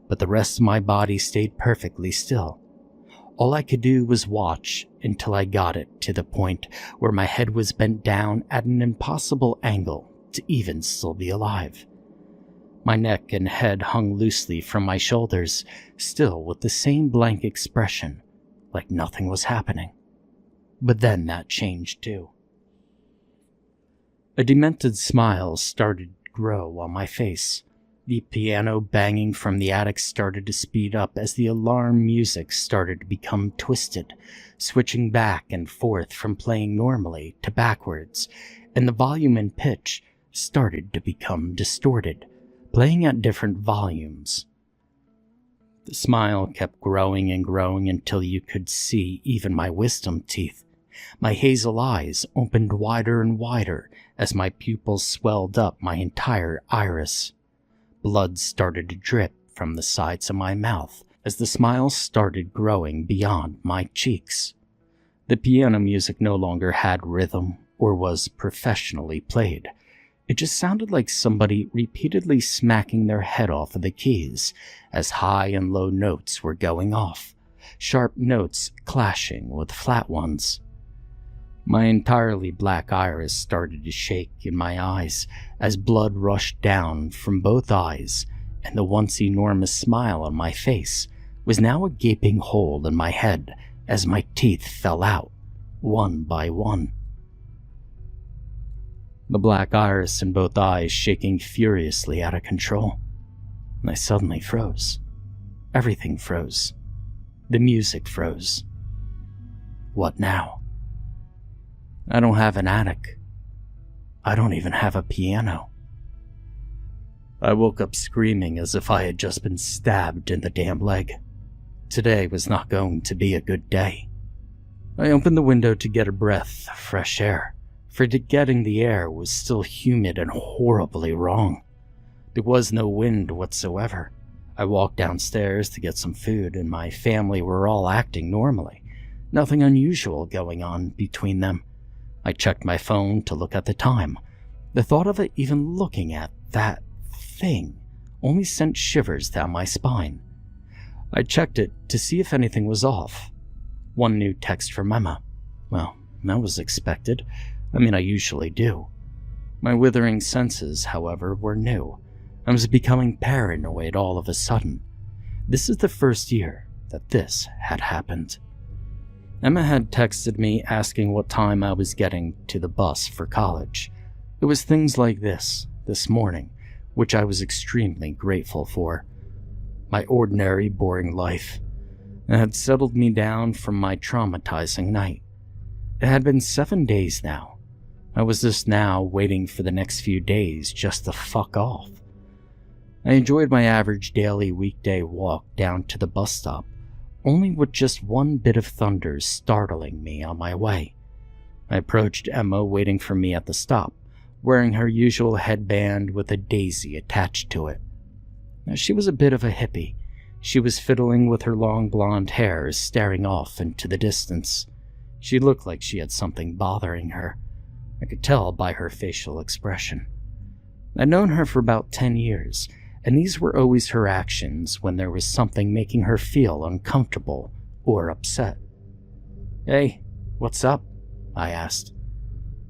but the rest of my body stayed perfectly still. All I could do was watch until I got it to the point where my head was bent down at an impossible angle to even still be alive. My neck and head hung loosely from my shoulders, still with the same blank expression, like nothing was happening. But then that changed too. A demented smile started to grow on my face. The piano banging from the attic started to speed up as the alarm music started to become twisted, switching back and forth from playing normally to backwards, and the volume and pitch started to become distorted, playing at different volumes. The smile kept growing and growing until you could see even my wisdom teeth. My hazel eyes opened wider and wider as my pupils swelled up my entire iris. Blood started to drip from the sides of my mouth as the smile started growing beyond my cheeks. The piano music no longer had rhythm or was professionally played. It just sounded like somebody repeatedly smacking their head off of the keys as high and low notes were going off, sharp notes clashing with flat ones. My entirely black iris started to shake in my eyes as blood rushed down from both eyes, and the once enormous smile on my face was now a gaping hole in my head as my teeth fell out, one by one. The black iris in both eyes shaking furiously out of control. I suddenly froze. Everything froze. The music froze. What now? I don't have an attic. I don't even have a piano. I woke up screaming as if I had just been stabbed in the damn leg. Today was not going to be a good day. I opened the window to get a breath of fresh air, for getting the air was still humid and horribly wrong. There was no wind whatsoever. I walked downstairs to get some food, and my family were all acting normally. Nothing unusual going on between them. I checked my phone to look at the time. The thought of it even looking at that thing only sent shivers down my spine. I checked it to see if anything was off. One new text from Emma. Well, that was expected. I usually do. My withering senses, however, were new. I was becoming paranoid all of a sudden. This is the first year that this had happened. Emma had texted me asking what time I was getting to the bus for college. It was things like this morning, which I was extremely grateful for. My ordinary, boring life. It had settled me down from my traumatizing night. It had been 7 days now. I was just now waiting for the next few days just to fuck off. I enjoyed my average daily weekday walk down to the bus stop, only with just one bit of thunder startling me on my way. I approached Emma waiting for me at the stop, wearing her usual headband with a daisy attached to it. Now, she was a bit of a hippie. She was fiddling with her long blonde hair, staring off into the distance. She looked like she had something bothering her. I could tell by her facial expression. I'd known her for about 10 years, and these were always her actions when there was something making her feel uncomfortable or upset. "Hey, what's up?" I asked.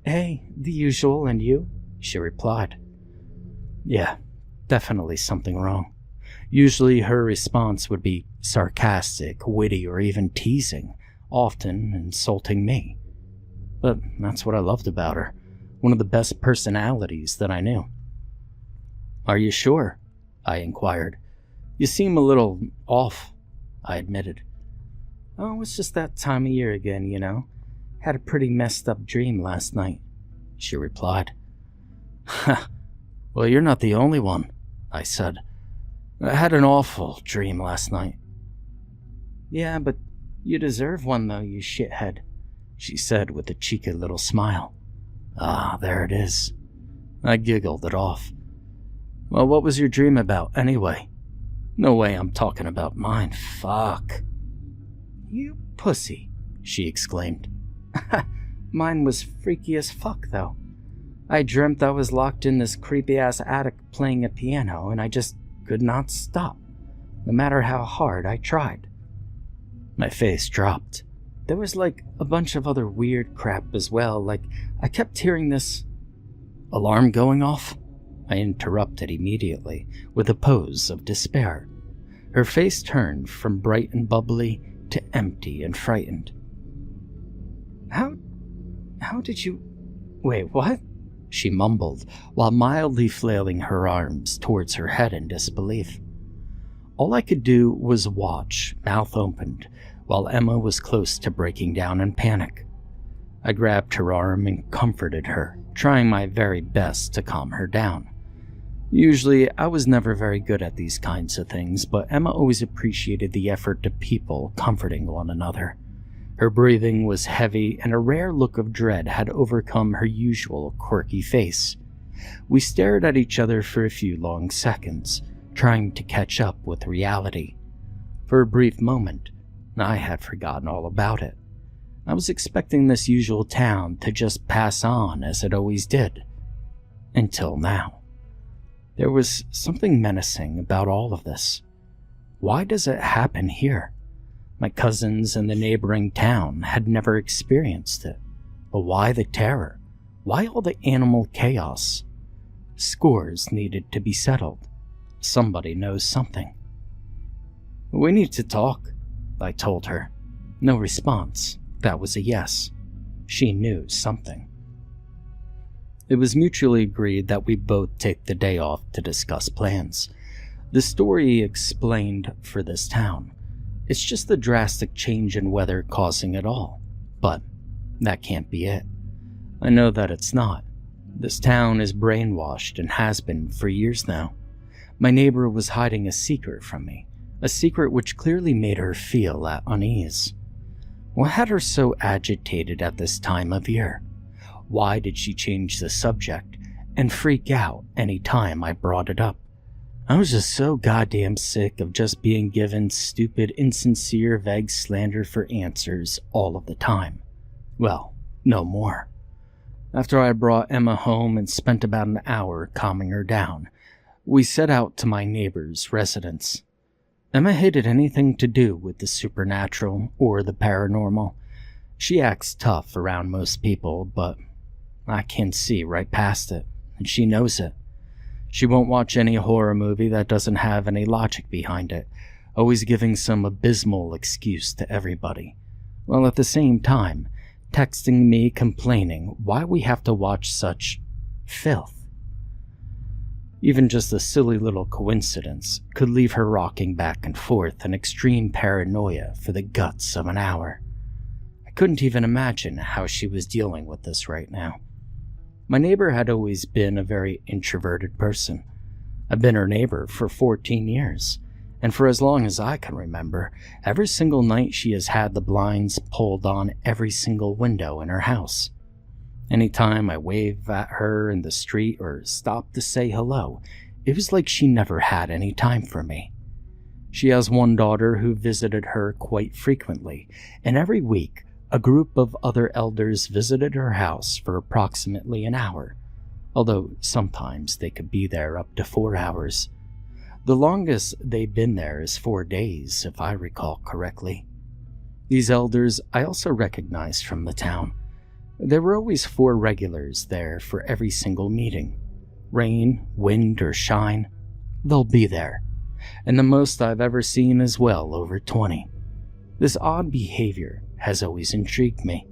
"Hey, the usual, and you?" she replied. Yeah, definitely something wrong. Usually her response would be sarcastic, witty, or even teasing, often insulting me. But that's what I loved about her, one of the best personalities that I knew. "Are you sure?" I inquired. "You seem a little off," I admitted. "Oh, it's just that time of year again, you know. Had a pretty messed up dream last night," she replied. "Ha, well, you're not the only one," I said. "I had an awful dream last night." "Yeah, but you deserve one though, you shithead," she said with a cheeky little smile. "Ah, there it is." I giggled it off. "Well, what was your dream about, anyway?" "No way I'm talking about mine, fuck." "You pussy," she exclaimed. "Mine was freaky as fuck, though. I dreamt I was locked in this creepy-ass attic playing a piano, and I just could not stop, no matter how hard I tried." My face dropped. There was like a bunch of other weird crap as well, like I kept hearing this alarm going off. I interrupted immediately, with a pose of despair. Her face turned from bright and bubbly to empty and frightened. How did you... Wait, what?" she mumbled, while mildly flailing her arms towards her head in disbelief. All I could do was watch, mouth opened, while Emma was close to breaking down in panic. I grabbed her arm and comforted her, trying my very best to calm her down. Usually, I was never very good at these kinds of things, but Emma always appreciated the effort of people comforting one another. Her breathing was heavy, and a rare look of dread had overcome her usual quirky face. We stared at each other for a few long seconds, trying to catch up with reality. For a brief moment, I had forgotten all about it. I was expecting this usual town to just pass on as it always did. Until now. There was something menacing about all of this. Why does it happen here? My cousins in the neighboring town had never experienced it. But why the terror? Why all the animal chaos? Scores needed to be settled. Somebody knows something. "We need to talk," I told her. No response. That was a yes. She knew something. It was mutually agreed that we both take the day off to discuss plans. The story explained for this town. It's just the drastic change in weather causing it all. But that can't be it. I know that it's not. This town is brainwashed and has been for years now. My neighbor was hiding a secret from me, a secret which clearly made her feel at unease. What had her so agitated at this time of year? Why did she change the subject and freak out any time I brought it up? I was just so goddamn sick of just being given stupid, insincere, vague slander for answers all of the time. Well, no more. After I brought Emma home and spent about an hour calming her down, we set out to my neighbor's residence. Emma hated anything to do with the supernatural or the paranormal. She acts tough around most people, but I can see right past it, and she knows it. She won't watch any horror movie that doesn't have any logic behind it, always giving some abysmal excuse to everybody, while at the same time texting me complaining why we have to watch such filth. Even just a silly little coincidence could leave her rocking back and forth in extreme paranoia for the guts of an hour. I couldn't even imagine how she was dealing with this right now. My neighbor had always been a very introverted person. I've been her neighbor for 14 years, and for as long as I can remember, every single night she has had the blinds pulled on every single window in her house. Anytime I wave at her in the street or stop to say hello, it was like she never had any time for me. She has one daughter who visited her quite frequently, and every week a group of other elders visited her house for approximately an hour, although sometimes they could be there up to 4 hours. The longest they've been there is 4 days, if I recall correctly. These elders I also recognized from the town. There were always 4 regulars there for every single meeting. Rain, wind, or shine, they'll be there. And the most I've ever seen is well over 20. This odd behavior has always intrigued me.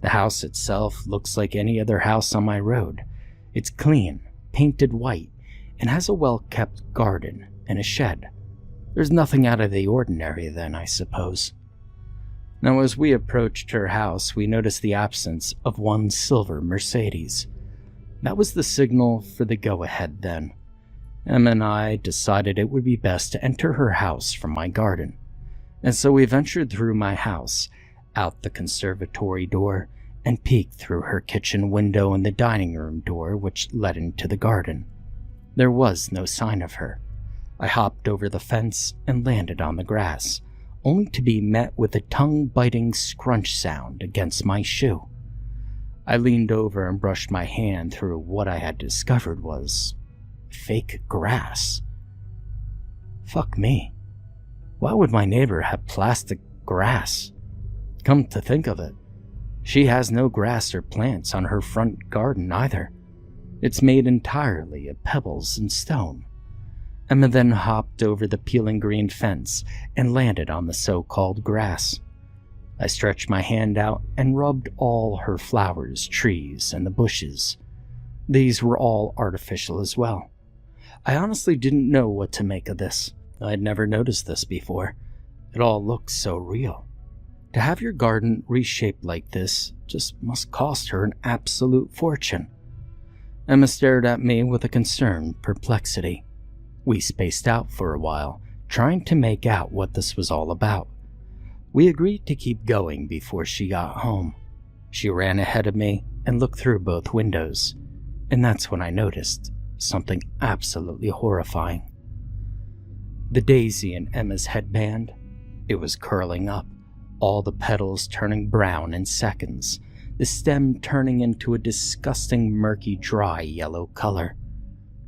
The house itself looks like any other house on my road. It's clean, painted white, and has a well-kept garden and a shed. There's nothing out of the ordinary then, I suppose. Now, as we approached her house, we noticed the absence of one silver Mercedes. That was the signal for the go-ahead then. Emma and I decided it would be best to enter her house from my garden, and so we ventured through my house, out the conservatory door, and peeked through her kitchen window and the dining room door which led into the garden. There was no sign of her. I hopped over the fence and landed on the grass, only to be met with a tongue-biting scrunch sound against my shoe. I leaned over and brushed my hand through what I had discovered was fake grass. Fuck me. Why would my neighbor have plastic grass? Come to think of it, she has no grass or plants on her front garden either. It's made entirely of pebbles and stone. Emma then hopped over the peeling green fence and landed on the so-called grass. I stretched my hand out and rubbed all her flowers, trees, and the bushes. These were all artificial as well. I honestly didn't know what to make of this. I'd never noticed this before. It all looked so real. To have your garden reshaped like this just must cost her an absolute fortune. Emma stared at me with a concerned perplexity. We spaced out for a while, trying to make out what this was all about. We agreed to keep going before she got home. She ran ahead of me and looked through both windows, and that's when I noticed something absolutely horrifying. The daisy in Emma's headband, it was curling up, all the petals turning brown in seconds, the stem turning into a disgusting murky dry yellow color.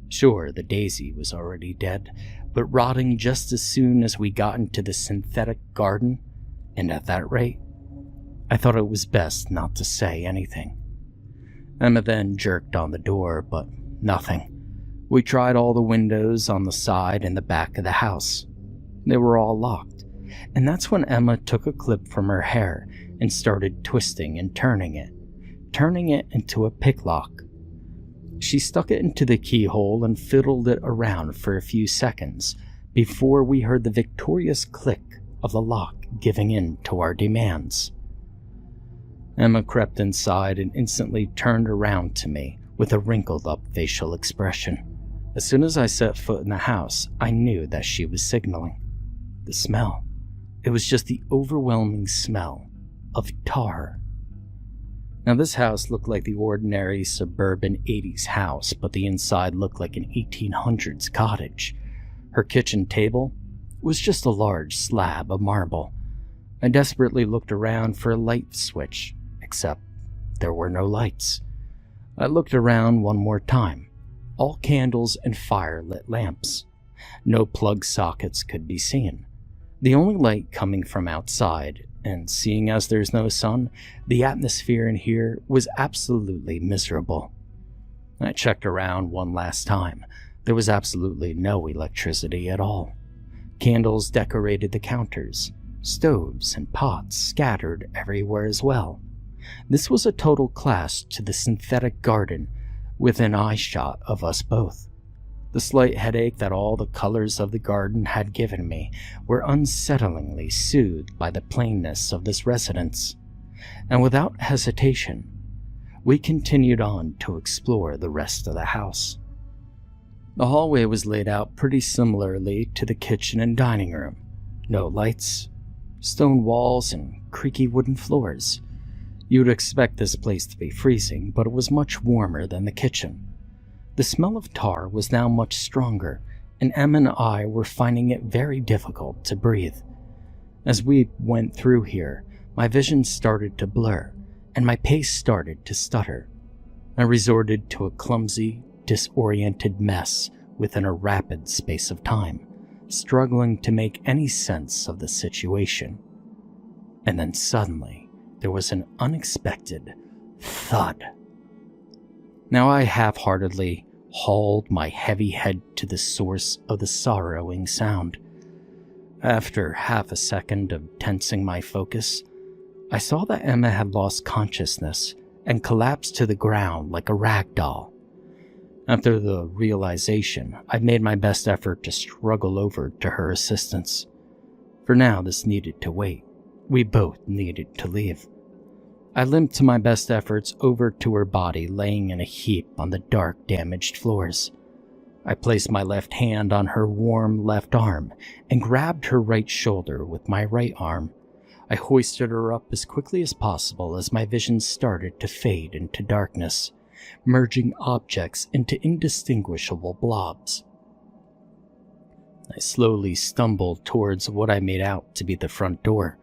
Sure, the daisy was already dead, but rotting just as soon as we got into the synthetic garden, and at that rate, I thought it was best not to say anything. Emma then jerked on the door, but nothing. We tried all the windows on the side and the back of the house. They were all locked, and that's when Emma took a clip from her hair and started twisting and turning it into a picklock. She stuck it into the keyhole and fiddled it around for a few seconds before we heard the victorious click of the lock giving in to our demands. Emma crept inside and instantly turned around to me with a wrinkled-up facial expression. As soon as I set foot in the house, I knew that she was signaling. The smell. It was just the overwhelming smell of tar. Now, this house looked like the ordinary suburban 80s house, but the inside looked like an 1800s cottage. Her kitchen table was just a large slab of marble. I desperately looked around for a light switch, except there were no lights. I looked around one more time. All candles and fire-lit lamps. No plug sockets could be seen. The only light coming from outside, and seeing as there's no sun, the atmosphere in here was absolutely miserable. I checked around one last time. There was absolutely no electricity at all. Candles decorated the counters, stoves and pots scattered everywhere as well. This was a total clash to the synthetic garden within eyeshot of us both. The slight headache that all the colors of the garden had given me were unsettlingly soothed by the plainness of this residence, and without hesitation, we continued on to explore the rest of the house. The hallway was laid out pretty similarly to the kitchen and dining room. No lights, stone walls, and creaky wooden floors. You would expect this place to be freezing, but it was much warmer than the kitchen. The smell of tar was now much stronger, and Emma and I were finding it very difficult to breathe. As we went through here, my vision started to blur, and my pace started to stutter. I resorted to a clumsy, disoriented mess within a rapid space of time, struggling to make any sense of the situation. And then suddenly, there was an unexpected thud. Now I half-heartedly hauled my heavy head to the source of the sorrowing sound. After half a second of tensing my focus, I saw that Emma had lost consciousness and collapsed to the ground like a rag doll. After the realization, I made my best effort to struggle over to her assistance. For now, this needed to wait. We both needed to leave. I limped to my best efforts over to her body laying in a heap on the dark, damaged floors. I placed my left hand on her warm left arm and grabbed her right shoulder with my right arm. I hoisted her up as quickly as possible as my vision started to fade into darkness, merging objects into indistinguishable blobs. I slowly stumbled towards what I made out to be the front door,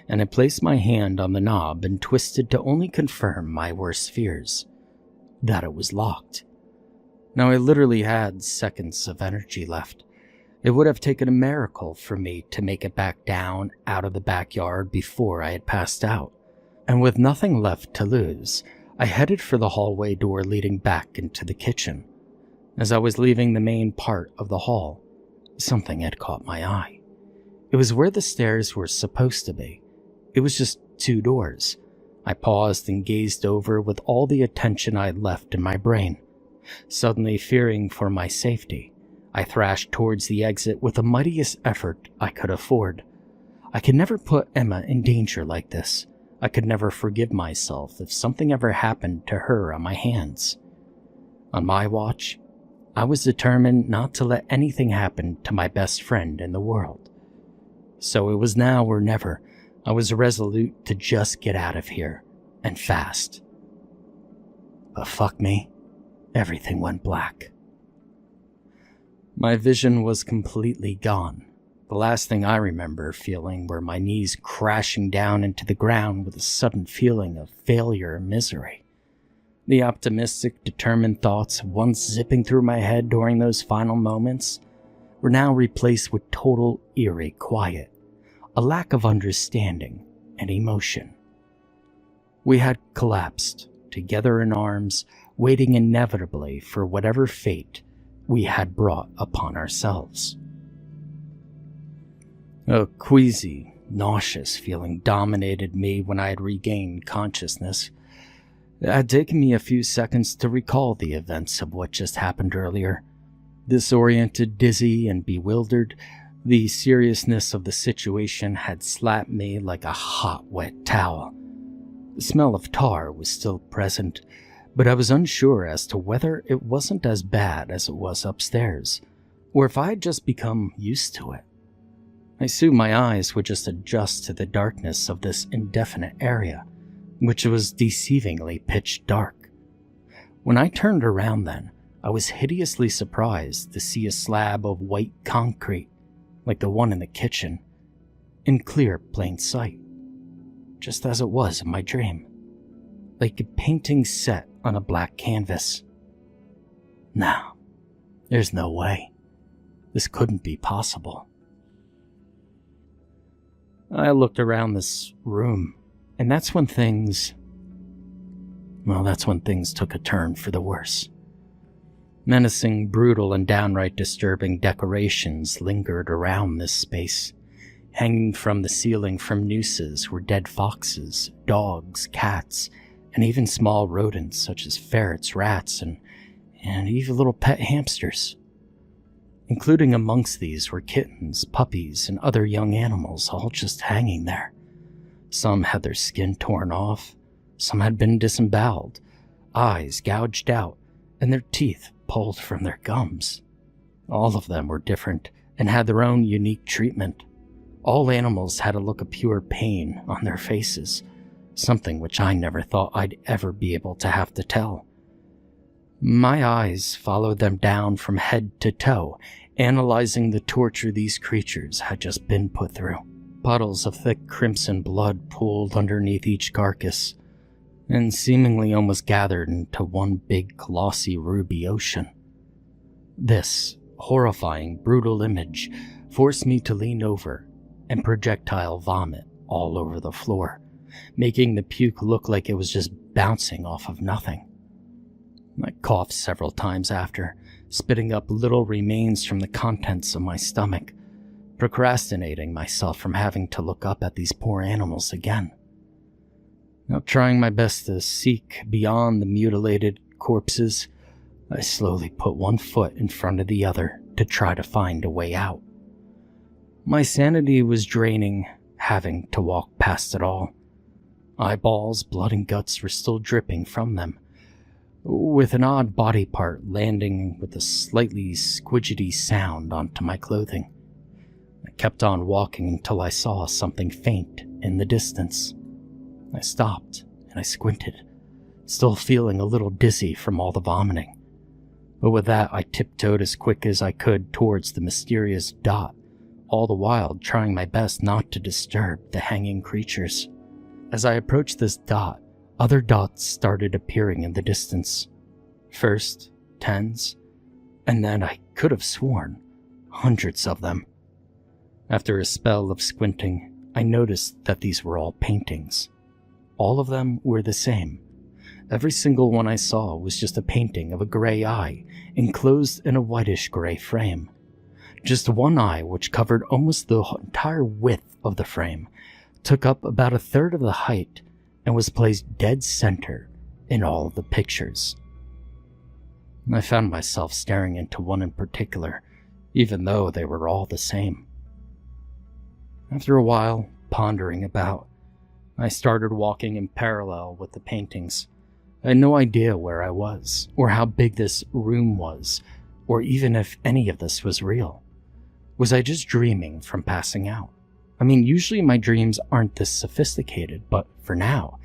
and I placed my hand on the knob and twisted to only confirm my worst fears, that it was locked. Now I literally had seconds of energy left. It would have taken a miracle for me to make it back down out of the backyard before I had passed out, and with nothing left to lose, I headed for the hallway door leading back into the kitchen. As I was leaving the main part of the hall, something had caught my eye. It was where the stairs were supposed to be. It was just 2 doors. I paused and gazed over with all the attention I had left in my brain. Suddenly fearing for my safety, I thrashed towards the exit with the mightiest effort I could afford. I could never put Emma in danger like this. I could never forgive myself if something ever happened to her on my hands. On my watch, I was determined not to let anything happen to my best friend in the world. So it was now or never. I was resolute to just get out of here, and fast. But fuck me, everything went black. My vision was completely gone. The last thing I remember feeling were my knees crashing down into the ground with a sudden feeling of failure and misery. The optimistic, determined thoughts once zipping through my head during those final moments were now replaced with total eerie quiet, a lack of understanding and emotion. We had collapsed, together in arms, waiting inevitably for whatever fate we had brought upon ourselves. A queasy, nauseous feeling dominated me when I had regained consciousness. It had taken me a few seconds to recall the events of what just happened earlier. Disoriented, dizzy, and bewildered, the seriousness of the situation had slapped me like a hot, wet towel. The smell of tar was still present, but I was unsure as to whether it wasn't as bad as it was upstairs, or if I had just become used to it. I assumed my eyes would just adjust to the darkness of this indefinite area, which was deceivingly pitch dark. When I turned around then, I was hideously surprised to see a slab of white concrete, like the one in the kitchen, in clear plain sight, just as it was in my dream, like a painting set on a black canvas. No, there's no way. This couldn't be possible. I looked around this room, and that's when things took a turn for the worse. Menacing, brutal, and downright disturbing decorations lingered around this space. Hanging from the ceiling from nooses were dead foxes, dogs, cats, and even small rodents such as ferrets, rats, and even little pet hamsters. Including amongst these were kittens, puppies, and other young animals, all just hanging there. Some had their skin torn off, some had been disemboweled, eyes gouged out, and their teeth pulled from their gums. All of them were different and had their own unique treatment. All animals had a look of pure pain on their faces, something which I never thought I'd ever be able to have to tell. My eyes followed them down from head to toe, analyzing the torture these creatures had just been put through. Puddles of thick crimson blood pooled underneath each carcass, and seemingly almost gathered into one big glossy ruby ocean. This horrifying, brutal image forced me to lean over and projectile vomit all over the floor, making the puke look like it was just bouncing off of nothing. I coughed several times after, spitting up little remains from the contents of my stomach, procrastinating myself from having to look up at these poor animals again. Now, trying my best to seek beyond the mutilated corpses, I slowly put one foot in front of the other to try to find a way out. My sanity was draining, having to walk past it all. Eyeballs, blood, and guts were still dripping from them, with an odd body part landing with a slightly squidgety sound onto my clothing. I kept on walking until I saw something faint in the distance. I stopped and I squinted, still feeling a little dizzy from all the vomiting. But with that, I tiptoed as quick as I could towards the mysterious dot, all the while trying my best not to disturb the hanging creatures. As I approached this dot, other dots started appearing in the distance. First, tens, and then I could have sworn hundreds of them. After a spell of squinting, I noticed that these were all paintings. All of them were the same. Every single one I saw was just a painting of a gray eye, enclosed in a whitish gray frame. Just one eye, which covered almost the entire width of the frame, took up about a third of the height, and was placed dead center in all of the pictures. I found myself staring into one in particular, even though they were all the same. After a while, pondering about, I started walking in parallel with the paintings. I had no idea where I was, or how big this room was, or even if any of this was real. Was I just dreaming from passing out? I mean, usually my dreams aren't this sophisticated, but for now,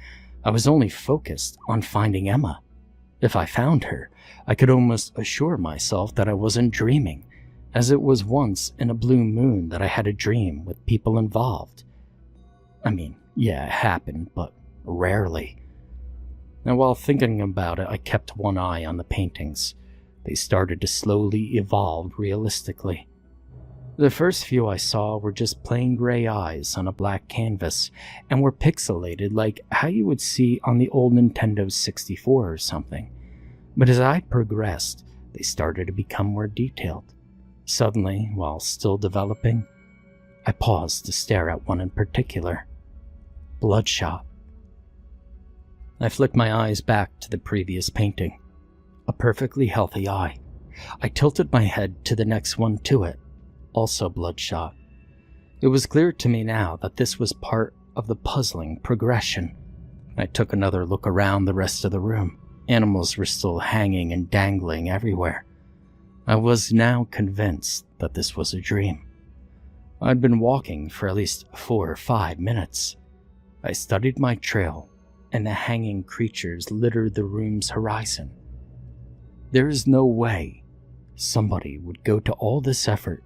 I was only focused on finding Emma. If I found her, I could almost assure myself that I wasn't dreaming, as it was once in a blue moon that I had a dream with people involved. I mean, yeah, it happened, but rarely. Now, while thinking about it, I kept one eye on the paintings. They started to slowly evolve realistically. The first few I saw were just plain gray eyes on a black canvas, and were pixelated like how you would see on the old Nintendo 64 or something. But as I progressed, they started to become more detailed. Suddenly, while still developing, I paused to stare at one in particular. Bloodshot. I flicked my eyes back to the previous painting. A perfectly healthy eye. I tilted my head to the next one to it, also bloodshot. It was clear to me now that this was part of the puzzling progression. I took another look around the rest of the room. Animals were still hanging and dangling everywhere. I was now convinced that this was a dream. I'd been walking for at least 4 or 5 minutes. I studied my trail, and the hanging creatures littered the room's horizon. There is no way somebody would go to all this effort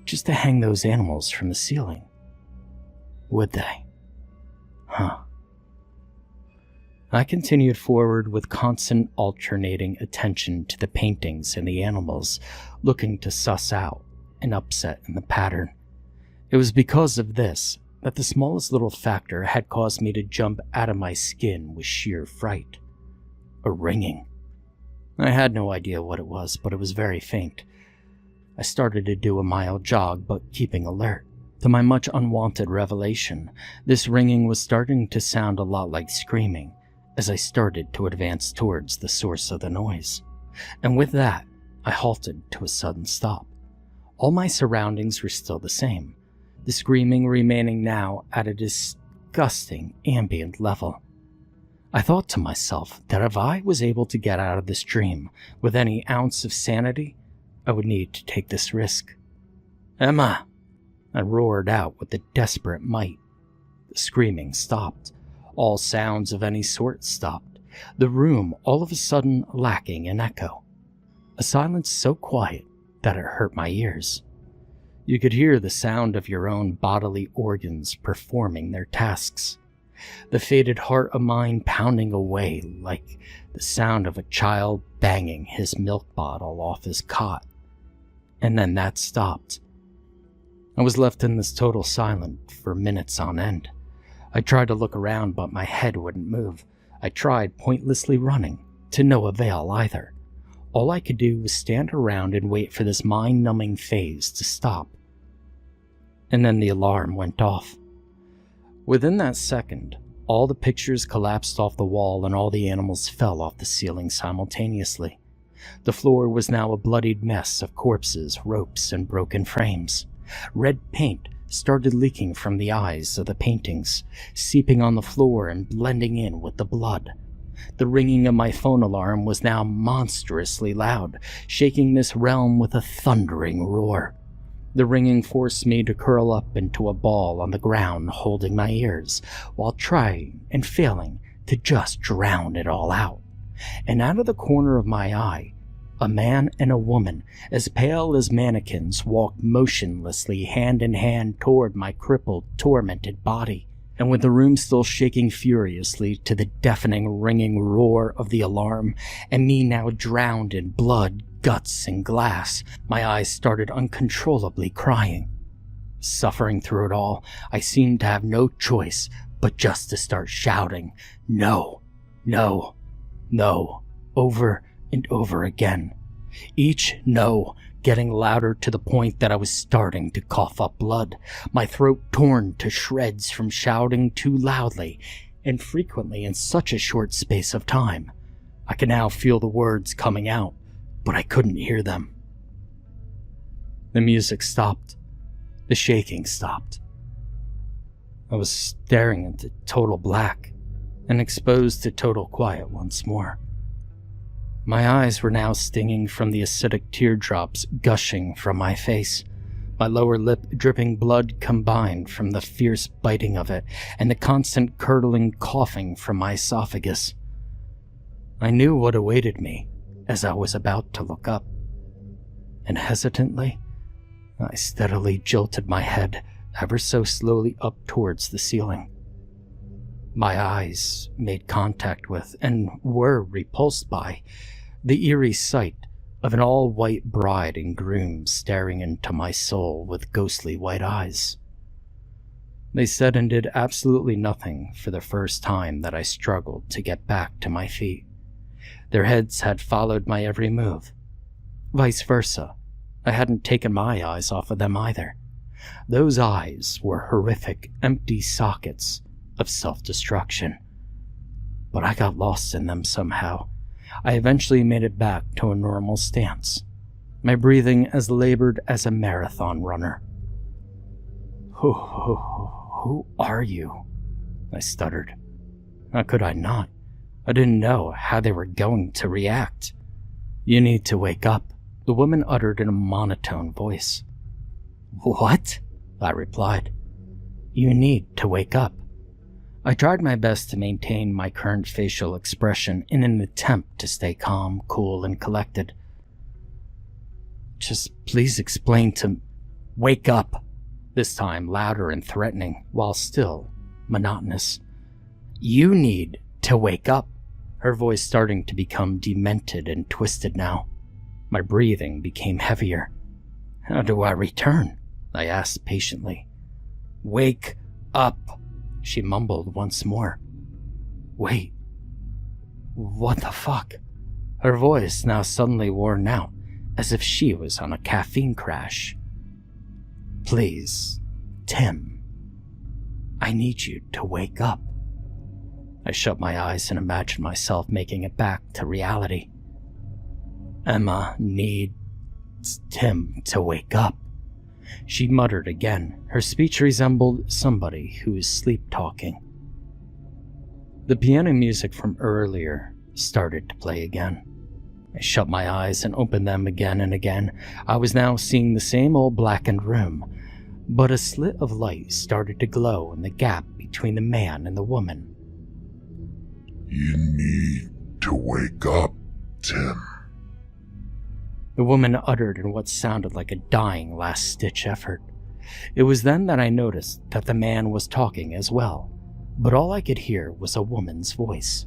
just to hang those animals from the ceiling. Would they? I continued forward with constant alternating attention to the paintings and the animals, looking to suss out an upset in the pattern. It was because of this that the smallest little factor had caused me to jump out of my skin with sheer fright. A ringing. I had no idea what it was, but it was very faint. I started to do a mild jog, but keeping alert. To my much unwanted revelation, this ringing was starting to sound a lot like screaming as I started to advance towards the source of the noise. And with that, I halted to a sudden stop. All my surroundings were still the same, the screaming remaining now at a disgusting ambient level. I thought to myself that if I was able to get out of this dream with any ounce of sanity, I would need to take this risk. "Emma!" I roared out with a desperate might. The screaming stopped. All sounds of any sort stopped, the room all of a sudden lacking an echo. A silence so quiet that it hurt my ears. You could hear the sound of your own bodily organs performing their tasks. The fated heart of mine pounding away like the sound of a child banging his milk bottle off his cot. And then that stopped. I was left in this total silence for minutes on end. I tried to look around, but my head wouldn't move. I tried pointlessly running, to no avail either. All I could do was stand around and wait for this mind-numbing phase to stop. And then the alarm went off. Within that second, all the pictures collapsed off the wall and all the animals fell off the ceiling simultaneously. The floor was now a bloodied mess of corpses, ropes, and broken frames. Red paint started leaking from the eyes of the paintings, seeping on the floor and blending in with the blood. The ringing of my phone alarm was now monstrously loud, shaking this realm with a thundering roar. The ringing forced me to curl up into a ball on the ground, holding my ears, while trying and failing to just drown it all out. And out of the corner of my eye, a man and a woman, as pale as mannequins, walked motionlessly hand in hand toward my crippled, tormented body. And with the room still shaking furiously to the deafening, ringing roar of the alarm, and me now drowned in blood, guts, and glass, my eyes started uncontrollably crying. Suffering through it all, I seemed to have no choice but just to start shouting, "No, no, no," over and over again. Each no getting louder to the point that I was starting to cough up blood, my throat torn to shreds from shouting too loudly and frequently in such a short space of time. I could now feel the words coming out, but I couldn't hear them. The music stopped. The shaking stopped. I was staring into total black and exposed to total quiet once more. My eyes were now stinging from the acidic teardrops gushing from my face, my lower lip dripping blood combined from the fierce biting of it and the constant curdling coughing from my esophagus. I knew what awaited me as I was about to look up, and hesitantly, I steadily jolted my head ever so slowly up towards the ceiling. My eyes made contact with, and were repulsed by, the eerie sight of an all-white bride and groom staring into my soul with ghostly white eyes. They said and did absolutely nothing for the first time that I struggled to get back to my feet. Their heads had followed my every move. Vice versa, I hadn't taken my eyes off of them either. Those eyes were horrific, empty sockets of self-destruction. But I got lost in them somehow. I eventually made it back to a normal stance, my breathing as labored as a marathon runner. Who are you?" I stuttered. How could I not? I didn't know how they were going to react. "You need to wake up," the woman uttered in a monotone voice. "What?" I replied. "You need to wake up." I tried my best to maintain my current facial expression in an attempt to stay calm, cool, and collected. "Just please explain to... Wake up!" This time louder and threatening, while still monotonous. "You need to wake up." Her voice starting to become demented and twisted now. My breathing became heavier. "How do I return?" I asked patiently. "Wake up," she mumbled once more. "Wait. What the fuck? her voice now suddenly worn out, as if she was on a caffeine crash. "Please, Tim, I need you to wake up." I shut my eyes and imagined myself making it back to reality. "Emma needs Tim to wake up," she muttered again. Her speech resembled somebody who is sleep-talking. The piano music from earlier started to play again. I shut my eyes and opened them again and again. I was now seeing the same old blackened room, but a slit of light started to glow in the gap between the man and the woman. "You need to wake up, Tim," the woman uttered in what sounded like a dying last-ditch effort. It was then that I noticed that the man was talking as well, but all I could hear was a woman's voice.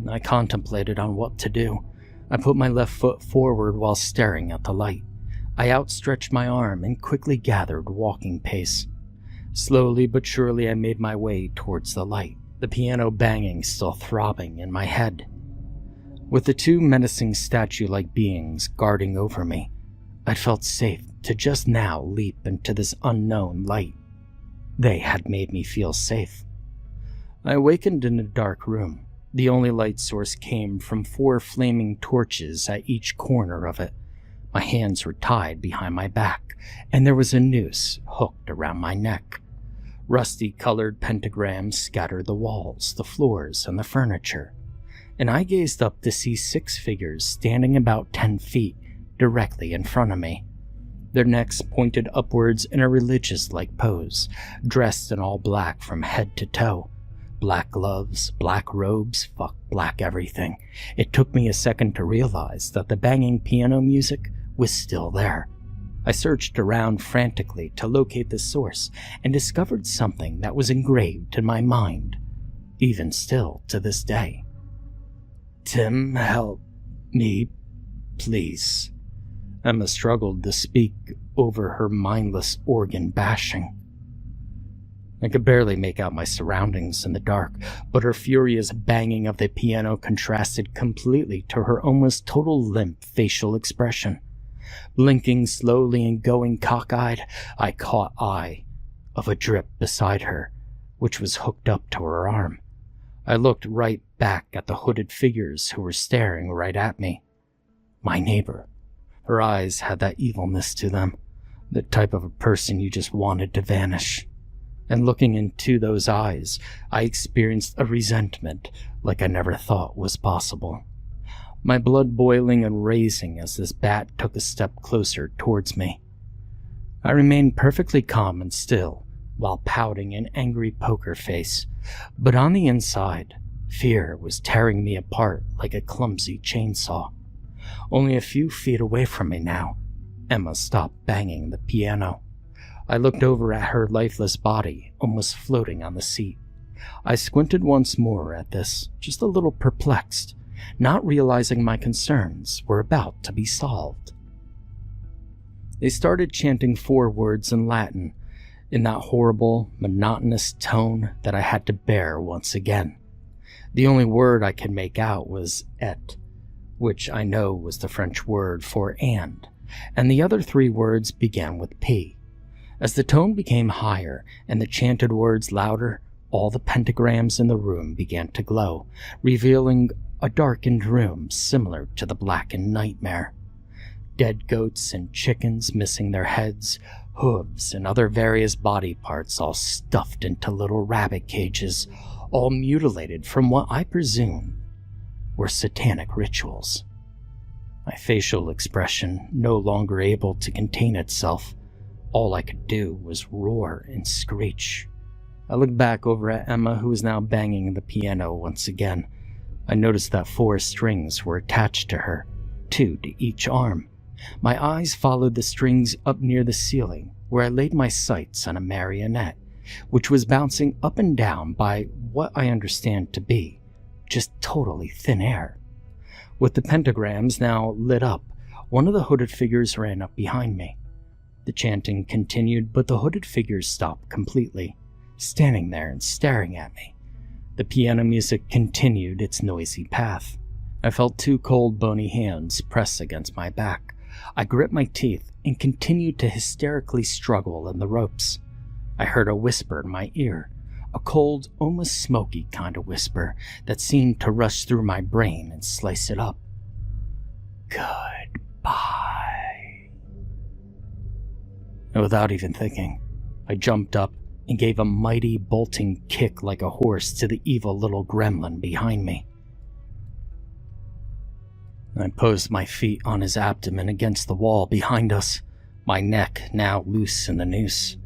I contemplated on what to do. I put my left foot forward while staring at the light. I outstretched my arm and quickly gathered walking pace. Slowly but surely I made my way towards the light, the piano banging still throbbing in my head. With the two menacing statue-like beings guarding over me, I felt safe to just now leap into this unknown light. They had made me feel safe. I awakened in a dark room. The only light source came from 4 flaming torches at each corner of it. My hands were tied behind my back, and there was a noose hooked around my neck. Rusty-colored pentagrams scattered the walls, the floors, and the furniture, and I gazed up to see 6 figures standing about 10 feet directly in front of me. Their necks pointed upwards in a religious-like pose, dressed in all black from head to toe. Black gloves, black robes, black everything. It took me a second to realize that the banging piano music was still there. I searched around frantically to locate the source and discovered something that was engraved in my mind, even still to this day. "Tim, help me, please." Emma struggled to speak over her mindless organ bashing. I could barely make out my surroundings in the dark, but her furious banging of the piano contrasted completely to her almost total limp facial expression. Blinking slowly and going cockeyed, I caught eye of a drip beside her, which was hooked up to her arm. I looked right back at the hooded figures who were staring right at me. My neighbor. Her eyes had that evilness to them, the type of a person you just wanted to vanish. And looking into those eyes, I experienced a resentment like I never thought was possible. My blood boiling and raising as this bat took a step closer towards me. I remained perfectly calm and still, while pouting an angry poker face, but on the inside, fear was tearing me apart like a clumsy chainsaw. Only a few feet away from me now, Emma stopped banging the piano. I looked over at her lifeless body, almost floating on the seat. I squinted once more at this, just a little perplexed, not realizing my concerns were about to be solved. They started chanting 4 words in Latin, in that horrible, monotonous tone that I had to bear once again. The only word I could make out was et, which I know was the French word for and the other 3 words began with P. As the tone became higher and the chanted words louder, all the pentagrams in the room began to glow, revealing a darkened room similar to the blackened nightmare. Dead goats and chickens missing their heads, hooves, and other various body parts all stuffed into little rabbit cages, all mutilated from what I presumed were satanic rituals. My facial expression no longer able to contain itself, all I could do was roar and screech. I looked back over at Emma, who was now banging the piano once again. I noticed that 4 strings were attached to her, 2 to each arm. My eyes followed the strings up near the ceiling, where I laid my sights on a marionette, which was bouncing up and down by what I understand to be just totally thin air. With the pentagrams now lit up, one of the hooded figures ran up behind me. The chanting continued, but the hooded figures stopped completely, standing there and staring at me. The piano music continued its noisy path. I felt two cold, bony hands press against my back. I gripped my teeth and continued to hysterically struggle in the ropes. I heard a whisper in my ear, a cold, almost smoky kind of whisper that seemed to rush through my brain and slice it up. Goodbye. And without even thinking, I jumped up and gave a mighty bolting kick like a horse to the evil little gremlin behind me. I posed my feet on his abdomen against the wall behind us, my neck now loose in the noose.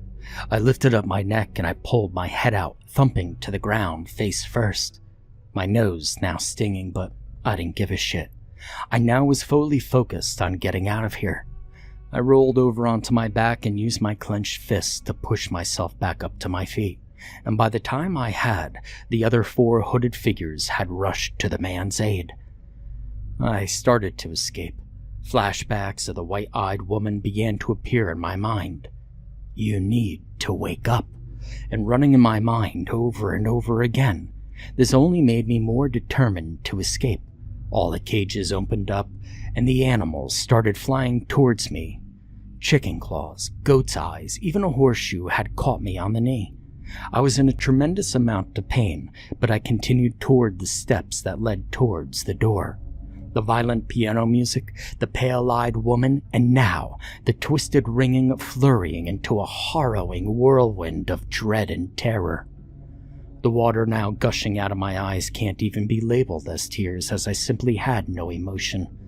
I lifted up my neck and I pulled my head out, thumping to the ground face first. My nose now stinging, but I didn't give a shit. I now was fully focused on getting out of here. I rolled over onto my back and used my clenched fists to push myself back up to my feet, and by the time I had, the other 4 hooded figures had rushed to the man's aid. I started to escape. Flashbacks of the white-eyed woman began to appear in my mind. You need to wake up, and running in my mind over and over again. This only made me more determined to escape. All the cages opened up, and the animals started flying towards me. Chicken claws, goat's eyes, even a horseshoe had caught me on the knee. I was in a tremendous amount of pain, but I continued toward the steps that led towards the door. The violent piano music, the pale-eyed woman, and now the twisted ringing flurrying into a harrowing whirlwind of dread and terror. The water now gushing out of my eyes can't even be labeled as tears, as I simply had no emotion.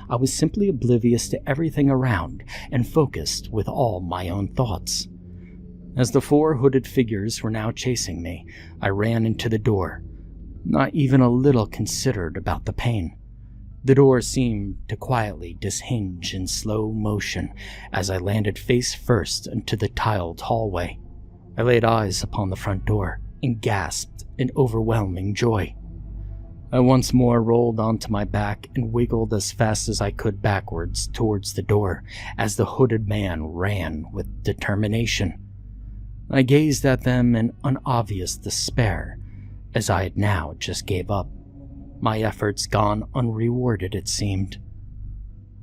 I was simply oblivious to everything around and focused with all my own thoughts. As the 4 hooded figures were now chasing me, I ran into the door, not even a little considered about the pain. The door seemed to quietly dishinge in slow motion as I landed face first into the tiled hallway. I laid eyes upon the front door and gasped in overwhelming joy. I once more rolled onto my back and wiggled as fast as I could backwards towards the door as the hooded man ran with determination. I gazed at them in unobvious despair, as I had now just gave up. My efforts gone unrewarded, it seemed.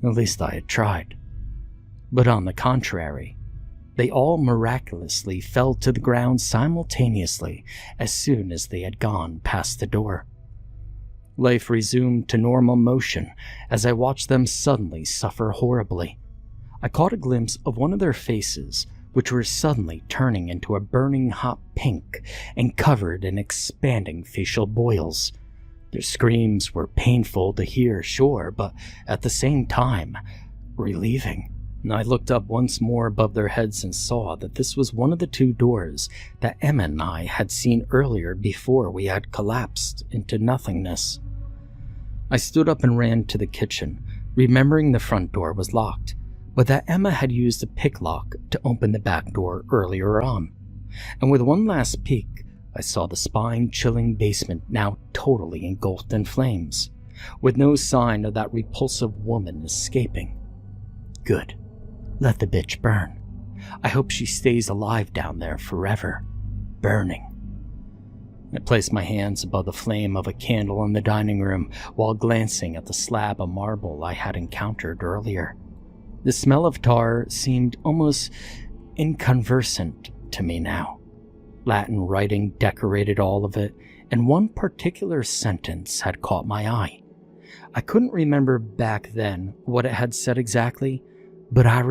At least I had tried. But on the contrary, they all miraculously fell to the ground simultaneously as soon as they had gone past the door. Life resumed to normal motion as I watched them suddenly suffer horribly. I caught a glimpse of one of their faces, which were suddenly turning into a burning hot pink and covered in expanding facial boils. Their screams were painful to hear, sure, but at the same time, relieving. I looked up once more above their heads and saw that this was one of the 2 doors that Emma and I had seen earlier before we had collapsed into nothingness. I stood up and ran to the kitchen, remembering the front door was locked, but that Emma had used a picklock to open the back door earlier on. And with one last peek, I saw the spine-chilling basement now totally engulfed in flames, with no sign of that repulsive woman escaping. Good. Let the bitch burn. I hope she stays alive down there forever, burning. I placed my hands above the flame of a candle in the dining room while glancing at the slab of marble I had encountered earlier. The smell of tar seemed almost inconversant to me now. Latin writing decorated all of it, and one particular sentence had caught my eye. I couldn't remember back then what it had said exactly, but I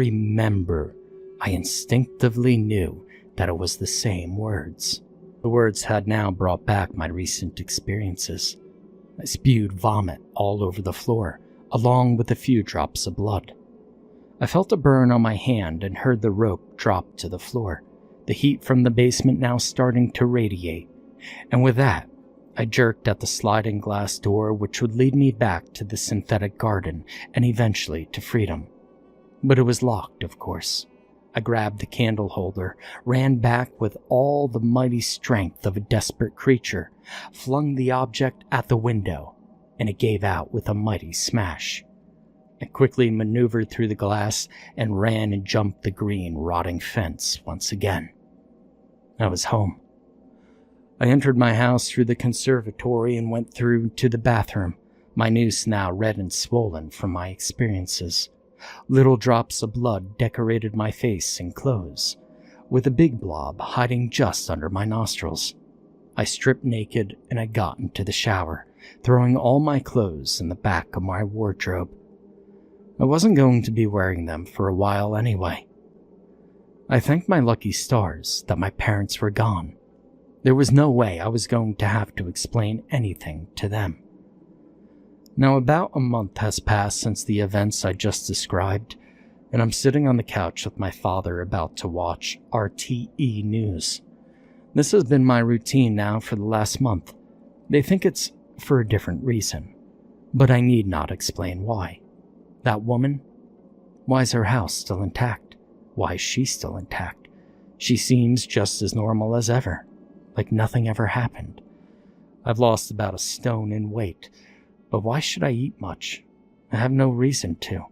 instinctively knew that it was the same words. The words had now brought back my recent experiences. I spewed vomit all over the floor, along with a few drops of blood. I felt a burn on my hand and heard the rope drop to the floor, the heat from the basement now starting to radiate, and with that, I jerked at the sliding glass door which would lead me back to the synthetic garden and eventually to freedom. But it was locked, of course. I grabbed the candle holder, ran back with all the mighty strength of a desperate creature, flung the object at the window, and it gave out with a mighty smash. I quickly maneuvered through the glass and ran and jumped the green, rotting fence once again. I was home. I entered my house through the conservatory and went through to the bathroom. my noose now red and swollen from my experiences. Little drops of blood decorated my face and clothes, with a big blob hiding just under my nostrils. I stripped naked and I got into the shower, throwing all my clothes in the back of my wardrobe. I wasn't going to be wearing them for a while anyway. I thanked my lucky stars that my parents were gone. There was no way I was going to have to explain anything to them. Now about a month has passed since the events I just described, and I'm sitting on the couch with my father about to watch RTE News. This has been my routine now for the last month. They think it's for a different reason, but I need not explain why. That woman? Why is her house still intact? Why is she still intact? She seems just as normal as ever, like nothing ever happened. I've lost about a stone in weight, but why should I eat much? I have no reason to.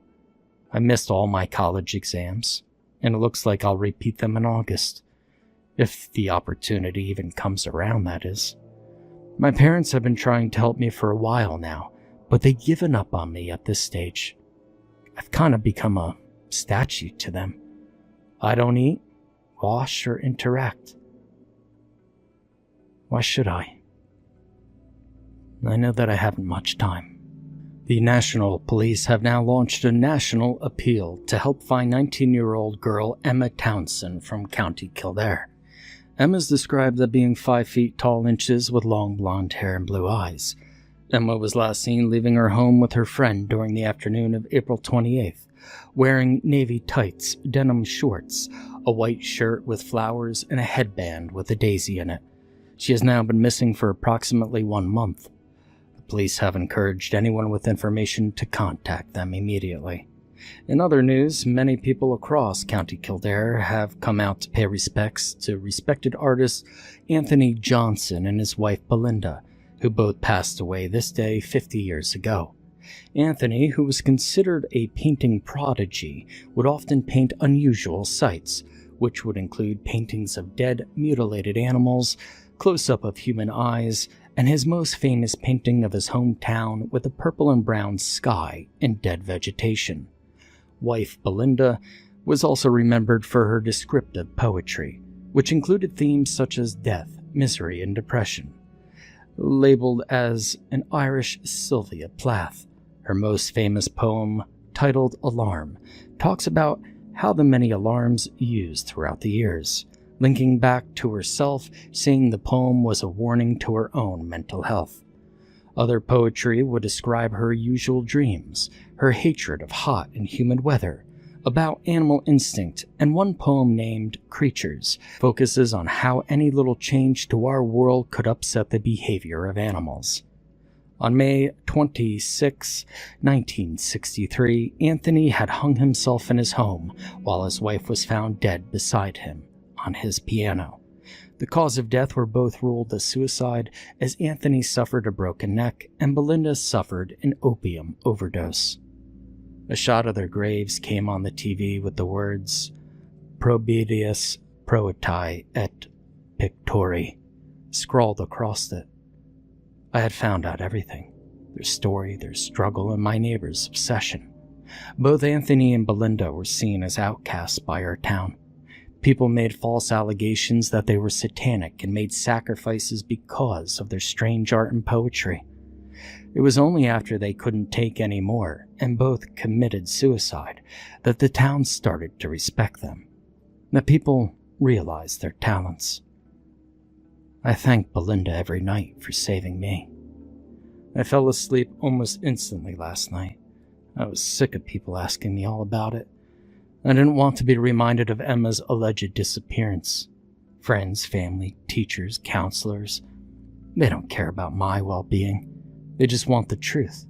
I missed all my college exams, and it looks like I'll repeat them in August. If the opportunity even comes around, that is. My parents have been trying to help me for a while now, but they've given up on me at this stage. I've kind of become a statue to them. I don't eat, wash, or interact. Why should I? I know that I haven't much time. The National Police have now launched a national appeal to help find 19-year-old girl Emma Townsend from County Kildare. Emma's described as being 5 feet tall inches with long blonde hair and blue eyes. Emma was last seen leaving her home with her friend during the afternoon of April 28th, wearing navy tights, denim shorts, a white shirt with flowers, and a headband with a daisy in it. She has now been missing for approximately 1 month. The police have encouraged anyone with information to contact them immediately. In other news, many people across County Kildare have come out to pay respects to respected artist Anthony Johnson and his wife Belinda, who both passed away this day 50 years ago. Anthony, who was considered a painting prodigy, would often paint unusual sights, which would include paintings of dead, mutilated animals, close-up of human eyes, and his most famous painting of his hometown with a purple and brown sky and dead vegetation. Wife Belinda was also remembered for her descriptive poetry, which included themes such as death, misery, and depression. Labeled as an Irish Sylvia Plath, her most famous poem, titled Alarm, talks about how the many alarms used throughout the years, linking back to herself, saying the poem was a warning to her own mental health. Other poetry would describe her usual dreams, her hatred of hot and humid weather, about animal instinct, and one poem named Creatures focuses on how any little change to our world could upset the behavior of animals. On May 26, 1963, Anthony had hung himself in his home while his wife was found dead beside him on his piano. The cause of death were both ruled as suicide, as Anthony suffered a broken neck and Belinda suffered an opium overdose. A shot of their graves came on the TV with the words, Probedius Proetae et Pictori, scrawled across it. I had found out everything, their story, their struggle, and my neighbor's obsession. Both Anthony and Belinda were seen as outcasts by our town. People made false allegations that they were satanic and made sacrifices because of their strange art and poetry. It was only after they couldn't take any more and both committed suicide that the town started to respect them, that people realized their talents. I thank Belinda every night for saving me. I fell asleep almost instantly last night. I was sick of people asking me all about it. I didn't want to be reminded of Emma's alleged disappearance. Friends, family, teachers, counselors, they don't care about my well-being. They just want the truth.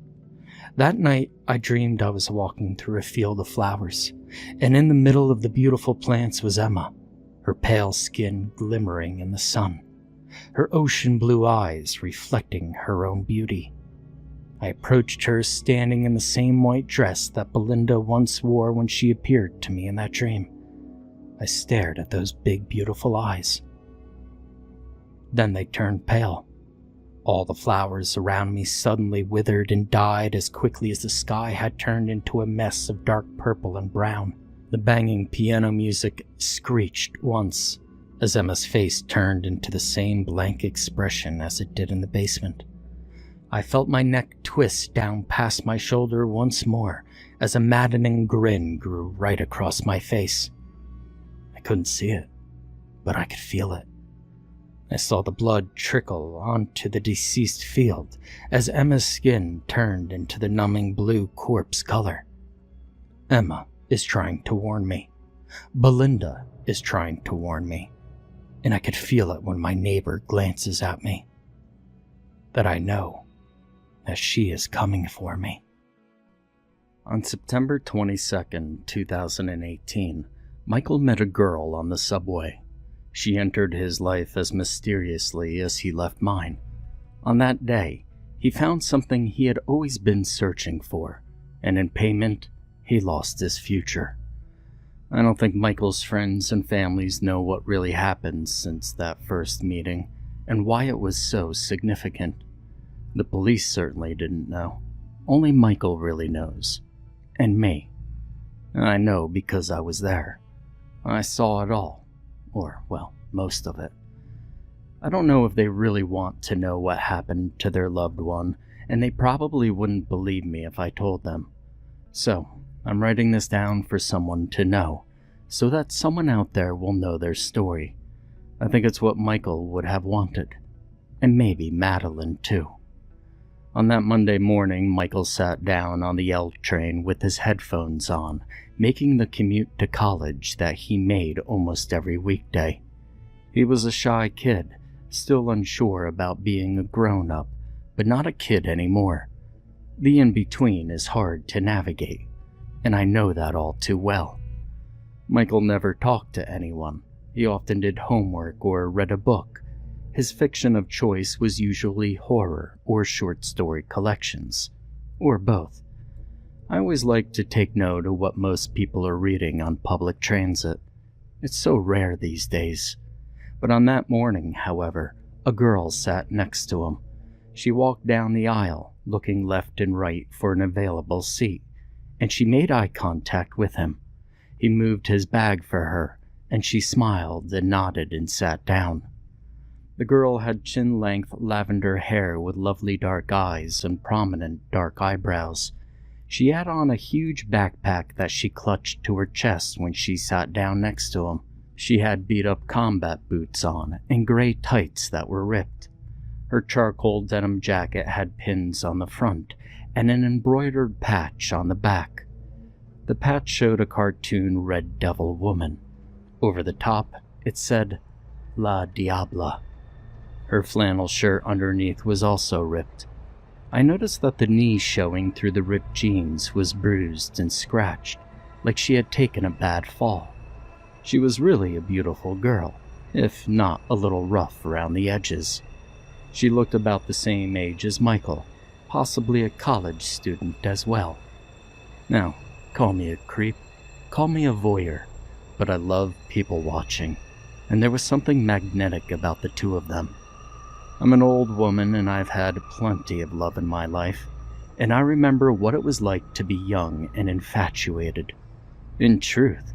That night, I dreamed I was walking through a field of flowers, and in the middle of the beautiful plants was Emma, her pale skin glimmering in the sun, her ocean blue eyes reflecting her own beauty. I approached her standing in the same white dress that Belinda once wore when she appeared to me in that dream. I stared at those big, beautiful eyes. Then they turned pale. All the flowers around me suddenly withered and died as quickly as the sky had turned into a mess of dark purple and brown. The banging piano music screeched once as Emma's face turned into the same blank expression as it did in the basement. I felt my neck twist down past my shoulder once more as a maddening grin grew right across my face. I couldn't see it, but I could feel it. I saw the blood trickle onto the deceased field as Emma's skin turned into the numbing blue corpse color. Emma is trying to warn me. Belinda is trying to warn me. And I could feel it when my neighbor glances at me. That I know that she is coming for me. On September 22nd, 2018, Michael met a girl on the subway. She entered his life as mysteriously as he left mine. On that day, he found something he had always been searching for, and in payment, he lost his future. I don't think Michael's friends and families know what really happened since that first meeting, and why it was so significant. The police certainly didn't know. Only Michael really knows. And me. I know because I was there. I saw it all. Or, well, most of it. I don't know if they really want to know what happened to their loved one, and they probably wouldn't believe me if I told them. So, I'm writing this down for someone to know, so that someone out there will know their story. I think it's what Michael would have wanted. And maybe Madeline, too. On that Monday morning, Michael sat down on the L train with his headphones on, making the commute to college that he made almost every weekday. He was a shy kid, still unsure about being a grown-up, but not a kid anymore. The in-between is hard to navigate, and I know that all too well. Michael never talked to anyone. He often did homework or read a book. His fiction of choice was usually horror or short story collections, or both. I always like to take note of what most people are reading on public transit. It's so rare these days. But on that morning, however, a girl sat next to him. She walked down the aisle, looking left and right for an available seat, and she made eye contact with him. He moved his bag for her, and she smiled and nodded and sat down. The girl had chin-length lavender hair with lovely dark eyes and prominent dark eyebrows. She had on a huge backpack that she clutched to her chest when she sat down next to him. She had beat-up combat boots on and gray tights that were ripped. Her charcoal denim jacket had pins on the front and an embroidered patch on the back. The patch showed a cartoon Red Devil woman. Over the top, it said, La Diabla. Her flannel shirt underneath was also ripped. I noticed that the knee showing through the ripped jeans was bruised and scratched, like she had taken a bad fall. She was really a beautiful girl, if not a little rough around the edges. She looked about the same age as Michael, possibly a college student as well. Now, call me a creep, call me a voyeur, but I love people watching, and there was something magnetic about the two of them. I'm an old woman and I've had plenty of love in my life, and I remember what it was like to be young and infatuated. In truth,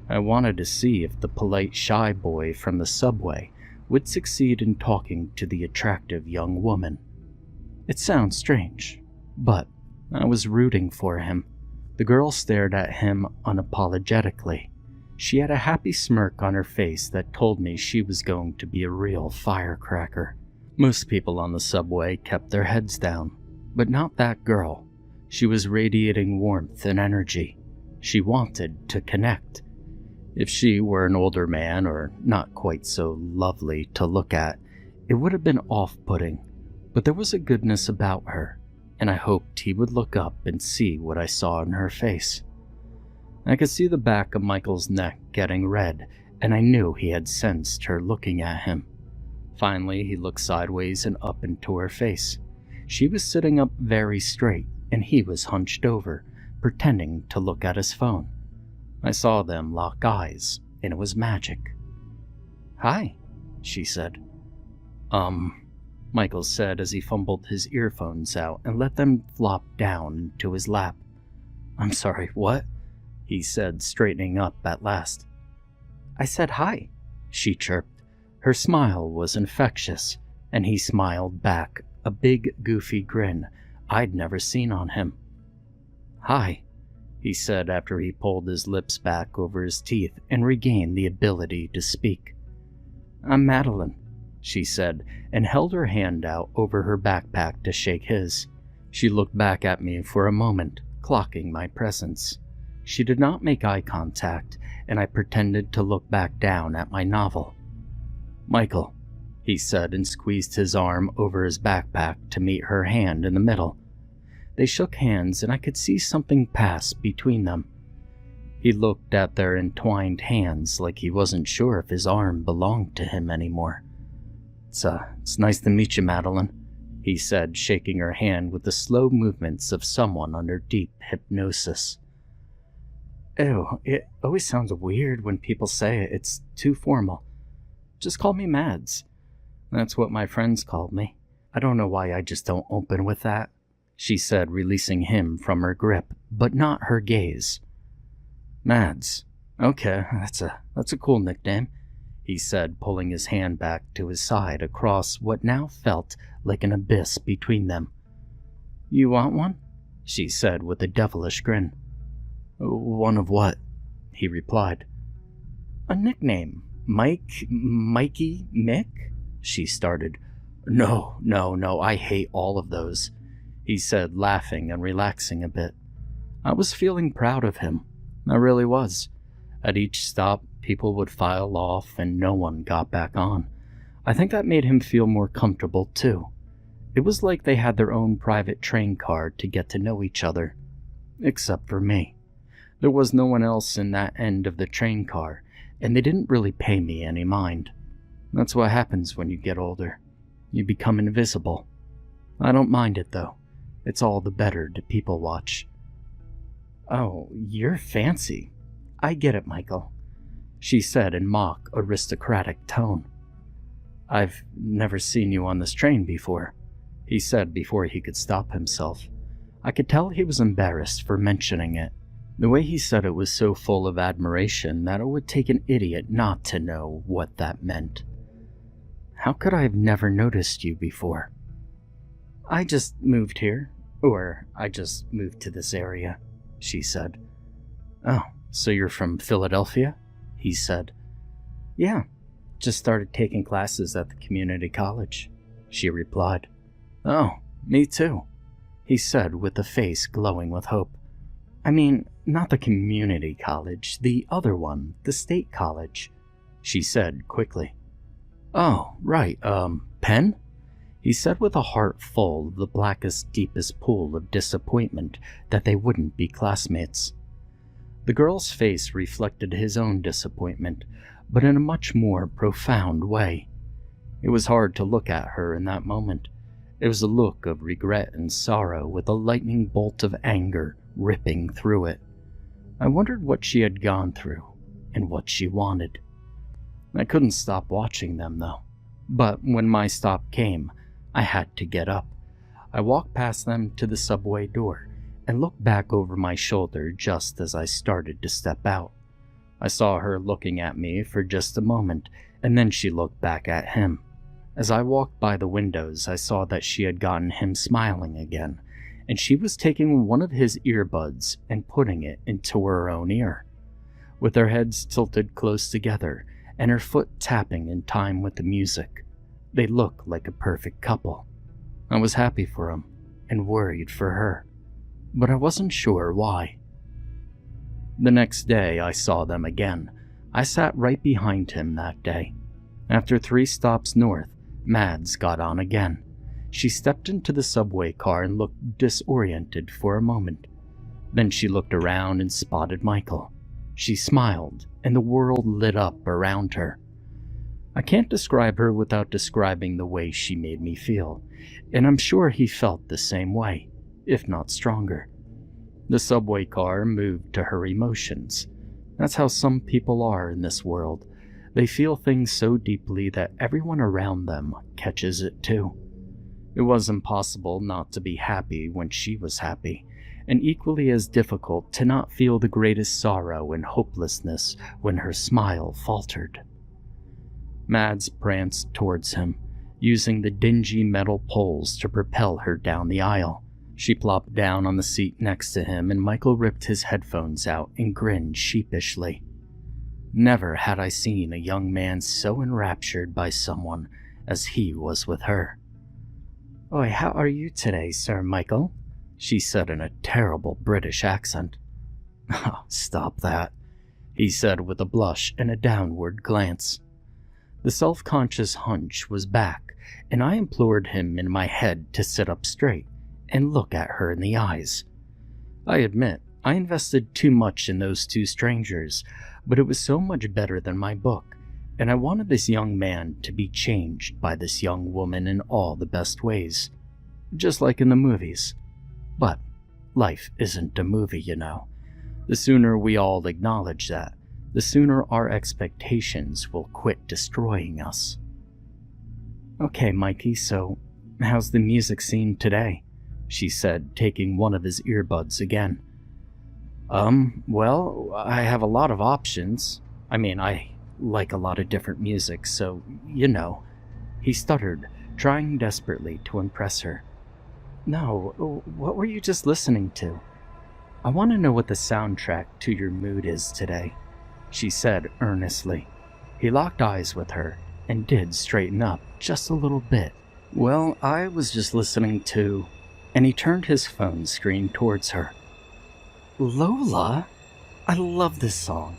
I wanted to see if the polite shy boy from the subway would succeed in talking to the attractive young woman. It sounds strange, but I was rooting for him. The girl stared at him unapologetically. She had a happy smirk on her face that told me she was going to be a real firecracker. Most people on the subway kept their heads down, but not that girl. She was radiating warmth and energy. She wanted to connect. If she were an older man or not quite so lovely to look at, it would have been off-putting, but there was a goodness about her, and I hoped he would look up and see what I saw in her face. I could see the back of Michael's neck getting red, and I knew he had sensed her looking at him. Finally, he looked sideways and up into her face. She was sitting up very straight, and he was hunched over, pretending to look at his phone. I saw them lock eyes, and it was magic. "Hi," she said. Michael said as he fumbled his earphones out and let them flop down into his lap. "I'm sorry, what?" he said, straightening up at last. "I said hi," she chirped. Her smile was infectious, and he smiled back, a big, goofy grin I'd never seen on him. "Hi," he said after he pulled his lips back over his teeth and regained the ability to speak. "I'm Madeline," she said, and held her hand out over her backpack to shake his. She looked back at me for a moment, clocking my presence. She did not make eye contact, and I pretended to look back down at my novel. "Michael," he said, and squeezed his arm over his backpack to meet her hand in the middle. They shook hands, and I could see something pass between them. He looked at their entwined hands like he wasn't sure if his arm belonged to him anymore. It's nice to meet you, Madeline," he said, shaking her hand with the slow movements of someone under deep hypnosis. "Ew, it always sounds weird when people say it. It's too formal. Just call me Mads. That's what my friends called me. I don't know why I just don't open with that," she said, releasing him from her grip, but not her gaze. "Mads. Okay, that's a cool nickname," he said, pulling his hand back to his side across what now felt like an abyss between them. "You want one?" she said with a devilish grin. "One of what?" he replied. "A nickname. Mike, Mikey, Mick?" she started. No, I hate all of those," he said, laughing and relaxing a bit. I was feeling proud of him. I really was. At each stop, people would file off and no one got back on. I think that made him feel more comfortable too. It was like they had their own private train car to get to know each other. Except for me. There was no one else in that end of the train car, and they didn't really pay me any mind. That's what happens when you get older. You become invisible. I don't mind it though. It's all the better to people watch. "Oh, you're fancy. I get it, Michael," she said in mock aristocratic tone. "I've never seen you on this train before," he said before he could stop himself. I could tell he was embarrassed for mentioning it. The way he said it was so full of admiration that it would take an idiot not to know what that meant. "How could I have never noticed you before?" "I just moved here, or I just moved to this area," she said. "Oh, so you're from Philadelphia?" he said. "Yeah, just started taking classes at the community college," she replied. "Oh, me too," he said with a face glowing with hope. "I mean, not the community college, the other one, the state college," she said quickly. "Oh, right, Penn?" he said with a heart full of the blackest, deepest pool of disappointment that they wouldn't be classmates. The girl's face reflected his own disappointment, but in a much more profound way. It was hard to look at her in that moment. It was a look of regret and sorrow with a lightning bolt of anger ripping through it. I wondered what she had gone through and what she wanted. I couldn't stop watching them, though. But when my stop came, I had to get up. I walked past them to the subway door and looked back over my shoulder just as I started to step out. I saw her looking at me for just a moment, and then she looked back at him. As I walked by the windows, I saw that she had gotten him smiling again, and she was taking one of his earbuds and putting it into her own ear. With their heads tilted close together and her foot tapping in time with the music, they looked like a perfect couple. I was happy for him and worried for her, but I wasn't sure why. The next day I saw them again. I sat right behind him that day. After 3 stops north, Mads got on again. She stepped into the subway car and looked disoriented for a moment. Then she looked around and spotted Michael. She smiled, and the world lit up around her. I can't describe her without describing the way she made me feel, and I'm sure he felt the same way, if not stronger. The subway car moved to her emotions. That's how some people are in this world. They feel things so deeply that everyone around them catches it too. It was impossible not to be happy when she was happy, and equally as difficult to not feel the greatest sorrow and hopelessness when her smile faltered. Mads pranced towards him, using the dingy metal poles to propel her down the aisle. She plopped down on the seat next to him, and Michael ripped his headphones out and grinned sheepishly. Never had I seen a young man so enraptured by someone as he was with her. "Oi, how are you today, Sir Michael?" she said in a terrible British accent. "Oh, stop that," he said with a blush and a downward glance. The self-conscious hunch was back, and I implored him in my head to sit up straight and look at her in the eyes. I admit, I invested too much in those two strangers, but it was so much better than my book, and I wanted this young man to be changed by this young woman in all the best ways, just like in the movies. But life isn't a movie, you know. The sooner we all acknowledge that, the sooner our expectations will quit destroying us. "Okay, Mikey, so how's the music scene today?" she said, taking one of his earbuds again. Well, I have a lot of options. I mean, I like a lot of different music, so, you know." He stuttered, trying desperately to impress her. "No, what were you just listening to?" "I want to know what the soundtrack to your mood is today," she said earnestly. He locked eyes with her and did straighten up just a little bit. "Well, I was just listening to..." And he turned his phone screen towards her. "Lola? I love this song.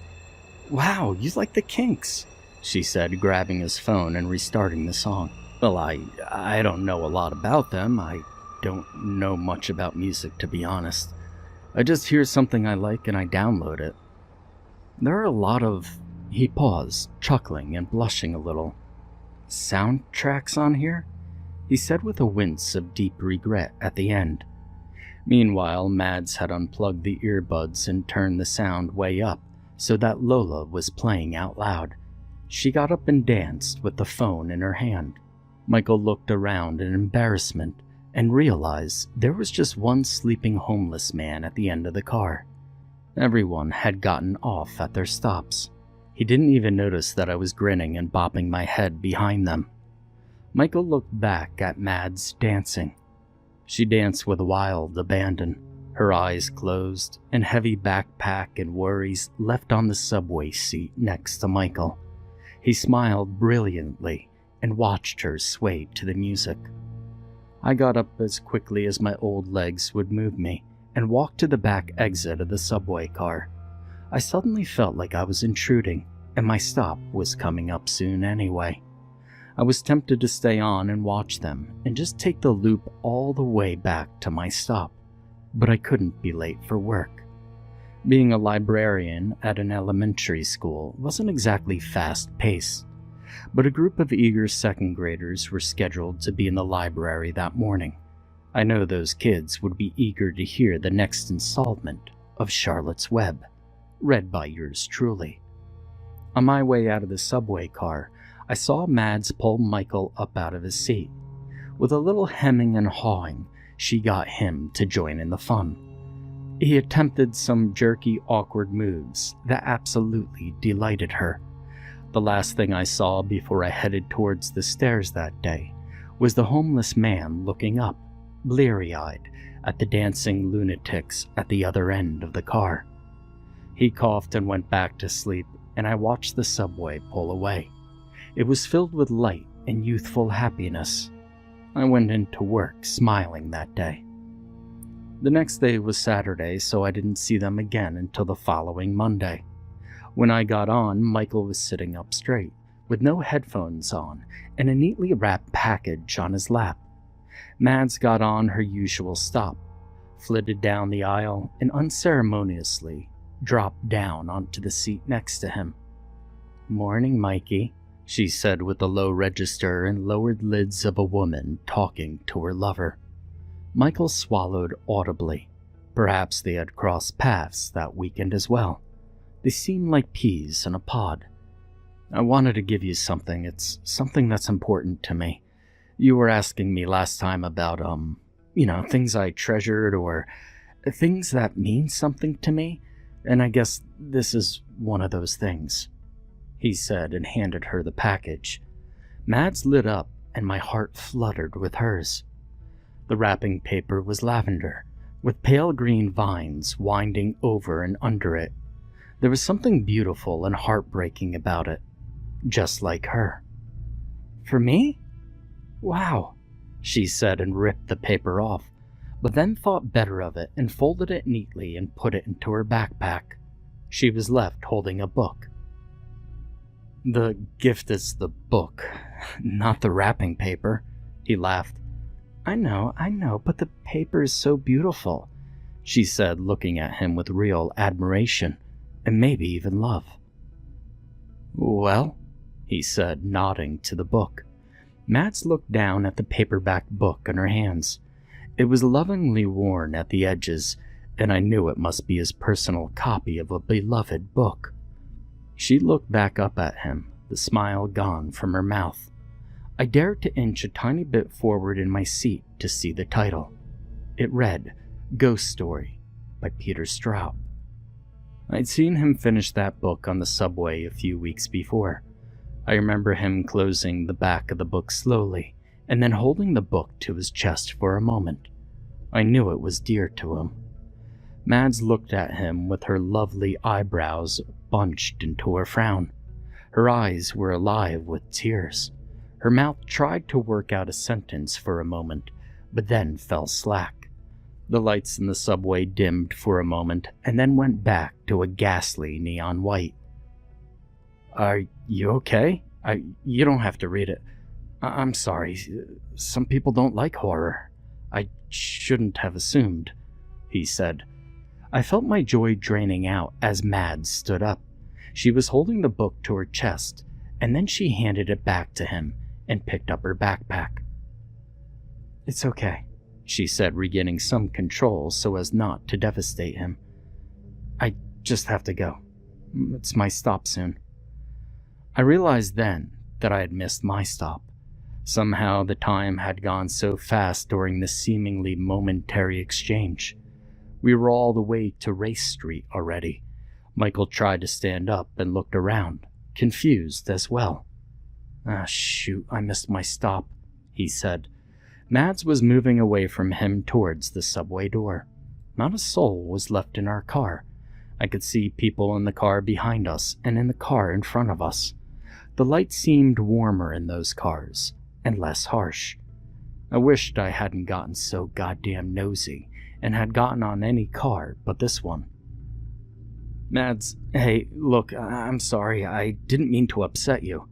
Wow, you like the Kinks," she said, grabbing his phone and restarting the song. "Well, I don't know a lot about them. I don't know much about music, to be honest. I just hear something I like and I download it. There are a lot of..." He paused, chuckling and blushing a little. "Soundtracks on here?" he said with a wince of deep regret at the end. Meanwhile, Mads had unplugged the earbuds and turned the sound way up so that Lola was playing out loud. She got up and danced with the phone in her hand. Michael looked around in embarrassment and realized there was just one sleeping homeless man at the end of the car. Everyone had gotten off at their stops. He didn't even notice that I was grinning and bobbing my head behind them. Michael looked back at Mads dancing. She danced with wild abandon, her eyes closed, and heavy backpack and worries left on the subway seat next to Michael. He smiled brilliantly and watched her sway to the music. I got up as quickly as my old legs would move me and walked to the back exit of the subway car. I suddenly felt like I was intruding, and my stop was coming up soon anyway. I was tempted to stay on and watch them and just take the loop all the way back to my stop, but I couldn't be late for work. Being a librarian at an elementary school wasn't exactly fast-paced, but a group of eager second graders were scheduled to be in the library that morning. I know those kids would be eager to hear the next installment of Charlotte's Web, read by yours truly. On my way out of the subway car, I saw Mads pull Michael up out of his seat. With a little hemming and hawing, she got him to join in the fun. He attempted some jerky, awkward moves that absolutely delighted her. The last thing I saw before I headed towards the stairs that day was the homeless man looking up, bleary-eyed, at the dancing lunatics at the other end of the car. He coughed and went back to sleep, and I watched the subway pull away. It was filled with light and youthful happiness. I went into work smiling that day. The next day was Saturday, so I didn't see them again until the following Monday. When I got on, Michael was sitting up straight, with no headphones on, and a neatly wrapped package on his lap. Mads got on her usual stop, flitted down the aisle, and unceremoniously dropped down onto the seat next to him. "Morning, Mikey," she said with the low register and lowered lids of a woman talking to her lover. Michael swallowed audibly. Perhaps they had crossed paths that weekend as well. They seemed like peas in a pod. "I wanted to give you something. It's something that's important to me. You were asking me last time about, things I treasured or things that mean something to me, and I guess this is one of those things," he said and handed her the package. Mads lit up and my heart fluttered with hers. The wrapping paper was lavender, with pale green vines winding over and under it. There was something beautiful and heartbreaking about it, just like her. "For me? Wow," she said and ripped the paper off, but then thought better of it and folded it neatly and put it into her backpack. She was left holding a book. "The gift is the book, not the wrapping paper," he laughed. I know, but the paper is so beautiful," she said, looking at him with real admiration, and maybe even love. "Well," he said, nodding to the book. Mads looked down at the paperback book in her hands. It was lovingly worn at the edges, and I knew it must be his personal copy of a beloved book. She looked back up at him, the smile gone from her mouth. I dared to inch a tiny bit forward in my seat to see the title. It read, Ghost Story by Peter Straub. I'd seen him finish that book on the subway a few weeks before. I remember him closing the back of the book slowly, and then holding the book to his chest for a moment. I knew it was dear to him. Mads looked at him with her lovely eyebrows bunched into a frown. Her eyes were alive with tears. Her mouth tried to work out a sentence for a moment, but then fell slack. The lights in the subway dimmed for a moment and then went back to a ghastly neon white. "Are you okay? You don't have to read it. I'm sorry. Some people don't like horror. I shouldn't have assumed," he said. I felt my joy draining out as Mads stood up. She was holding the book to her chest, and then she handed it back to him and picked up her backpack. "It's okay," she said, regaining some control so as not to devastate him. "I just have to go. It's my stop soon." I realized then that I had missed my stop. Somehow the time had gone so fast during this seemingly momentary exchange. We were all the way to Race Street already. Michael tried to stand up and looked around, confused as well. "Ah, shoot, I missed my stop," he said. Mads was moving away from him towards the subway door. Not a soul was left in our car. I could see people in the car behind us and in the car in front of us. The light seemed warmer in those cars, and less harsh. I wished I hadn't gotten so goddamn nosy and had gotten on any car but this one. "Mads, hey, look, I'm sorry, I didn't mean to upset you,"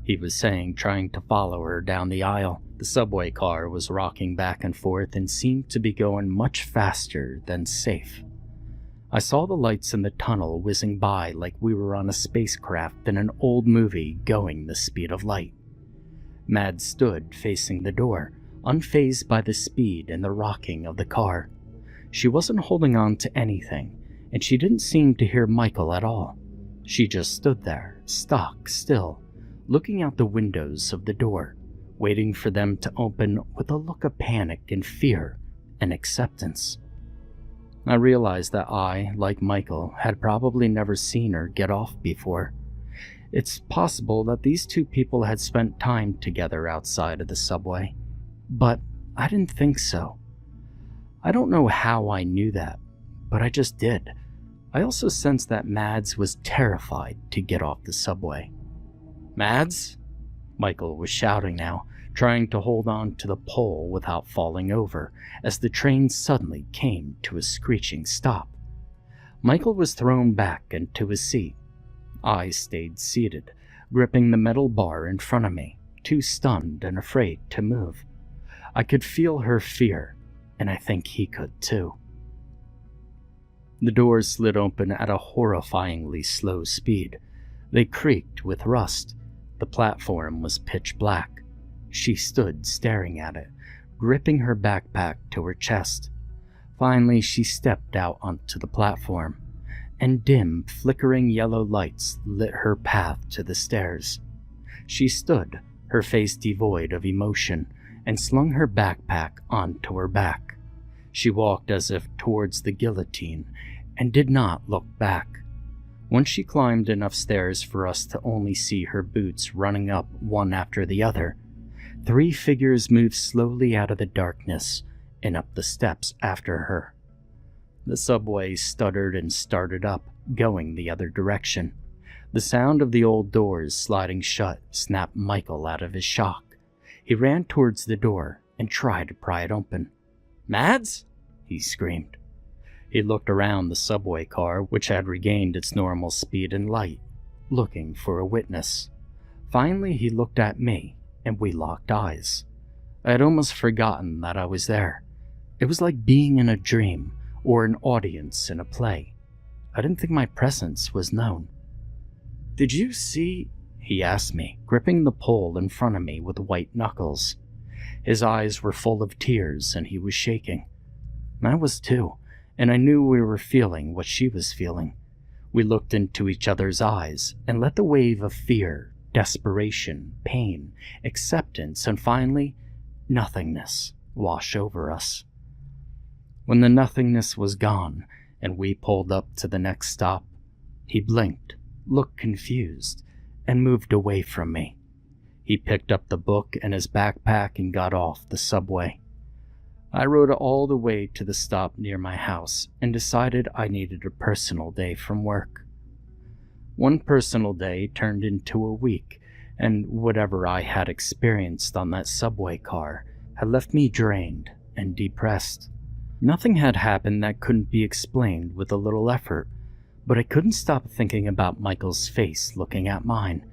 he was saying, trying to follow her down the aisle. The subway car was rocking back and forth and seemed to be going much faster than safe. I saw the lights in the tunnel whizzing by like we were on a spacecraft in an old movie going the speed of light. Mads stood facing the door, unfazed by the speed and the rocking of the car. She wasn't holding on to anything, and she didn't seem to hear Michael at all. She just stood there, stock still, looking out the windows of the door, waiting for them to open with a look of panic and fear and acceptance. I realized that I, like Michael, had probably never seen her get off before. It's possible that these two people had spent time together outside of the subway, but I didn't think so. I don't know how I knew that, but I just did. I also sensed that Mads was terrified to get off the subway. "Mads?" Michael was shouting now, trying to hold on to the pole without falling over, as the train suddenly came to a screeching stop. Michael was thrown back into his seat. I stayed seated, gripping the metal bar in front of me, too stunned and afraid to move. I could feel her fear, and I think he could too. The doors slid open at a horrifyingly slow speed. They creaked with rust. The platform was pitch black. She stood staring at it, gripping her backpack to her chest. Finally, she stepped out onto the platform, and dim, flickering yellow lights lit her path to the stairs. She stood, her face devoid of emotion, and slung her backpack onto her back. She walked as if towards the guillotine and did not look back. Once she climbed enough stairs for us to only see her boots running up one after the other, 3 figures moved slowly out of the darkness and up the steps after her. The subway stuttered and started up, going the other direction. The sound of the old doors sliding shut snapped Michael out of his shock. He ran towards the door and tried to pry it open. "Mads?" he screamed. He looked around the subway car, which had regained its normal speed and light, looking for a witness. Finally, he looked at me, and we locked eyes. I had almost forgotten that I was there. It was like being in a dream or an audience in a play. I didn't think my presence was known. "Did you see?" he asked me, gripping the pole in front of me with white knuckles. His eyes were full of tears and he was shaking. I was too, and I knew we were feeling what she was feeling. We looked into each other's eyes and let the wave of fear, desperation, pain, acceptance, and finally, nothingness wash over us. When the nothingness was gone and we pulled up to the next stop, he blinked, looked confused, and moved away from me. He picked up the book and his backpack and got off the subway. I rode all the way to the stop near my house and decided I needed a personal day from work. One personal day turned into a week, and whatever I had experienced on that subway car had left me drained and depressed. Nothing had happened that couldn't be explained with a little effort, but I couldn't stop thinking about Michael's face looking at mine,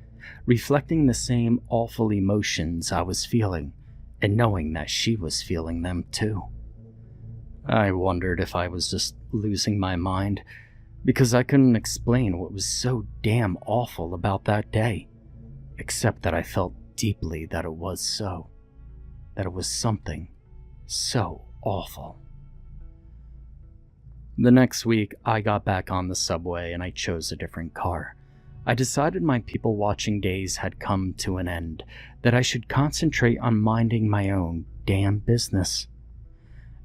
reflecting the same awful emotions I was feeling, and knowing that she was feeling them too. I wondered if I was just losing my mind, because I couldn't explain what was so damn awful about that day, except that I felt deeply that it was so, that it was something so awful. The next week, I got back on the subway and I chose a different car. I decided my people-watching days had come to an end, that I should concentrate on minding my own damn business.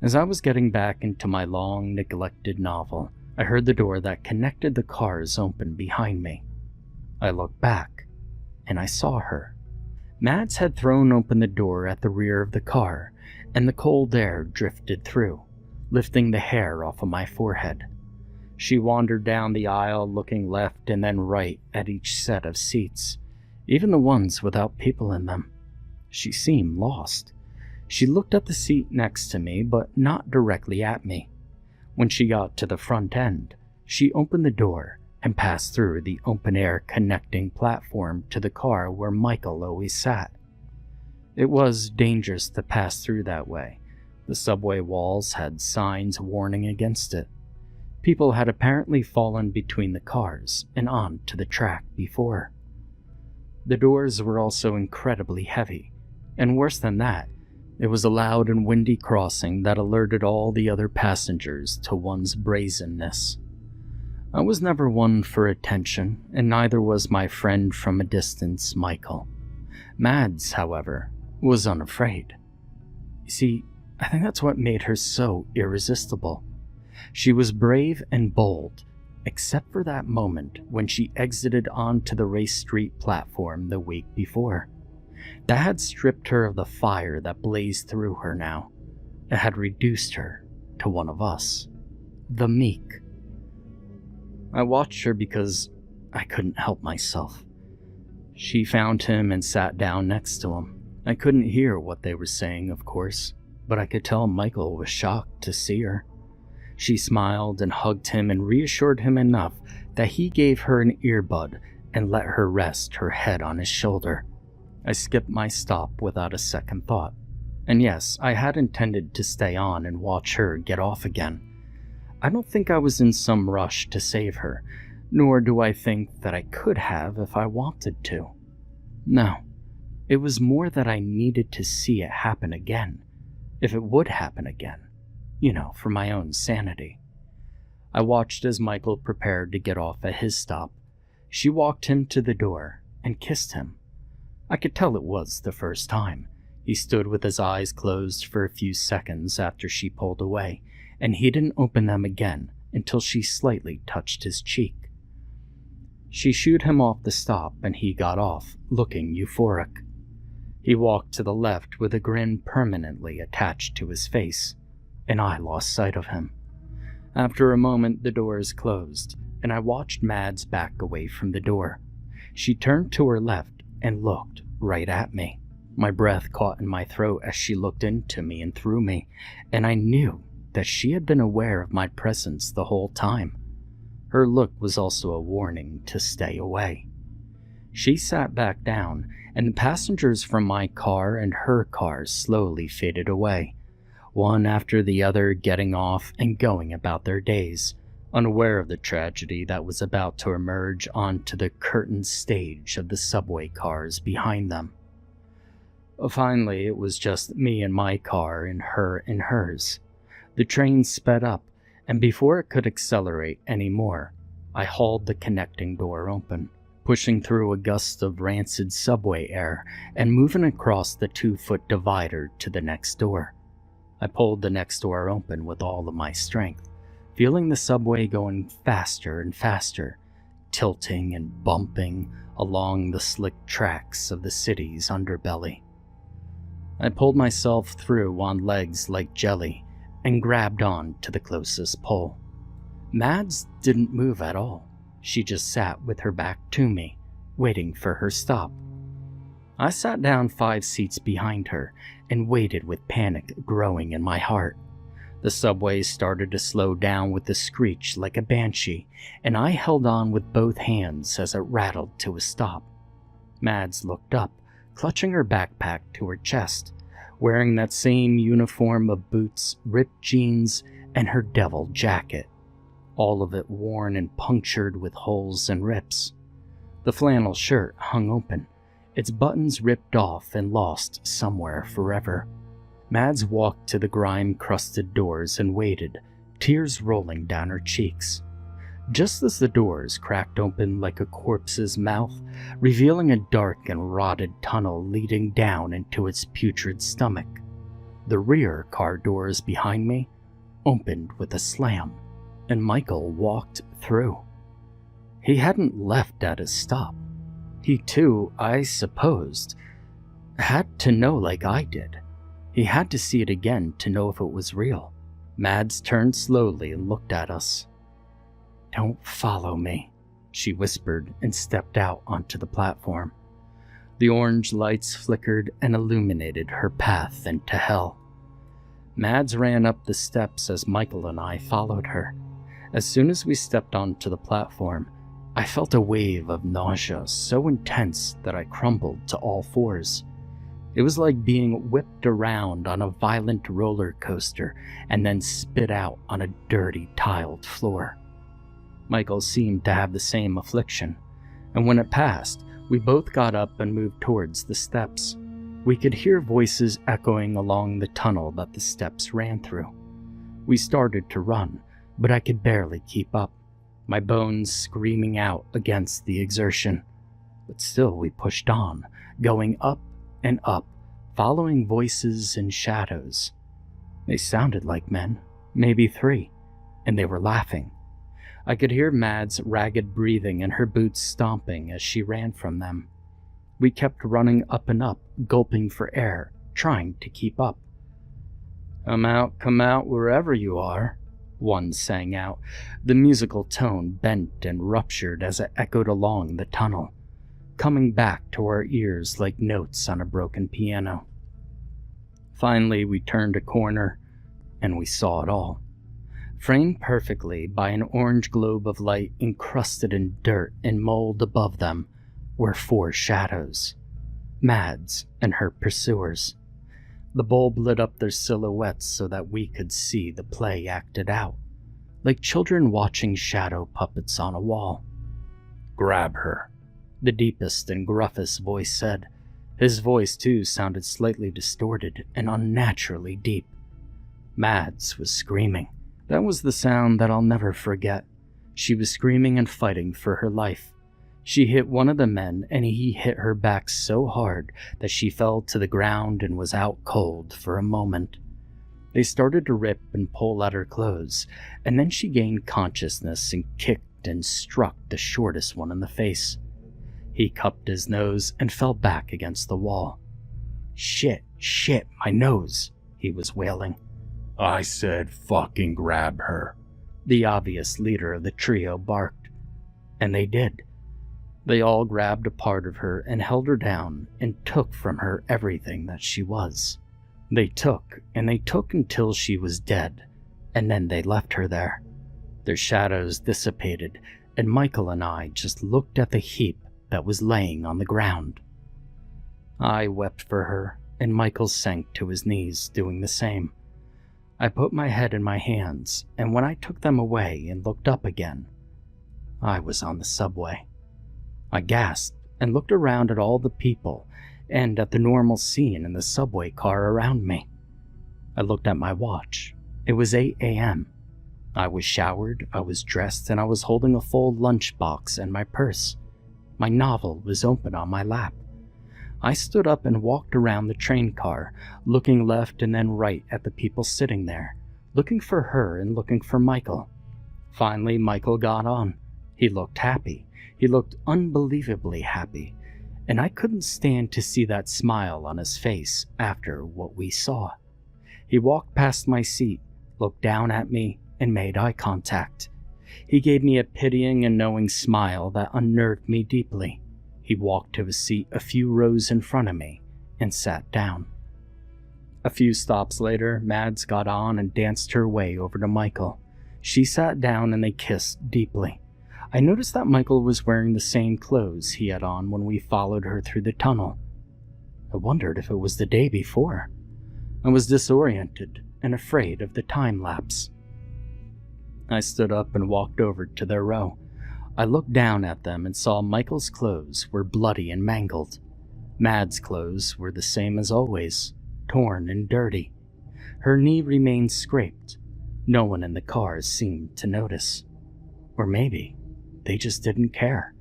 As I was getting back into my long, neglected novel, I heard the door that connected the cars open behind me. I looked back, and I saw her. Mads had thrown open the door at the rear of the car, and the cold air drifted through, lifting the hair off of my forehead. She wandered down the aisle, looking left and then right at each set of seats, even the ones without people in them. She seemed lost. She looked at the seat next to me, but not directly at me. When she got to the front end, she opened the door and passed through the open-air connecting platform to the car where Michael always sat. It was dangerous to pass through that way. The subway walls had signs warning against it. People had apparently fallen between the cars and onto the track before. The doors were also incredibly heavy, and worse than that, it was a loud and windy crossing that alerted all the other passengers to one's brazenness. I was never one for attention, and neither was my friend from a distance, Michael. Mads, however, was unafraid. You see, I think that's what made her so irresistible. She was brave and bold, except for that moment when she exited onto the Race Street platform the week before. That had stripped her of the fire that blazed through her now. It had reduced her to one of us, the meek. I watched her because I couldn't help myself. She found him and sat down next to him. I couldn't hear what they were saying, of course, but I could tell Michael was shocked to see her. She smiled and hugged him and reassured him enough that he gave her an earbud and let her rest her head on his shoulder. I skipped my stop without a second thought. And yes, I had intended to stay on and watch her get off again. I don't think I was in some rush to save her, nor do I think that I could have if I wanted to. No, it was more that I needed to see it happen again, if it would happen again. For my own sanity. I watched as Michael prepared to get off at his stop. She walked him to the door and kissed him. I could tell it was the first time. He stood with his eyes closed for a few seconds after she pulled away, and he didn't open them again until she slightly touched his cheek. She shooed him off the stop and he got off, looking euphoric. He walked to the left with a grin permanently attached to his face, and I lost sight of him. After a moment, the doors closed, and I watched Mads back away from the door. She turned to her left and looked right at me. My breath caught in my throat as she looked into me and through me, and I knew that she had been aware of my presence the whole time. Her look was also a warning to stay away. She sat back down, and the passengers from my car and her car slowly faded away, one after the other getting off and going about their days, unaware of the tragedy that was about to emerge onto the curtained stage of the subway cars behind them. Finally, it was just me and my car and her and hers. The train sped up, and before it could accelerate any more, I hauled the connecting door open, pushing through a gust of rancid subway air and moving across the 2-foot divider to the next door. I pulled the next door open with all of my strength, feeling the subway going faster and faster, tilting and bumping along the slick tracks of the city's underbelly. I pulled myself through on legs like jelly and grabbed on to the closest pole. Mads didn't move at all. She just sat with her back to me, waiting for her stop. I sat down 5 seats behind her and waited with panic growing in my heart. The subway started to slow down with a screech like a banshee, and I held on with both hands as it rattled to a stop. Mads looked up, clutching her backpack to her chest, wearing that same uniform of boots, ripped jeans, and her devil jacket, all of it worn and punctured with holes and rips. The flannel shirt hung open, its buttons ripped off and lost somewhere forever. Mads walked to the grime-crusted doors and waited, tears rolling down her cheeks. Just as the doors cracked open like a corpse's mouth, revealing a dark and rotted tunnel leading down into its putrid stomach, the rear car doors behind me opened with a slam, and Michael walked through. He hadn't left at his stop. He too, I supposed, had to know like I did. He had to see it again to know if it was real. Mads turned slowly and looked at us. "Don't follow me," she whispered and stepped out onto the platform. The orange lights flickered and illuminated her path into hell. Mads ran up the steps as Michael and I followed her. As soon as we stepped onto the platform, I felt a wave of nausea so intense that I crumbled to all fours. It was like being whipped around on a violent roller coaster and then spit out on a dirty tiled floor. Michael seemed to have the same affliction, and when it passed, we both got up and moved towards the steps. We could hear voices echoing along the tunnel that the steps ran through. We started to run, but I could barely keep up, my bones screaming out against the exertion. But still we pushed on, going up and up, following voices and shadows. They sounded like men, maybe 3, and they were laughing. I could hear Mads' ragged breathing and her boots stomping as she ran from them. We kept running up and up, gulping for air, trying to keep up. Come out wherever you are," one sang out. The musical tone bent and ruptured as it echoed along the tunnel, coming back to our ears like notes on a broken piano. Finally, we turned a corner, and we saw it all. Framed perfectly by an orange globe of light encrusted in dirt and mold above them were 4 shadows, Mads and her pursuers. The bulb lit up their silhouettes so that we could see the play acted out, like children watching shadow puppets on a wall. "Grab her," the deepest and gruffest voice said. His voice, too, sounded slightly distorted and unnaturally deep. Mads was screaming. That was the sound that I'll never forget. She was screaming and fighting for her life. She hit one of the men, and he hit her back so hard that she fell to the ground and was out cold for a moment. They started to rip and pull at her clothes, and then she gained consciousness and kicked and struck the shortest one in the face. He cupped his nose and fell back against the wall. Shit, my nose," he was wailing. I said fucking grab her. The obvious leader of the trio barked. And they did. They all grabbed a part of her and held her down and took from her everything that she was. They took until she was dead, and then they left her there. Their shadows dissipated, and Michael and I just looked at the heap that was laying on the ground. I wept for her, and Michael sank to his knees, doing the same. I put my head in my hands, and when I took them away and looked up again, I was on the subway. I gasped and looked around at all the people and at the normal scene in the subway car around me. I looked at my watch. It was 8 a.m. I was showered, I was dressed, and I was holding a full lunchbox and my purse. My novel was open on my lap. I stood up and walked around the train car, looking left and then right at the people sitting there, looking for her and looking for Michael. Finally, Michael got on. He looked happy. He looked unbelievably happy, and I couldn't stand to see that smile on his face after what we saw. He walked past my seat, looked down at me, and made eye contact. He gave me a pitying and knowing smile that unnerved me deeply. He walked to a seat a few rows in front of me and sat down. A few stops later, Mads got on and danced her way over to Michael. She sat down and they kissed deeply. I noticed that Michael was wearing the same clothes he had on when we followed her through the tunnel. I wondered if it was the day before. I was disoriented and afraid of the time lapse. I stood up and walked over to their row. I looked down at them and saw Michael's clothes were bloody and mangled. Mad's clothes were the same as always, torn and dirty. Her knee remained scraped. No one in the car seemed to notice. Or maybe they just didn't care.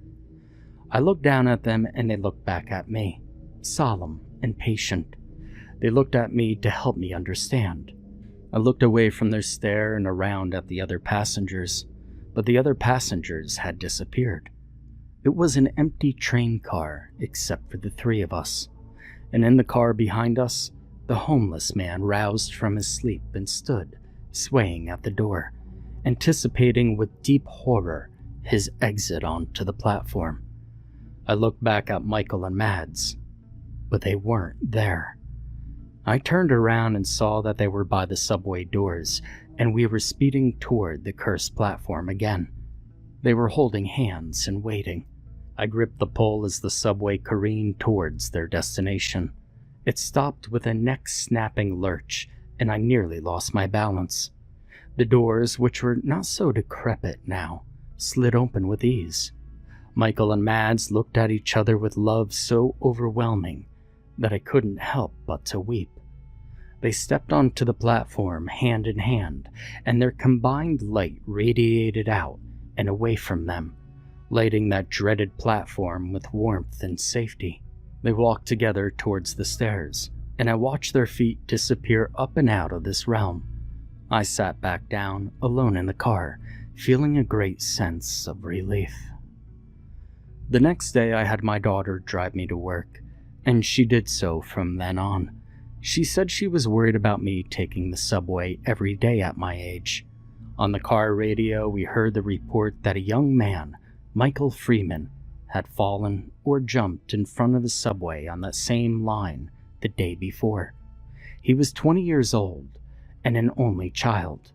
I looked down at them and they looked back at me, solemn and patient. They looked at me to help me understand. I looked away from their stare and around at the other passengers, but the other passengers had disappeared. It was an empty train car except for the three of us, and in the car behind us, the homeless man roused from his sleep and stood, swaying at the door, anticipating with deep horror his exit onto the platform. I looked back at Michael and Mads, but they weren't there. I turned around and saw that they were by the subway doors, and we were speeding toward the cursed platform again. They were holding hands and waiting. I gripped the pole as the subway careened towards their destination. It stopped with a neck-snapping lurch, and I nearly lost my balance. The doors, which were not so decrepit now, slid open with ease. Michael and Mads looked at each other with love so overwhelming that I couldn't help but to weep. They stepped onto the platform hand in hand, and their combined light radiated out and away from them, lighting that dreaded platform with warmth and safety. They walked together towards the stairs, and I watched their feet disappear up and out of this realm. I sat back down, alone in the car, feeling a great sense of relief. The next day I had my daughter drive me to work, and she did so from then on. She said she was worried about me taking the subway every day at my age. On the car radio, we heard the report that a young man, Michael Freeman, had fallen or jumped in front of the subway on that same line the day before. He was 20 years old and an only child.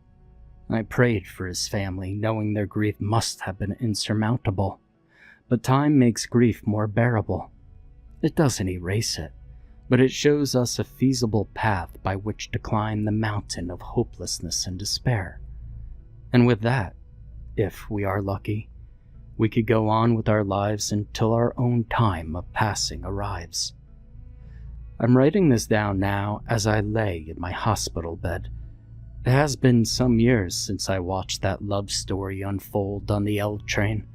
I prayed for his family, knowing their grief must have been insurmountable. But time makes grief more bearable. It doesn't erase it, but it shows us a feasible path by which to climb the mountain of hopelessness and despair. And with that, if we are lucky, we could go on with our lives until our own time of passing arrives. I'm writing this down now as I lay in my hospital bed. It has been some years since I watched that love story unfold on the L train.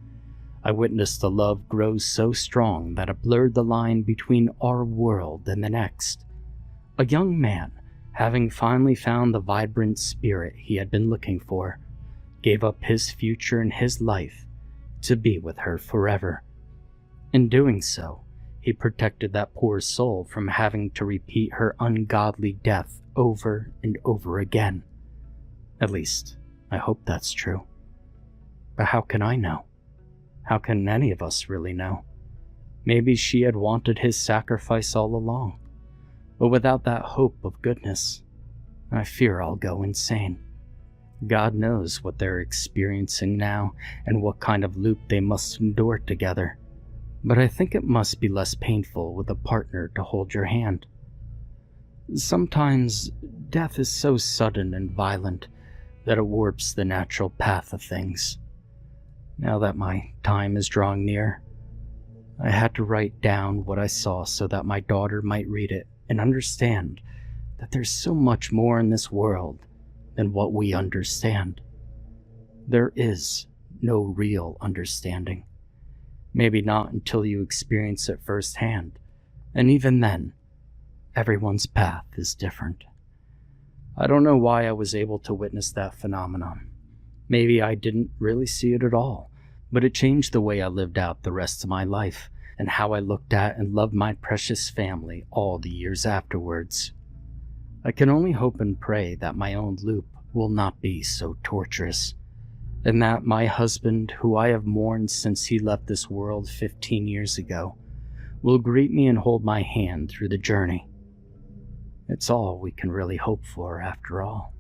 I witnessed the love grow so strong that it blurred the line between our world and the next. A young man, having finally found the vibrant spirit he had been looking for, gave up his future and his life to be with her forever. In doing so, he protected that poor soul from having to repeat her ungodly death over and over again. At least, I hope that's true. But how can I know? How can any of us really know? Maybe she had wanted his sacrifice all along. But without that hope of goodness, I fear I'll go insane. God knows what they're experiencing now and what kind of loop they must endure together. But I think it must be less painful with a partner to hold your hand. Sometimes death is so sudden and violent that it warps the natural path of things. Now that my time is drawing near, I had to write down what I saw so that my daughter might read it and understand that there's so much more in this world than what we understand. There is no real understanding. Maybe not until you experience it firsthand, and even then, everyone's path is different. I don't know why I was able to witness that phenomenon. Maybe I didn't really see it at all, but it changed the way I lived out the rest of my life and how I looked at and loved my precious family all the years afterwards. I can only hope and pray that my own loop will not be so torturous, and that my husband, who I have mourned since he left this world 15 years ago, will greet me and hold my hand through the journey. It's all we can really hope for after all.